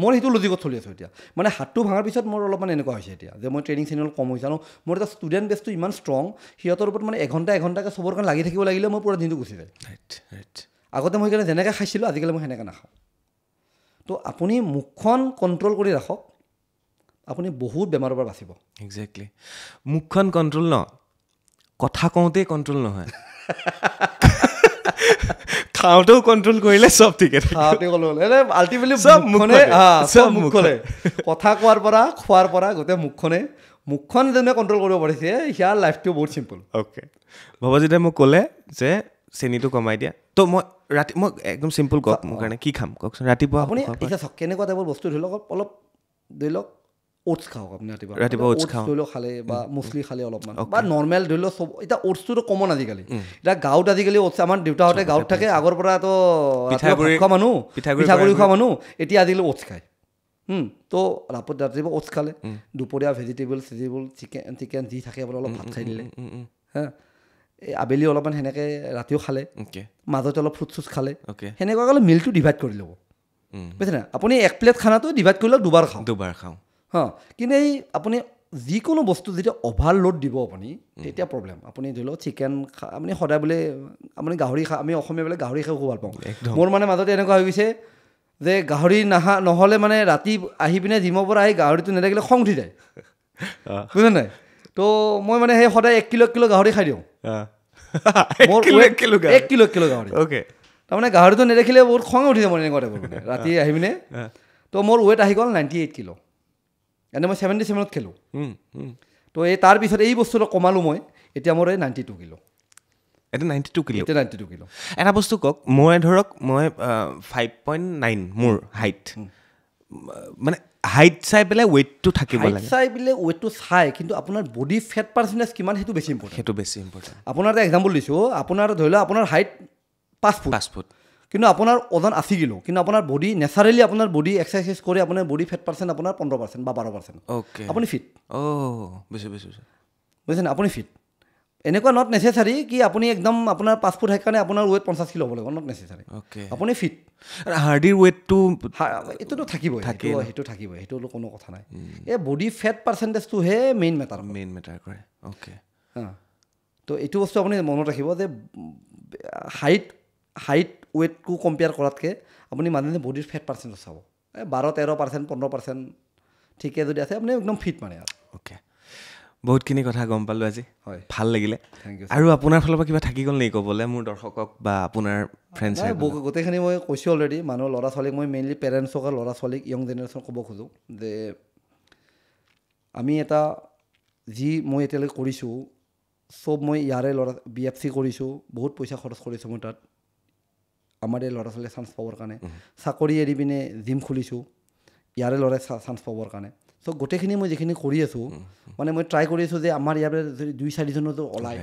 মোৰ সেইটো লজিকত চলি আছোঁ এতিয়া মানে হাতটো ভাঙাৰ পিছত মোৰ অলপমান এনেকুৱা হৈছে এতিয়া যে মই ট্ৰেইনিং চেনিং কম হৈছে আৰু মোৰ এটা ষ্টুডেণ্ট বেছটো ইমান ষ্ট্ৰং সিহঁতৰ ওপৰত মানে এঘণ্টাকৈ চবৰ কাৰণে লাগি থাকিব লাগিলে মই পুৰা দিনটো গুচি যায় আগতে মই সেইকাৰণে যেনেকৈ খাইছিলোঁ আজিকালি মই সেনেকৈ নাখাওঁ তো আপুনি মুখখন কণ্ট্ৰল কৰি ৰাখক আপুনি বহুত বেমাৰৰ পৰা বাচিব একজেক্টলি মুখখন কণ্ট্ৰল কথা কওঁতেই কণ্ট্ৰল নহয় খাওঁতেও কণ্ট্ৰল কৰিলে চব ঠিকে আল্টিমেটলি মুখখনে কথা কোৱাৰ পৰা খোৱাৰ পৰা গোটেই মুখখন যেনে কণ্ট্ৰল কৰিব পাৰিছে সিয়াৰ লাইফটো বহুত চিম্পল অ'কে ভৱজিতে মোক ক'লে যে চেনিটো কমাই দিয়া তো মই একদম চিম্পল কওক মোৰ কাৰণে কি খাম কওকচোন ৰাতিপুৱা আপুনি এতিয়া চাওক কেনেকুৱা টাইপৰ বস্তু ধৰি লওক অলপ ধৰি লওক ওটছ খাওক আপুনি ৰাতিপুৱা ওটছ খাওঁ ধৰি লওক খালে বা মুছলি খালে অলপমান বা নৰ্মেল ধৰি লওক চব এতিয়া ওটছটোতো কমন আজিকালি এতিয়া গাঁৱত আজিকালি ওটছ আমাৰ দেউতাহঁতে গাঁৱত থাকে আগৰ পৰাতো পিঠাগুড়ি খোৱা মানুহ এতিয়া আজিকালি ওটছ খায় তো ৰাতিপুৱা ওটছ খালে দুপৰীয়া ভেজিটেবল চিকেন যি থাকে আপোনাৰ অলপ ভাত খাই দিলে এই আবেলি অলপমান সেনেকৈ ৰাতিও খালে মাজতে অলপ ফ্ৰুট চুটছ খালে সেনেকুৱা অলপ মিলটো ডিভাইড কৰি ল'ব বুজিছে আপুনি 1 প্লেট খানাটো ডিভাইড কৰি লওক 2 বাৰ খাওঁ কিন্তু এই আপুনি যিকোনো বস্তু যেতিয়া অভাৰলোড দিব আপুনি তেতিয়া প্ৰব্লেম আপুনি ধৰি লওক চিকেন আপুনি সদায় বোলে আপুনি গাহৰি আমি অসমীয়া বোলে গাহৰি খাই খুব ভাল পাওঁ মোৰ মানে মাজতে এনেকুৱা হৈ গৈছে যে গাহৰি নহ'লে মানে ৰাতি আহি পিনে জিমৰ পৰা আহি গাহৰিটো নেদেখিলে খং উঠি যায় বুজিছে নাই তো মই মানে সেই সদায় 1 কিলো গাহৰি খাই দিওঁ 1 কিলো গাহৰি তাৰমানে গাহৰিটো নেদেখিলে বহুত খং উঠি যায় মোৰ এনেকুৱা টাইপৰ মানে ৰাতি আহি পিনে তো মোৰ ৱেইট আহি গ'ল 98 কিলো এনে মই 77ত খেলোঁ তো এই তাৰপিছত এই বস্তুটো কমালোঁ মই এতিয়া মোৰ এই 92 কিলো এতিয়া 92 কিলো এতিয়া 92 কিলো এটা বস্তু কওক মই ধৰক মই 5.9 মোৰ হাইট মানে হাইট চাই পেলাই ৱেইটটো থাকিব লাগে চাই পেলাই ৱেইটটো চাই কিন্তু আপোনাৰ বডি ফেট পাৰ্চেণ্টেজ কিমান সেইটো বেছি ইম্পৰ্টেণ্ট আপোনাৰ এটা এক্সাম্পল দিছোঁ আপোনাৰ ধৰি লওক আপোনাৰ হাইট 5 ফুট কিন্তু আপোনাৰ ওজন 80 কিলো কিন্তু আপোনাৰ বডি নেচাৰেলি আপোনাৰ বডি এক্সাৰচাইজ কৰি আপোনাৰ বডি ফেট পাৰ্চেণ্ট আপোনাৰ 15% বা 12% অ'কে আপুনি ফিট বুজিছেনে আপুনি ফিট এনেকুৱা নট নেচেচাৰী কি আপুনি একদম আপোনাৰ 5 ফুট সেইকাৰণে আপোনাৰ ৱেইট 50 কিলো হ'ব লাগিব নট নেচেচাৰী আপুনি ফিট হাৰ্ডিৰ ৱেইটটো এইটোতো থাকিবই সেইটো থাকিবই সেইটো কোনো কথা নাই এই বডি ফেট পাৰ্চেণ্টেজটোহে মেইন মেটাৰ কৰে অ'কে তো এইটো বস্তু আপুনি মনত ৰাখিব যে হাইট ৱেইটটো কম্পেয়াৰ কৰাতকৈ আপুনি মানে বডিৰ ফেট পাৰ্চেণ্টেজ চাব 12-13% 15% ঠিকে যদি আছে আপুনি একদম ফিট মানে আৰু অ'কে বহুতখিনি কথা গম পালোঁ আজি হয় ভাল লাগিলে থেংক ইউ আৰু আপোনাৰ ফালৰ পৰা কিবা থাকি গ'ল নেকি ক'বলৈ মোৰ দৰ্শকক বা আপোনাৰ ফ্ৰেণ্ডছ গোটেইখিনি মই কৈছোঁ অলৰেডি মানুহ ল'ৰা ছোৱালীক মই মেইনলি পেৰেণ্টছক আৰু ল'ৰা ছোৱালীক য়ং জেনেৰেশ্যনক ক'ব খোজোঁ যে আমি এটা যি মই এতিয়ালৈকে কৰিছোঁ চব মই ইয়াৰে BFC কৰিছোঁ বহুত পইচা খৰচ কৰিছোঁ মই তাত আমাৰ এই ল'ৰা ছোৱালীয়ে চান্স পাবৰ কাৰণে চাকৰি এৰি পিনে জিম খুলিছোঁ ইয়াৰে ল'ৰাই চান্স পাবৰ কাৰণে চ' গোটেইখিনি মই যিখিনি কৰি আছোঁ মানে মই ট্ৰাই কৰি আছোঁ যে আমাৰ ইয়াৰে যদি 2-4জনতো ওলাই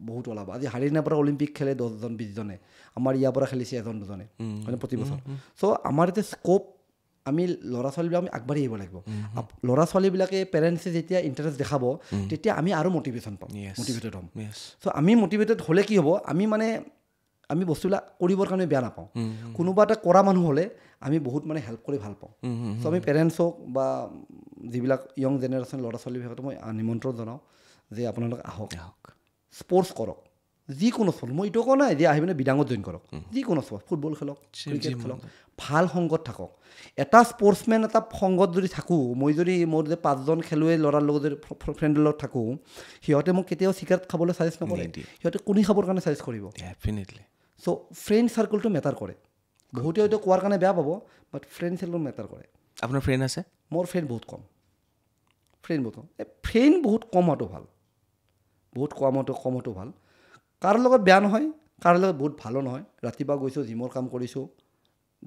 বহুত ওলাব আজি হাৰিয়ানাৰ পৰা অলিম্পিক খেলে 10-20জনে আমাৰ ইয়াৰ পৰা খেলিছে 1-2জনে মানে প্ৰতি বছৰ চ' আমাৰ এতিয়া স্ক'প আমি ল'ৰা ছোৱালীবিলাক আমি আগবাঢ়ি আহিব লাগিব ল'ৰা ছোৱালীবিলাকে পেৰেণ্টছে যেতিয়া ইণ্টাৰেষ্ট দেখাব তেতিয়া আমি আৰু মটিভেশ্যন পাম মটিভেটেড হ'ম চ' আমি মটিভেটেড হ'লে কি হ'ব আমি বস্তুবিলাক কৰিবৰ কাৰণে বেয়া নাপাওঁ কোনোবা এটা কৰা মানুহ হ'লে আমি বহুত মানে হেল্প কৰি ভাল পাওঁ চ' আমি পেৰেণ্টছক বা যিবিলাক য়ং জেনেৰেশ্যন ল'ৰা ছোৱালীবিলাকক মই নিমন্ত্ৰণ জনাওঁ যে আপোনালোক আহক স্পৰ্টছ কৰক যিকোনো স্পৰ্ট মই এইটো কোৱা নাই যে আহি পিনে বিদাঙত জইন কৰক যিকোনো স্পৰ্ট ফুটবল খেলক ক্ৰিকেট খেলক ভাল সংগত থাকক এটা স্পৰ্টছমেন এটা সংগত যদি থাকোঁ মই যদি মোৰ যে 5জন খেলুৱৈ ল'ৰাৰ লগত যদি ফ্ৰেণ্ডৰ লগত থাকোঁ সিহঁতে মোক কেতিয়াও চিগাৰেট খাবলৈ চাজেষ্ট নকৰে সিহঁতে কণী খাবৰ কাৰণে চাজেষ্ট কৰিব ডেফিনেটলি চ' ফ্ৰেণ্ড চাৰ্কলটো মেটাৰ কৰে বহুতে হয়তো কোৱাৰ কাৰণে বেয়া পাব বাট ফ্ৰেণ্ড চাৰ্কল মেটাৰ কৰে আপোনাৰ ফ্ৰেণ্ড আছে মোৰ ফ্ৰেণ্ড বহুত কম ফ্ৰেণ্ড বহুত কম হোৱাটো ভাল বহুত কম হোৱাটো ভাল কাৰো লগত বেয়া নহয় কাৰো লগত বহুত ভালো নহয় ৰাতিপুৱা গৈছোঁ জিমৰ কাম কৰিছোঁ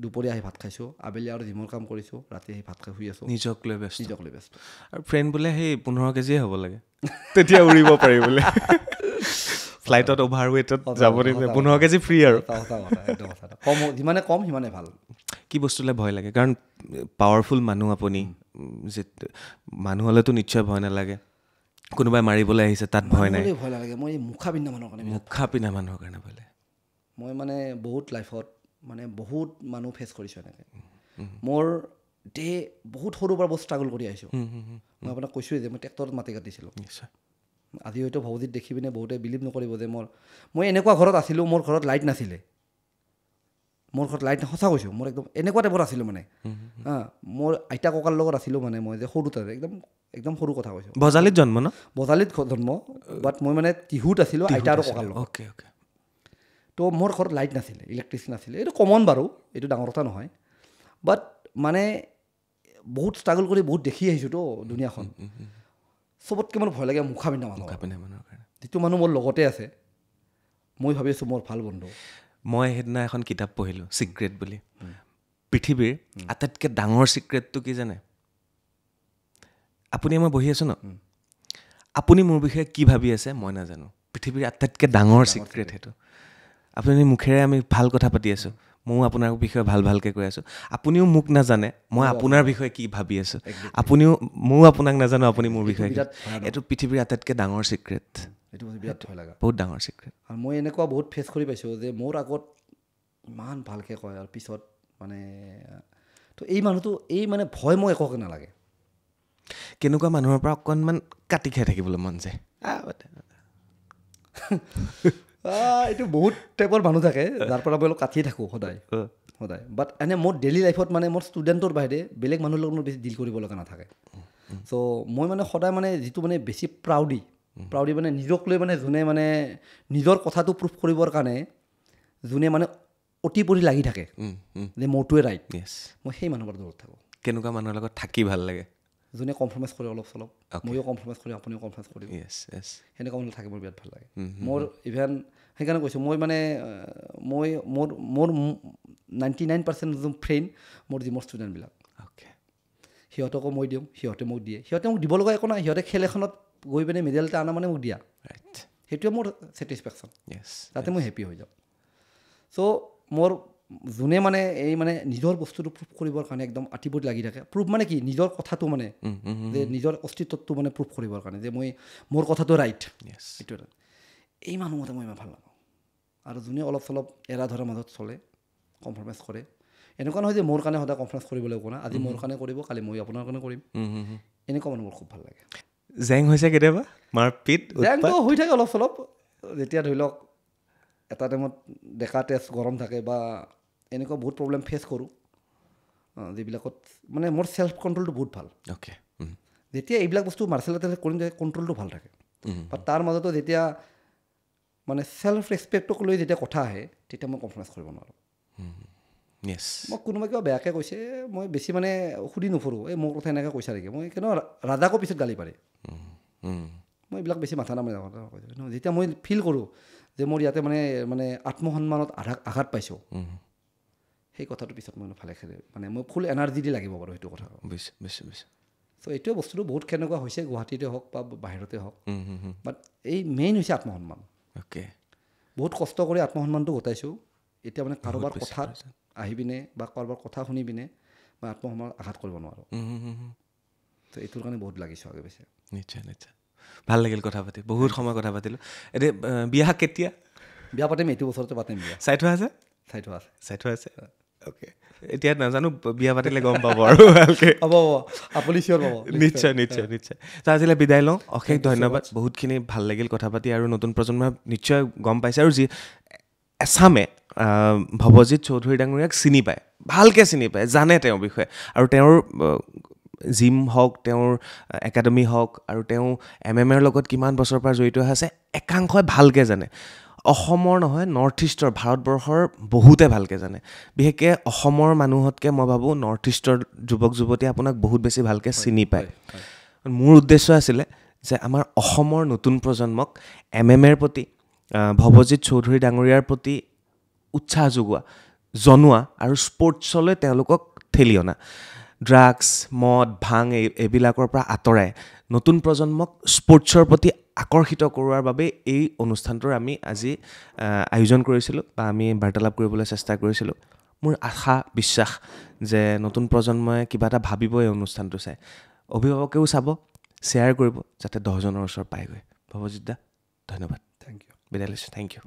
দুপৰীয়া আহি ভাত খাইছোঁ আবেলি আৰু জিমৰ কাম কৰিছোঁ ৰাতি আহি ভাত খাই শুই আছোঁ নিজক লৈ ব্যস্ত আৰু ফ্ৰেণ্ড বোলে সেই 15 কেজিয়ে হ'ব লাগে তেতিয়া উৰিব পাৰি বোলে ফ্লাইটত অভাৰ ৱেইটত যাব নিদিয়ে 15 কেজি ফ্ৰী আৰু কম যিমানে কম সিমানে ভাল কি বস্তুলৈ ভয় লাগে কাৰণ পাৱাৰফুল মানুহ আপুনি যে মানুহ হ'লেতো নিশ্চয় ভয় নালাগে কোনোবাই মাৰিবলৈ আহিছে তাত ভয় নাই ভয় নালাগে মই মুখা পিন্ধা মানুহৰ কাৰণে ভয় লাগে মই মানে বহুত লাইফত মানে বহুত মানুহ ফেচ কৰিছোঁ এনেকৈ মোৰ বহুত সৰুৰ পৰা বহুত ষ্ট্ৰাগল কৰি আহিছোঁ মই আপোনাক কৈছোঁৱেই যে মই ট্ৰেক্টৰত মাটি কাটিছিলোঁ নিশ্চয় আজি হয়তো ভৱজিত দেখি পিনে বহুতে বিলিভ নকৰিব যে মই এনেকুৱা ঘৰত আছিলোঁ মোৰ ঘৰত লাইট নাছিলে সঁচা কৈছোঁ মোৰ একদম এনেকুৱা টাইপৰ আছিলোঁ মানে মোৰ আইতা ককাৰ লগত আছিলোঁ মানে মই যে সৰুতে একদম সৰু কথা কৈছোঁ বজালিত জন্ম বাট মই মানে টিহুত আছিলোঁ আইতা আৰু ককাৰ লগত তো মোৰ ঘৰত লাইট নাছিলে ইলেক্ট্ৰিচিটি নাছিলে এইটো কমন বাৰু এইটো ডাঙৰ কথা নহয় বাট মানে বহুত ষ্ট্ৰাগল কৰি বহুত দেখি আহিছোঁতো দুনিয়াখন চবতকৈ মোৰ ভয় লাগে মুখা পিন্ধা মানুহৰ যিটো মানুহ মোৰ লগতে আছে মই ভাবি আছোঁ মোৰ ভাল বন্ধু মই সেইদিনা এখন কিতাপ পঢ়িলোঁ চিক্ৰেট বুলি পৃথিৱীৰ আটাইতকৈ ডাঙৰ চিক্ৰেটটো কি জানে আপুনি মই বহি আছোঁ ন আপুনি মোৰ বিষয়ে কি ভাবি আছে মই নাজানো পৃথিৱীৰ আটাইতকৈ ডাঙৰ চিক্ৰেট সেইটো আপুনি মুখেৰে আমি ভাল কথা পাতি আছোঁ ময়ো আপোনাৰ বিষয়ে ভালকৈ কৈ আছোঁ আপুনিও মোক নাজানে মই আপোনাৰ বিষয়ে কি ভাবি আছোঁ ময়ো আপোনাক নাজানো আপুনি মোৰ বিষয়ে এইটো পৃথিৱীৰ আটাইতকৈ ডাঙৰ চিক্ৰেট এইটো বিৰাট ভয় লগা বহুত ডাঙৰ চিক্ৰেট আৰু মই এনেকুৱা বহুত ফেচ কৰি পাইছোঁ যে মোৰ আগত ইমান ভালকৈ কয় আৰু পিছত মানে তো এই মানুহটো মানে ভয় মই একোকে নালাগে কেনেকুৱা মানুহৰ পৰা অকণমান কাটি খাই থাকিবলৈ মন যায় এইটো বহুত টাইপৰ মানুহ থাকে যাৰ পৰা মই অলপ কাটিয়ে থাকোঁ সদায় বাট এনে মোৰ ডেইলি লাইফত মানে মোৰ ষ্টুডেণ্টৰ বাহিৰে বেলেগ মানুহৰ লগত মোৰ বেছি ডিল কৰিব লগা নাথাকে চ' মই মানে সদায় মানে যিটো মানে বেছি প্ৰাউডি মানে নিজক লৈ মানে যোনে মানে নিজৰ কথাটো প্ৰুফ কৰিবৰ কাৰণে যোনে মানে অতি পৰি লাগি থাকে যে মোৰটোৱে ৰাইট মই সেই মানুহৰ পৰা দূৰত থাকোঁ কেনেকুৱা মানুহৰ লগত থাকি ভাল লাগে যোনে কম্প্ৰমাইজ কৰে অলপ চলপ ময়ো কম্প্ৰমাইজ কৰিম আপুনিও কম্প্ৰমাইজ কৰিব সেনেকুৱা মানুহ থাকি মোৰ বিৰাট ভাল লাগে মোৰ ইভেন সেইকাৰণে কৈছোঁ মই মানে মোৰ 99% যোন ফ্ৰেণ্ড মোৰ জিমৰ ষ্টুডেণ্টবিলাক সিহঁতকো মই দিওঁ সিহঁতে মোক দিয়ে সিহঁতে মোক দিব লগা একো নাই সিহঁতে খেল এখনত গৈ পিনে মেডেল এটা অনা মানে মোক দিয়া সেইটোৱে মোৰ ছেটিছফেকশ্যন তাতে মই হেপী হৈ যাওঁ চ' মোৰ যোনে মানে এই মানে নিজৰ বস্তুটো প্ৰুভ কৰিবৰ কাৰণে একদম আঁতিবত লাগি থাকে প্ৰুভ মানে কি নিজৰ কথাটো মানে যে নিজৰ অস্তিত্বটো মানে প্ৰুভ কৰিবৰ কাৰণে যে মোৰ কথাটো ৰাইট এইটো এই মানুহ মতে মই ইমান ভাল নাপাওঁ আৰু যোনে অলপ চলপ এৰা ধৰাৰ মাজত চলে কম্প্ৰমাইজ কৰে এনেকুৱা নহয় যে মোৰ কাৰণে সদায় কনফাৰেঞ্চ কৰিবলৈ কোৱা নাই আজি মোৰ কাৰণে কৰিব কালি মই আপোনাৰ কাৰণে কৰিম এনেকুৱা মানুহ মোৰ খুব ভাল লাগে জেং হৈছে কেতিয়াবা মাৰপিট জেংটো হৈ থাকে অলপ চলপ যেতিয়া ধৰি লওক এটা টাইমত ডেকা তেজ গৰম থাকে বা এনেকুৱা বহুত প্ৰব্লেম ফেচ কৰোঁ যিবিলাকত মানে মোৰ ছেল্ফ কণ্ট্ৰলটো বহুত ভাল যেতিয়া এইবিলাক বস্তু মাৰ্চেল আৰ্ট কৰিম যে কণ্ট্ৰলটো ভাল থাকে বা তাৰ মাজতো যেতিয়া মানে ছেল্ফ ৰেচপেক্টক লৈ যেতিয়া কথা আহে তেতিয়া মই কনফাৰেঞ্চ কৰিব নোৱাৰোঁ মই কোনোবাই কিবা বেয়াকৈ কৈছে মই বেছি মানে সুধি নুফুৰোঁ এই মোৰ কথা এনেকৈ কৈছা নেকি মই কিন্তু ৰাজাকো পিছত গালি পাৰে মই এইবিলাক বেছি মাথা নামাৰে যেতিয়া মই ফিল কৰোঁ যে মোৰ ইয়াতে মানে আত্মসন্মানত আঘাত পাইছোঁ সেই কথাটো পিছত মই ভালে খেলে মানে মই ফুল এনাৰ্জি দি লাগিব পাৰোঁ সেইটো কথা চ' এইটোৱে বস্তুটো বহুত কেনেকুৱা হৈছে গুৱাহাটীতে হওক বা বাহিৰতে হওক বাট এই মেইন হৈছে আত্মসন্মান বহুত কষ্ট কৰি আত্মসন্মানটো ঘটাইছোঁ এতিয়া মানে কাৰোবাৰ কথাত আহি পিনে বা কাৰোবাৰ কথা শুনি পিনে মই আত্মসন্মানত আঘাত কৰিব নোৱাৰোঁ ত' এইটোৰ কাৰণে বহুত লাগিছোঁ আগে পিছে নিশ্চয় ভাল লাগিল কথা পাতি বহুত সময় কথা পাতিলোঁ এতিয়া বিয়া কেতিয়া বিয়া পাতিম এইটো বছৰতে পাতিম বিয়া চাই থোৱা আছে অ'কে এতিয়া নাজানো বিয়া পাতিলে গম পাব আৰু ভালকৈ হ'ব আপুনি চিয়'ৰ পাব নিশ্চয় তো আজিলৈ বিদায় লওঁ অশেষ ধন্যবাদ বহুতখিনি ভাল লাগিল কথা পাতি আৰু নতুন প্ৰজন্মই নিশ্চয় গম পাইছে আৰু যি এছামে ভৱজিৎ চৌধুৰী ডাঙৰীয়াক চিনি পায় ভালকৈ চিনি পায় জানে তেওঁৰ বিষয়ে আৰু তেওঁৰ জিম হওক তেওঁৰ একাডেমি হওক আৰু তেওঁ MMA লগত কিমান বছৰৰ পৰা জড়িত হৈ আছে একাংশই ভালকৈ জানে অসমৰ নহয় নৰ্থ ইষ্টৰ ভাৰতবৰ্ষৰ বহুতে ভালকৈ জানে বিশেষকৈ অসমৰ মানুহতকৈ মই ভাবোঁ নৰ্থ ইষ্টৰ যুৱক যুৱতীয়ে আপোনাক বহুত বেছি ভালকৈ চিনি পায় মোৰ উদ্দেশ্য আছিলে যে আমাৰ অসমৰ নতুন প্ৰজন্মক MMAৰ প্ৰতি ভৱজিৎ চৌধুৰী ডাঙৰীয়াৰ প্ৰতি উৎসাহ জনোৱা আৰু স্পৰ্টছলৈ তেওঁলোকক ঠেলি অনা ড্ৰাগছ মদ ভাং এইবিলাকৰ পৰা আঁতৰাই নতুন প্ৰজন্মক স্পৰ্টছৰ প্ৰতি আকৰ্ষিত কৰোৱাৰ বাবে এই অনুষ্ঠানটোৰ আমি আজি আয়োজন কৰিছিলোঁ বা আমি বাৰ্তালাপ কৰিবলৈ চেষ্টা কৰিছিলোঁ মোৰ আশা বিশ্বাস যে নতুন প্ৰজন্মই কিবা এটা ভাবিব এই অনুষ্ঠানটো চাই অভিভাৱকেও চাব শ্বেয়াৰ কৰিব যাতে 10জনৰ ওচৰ পায়গৈ ভৱজিৎ দা ধন্যবাদ থেংক ইউ বিদায় লৈছোঁ থেংক ইউ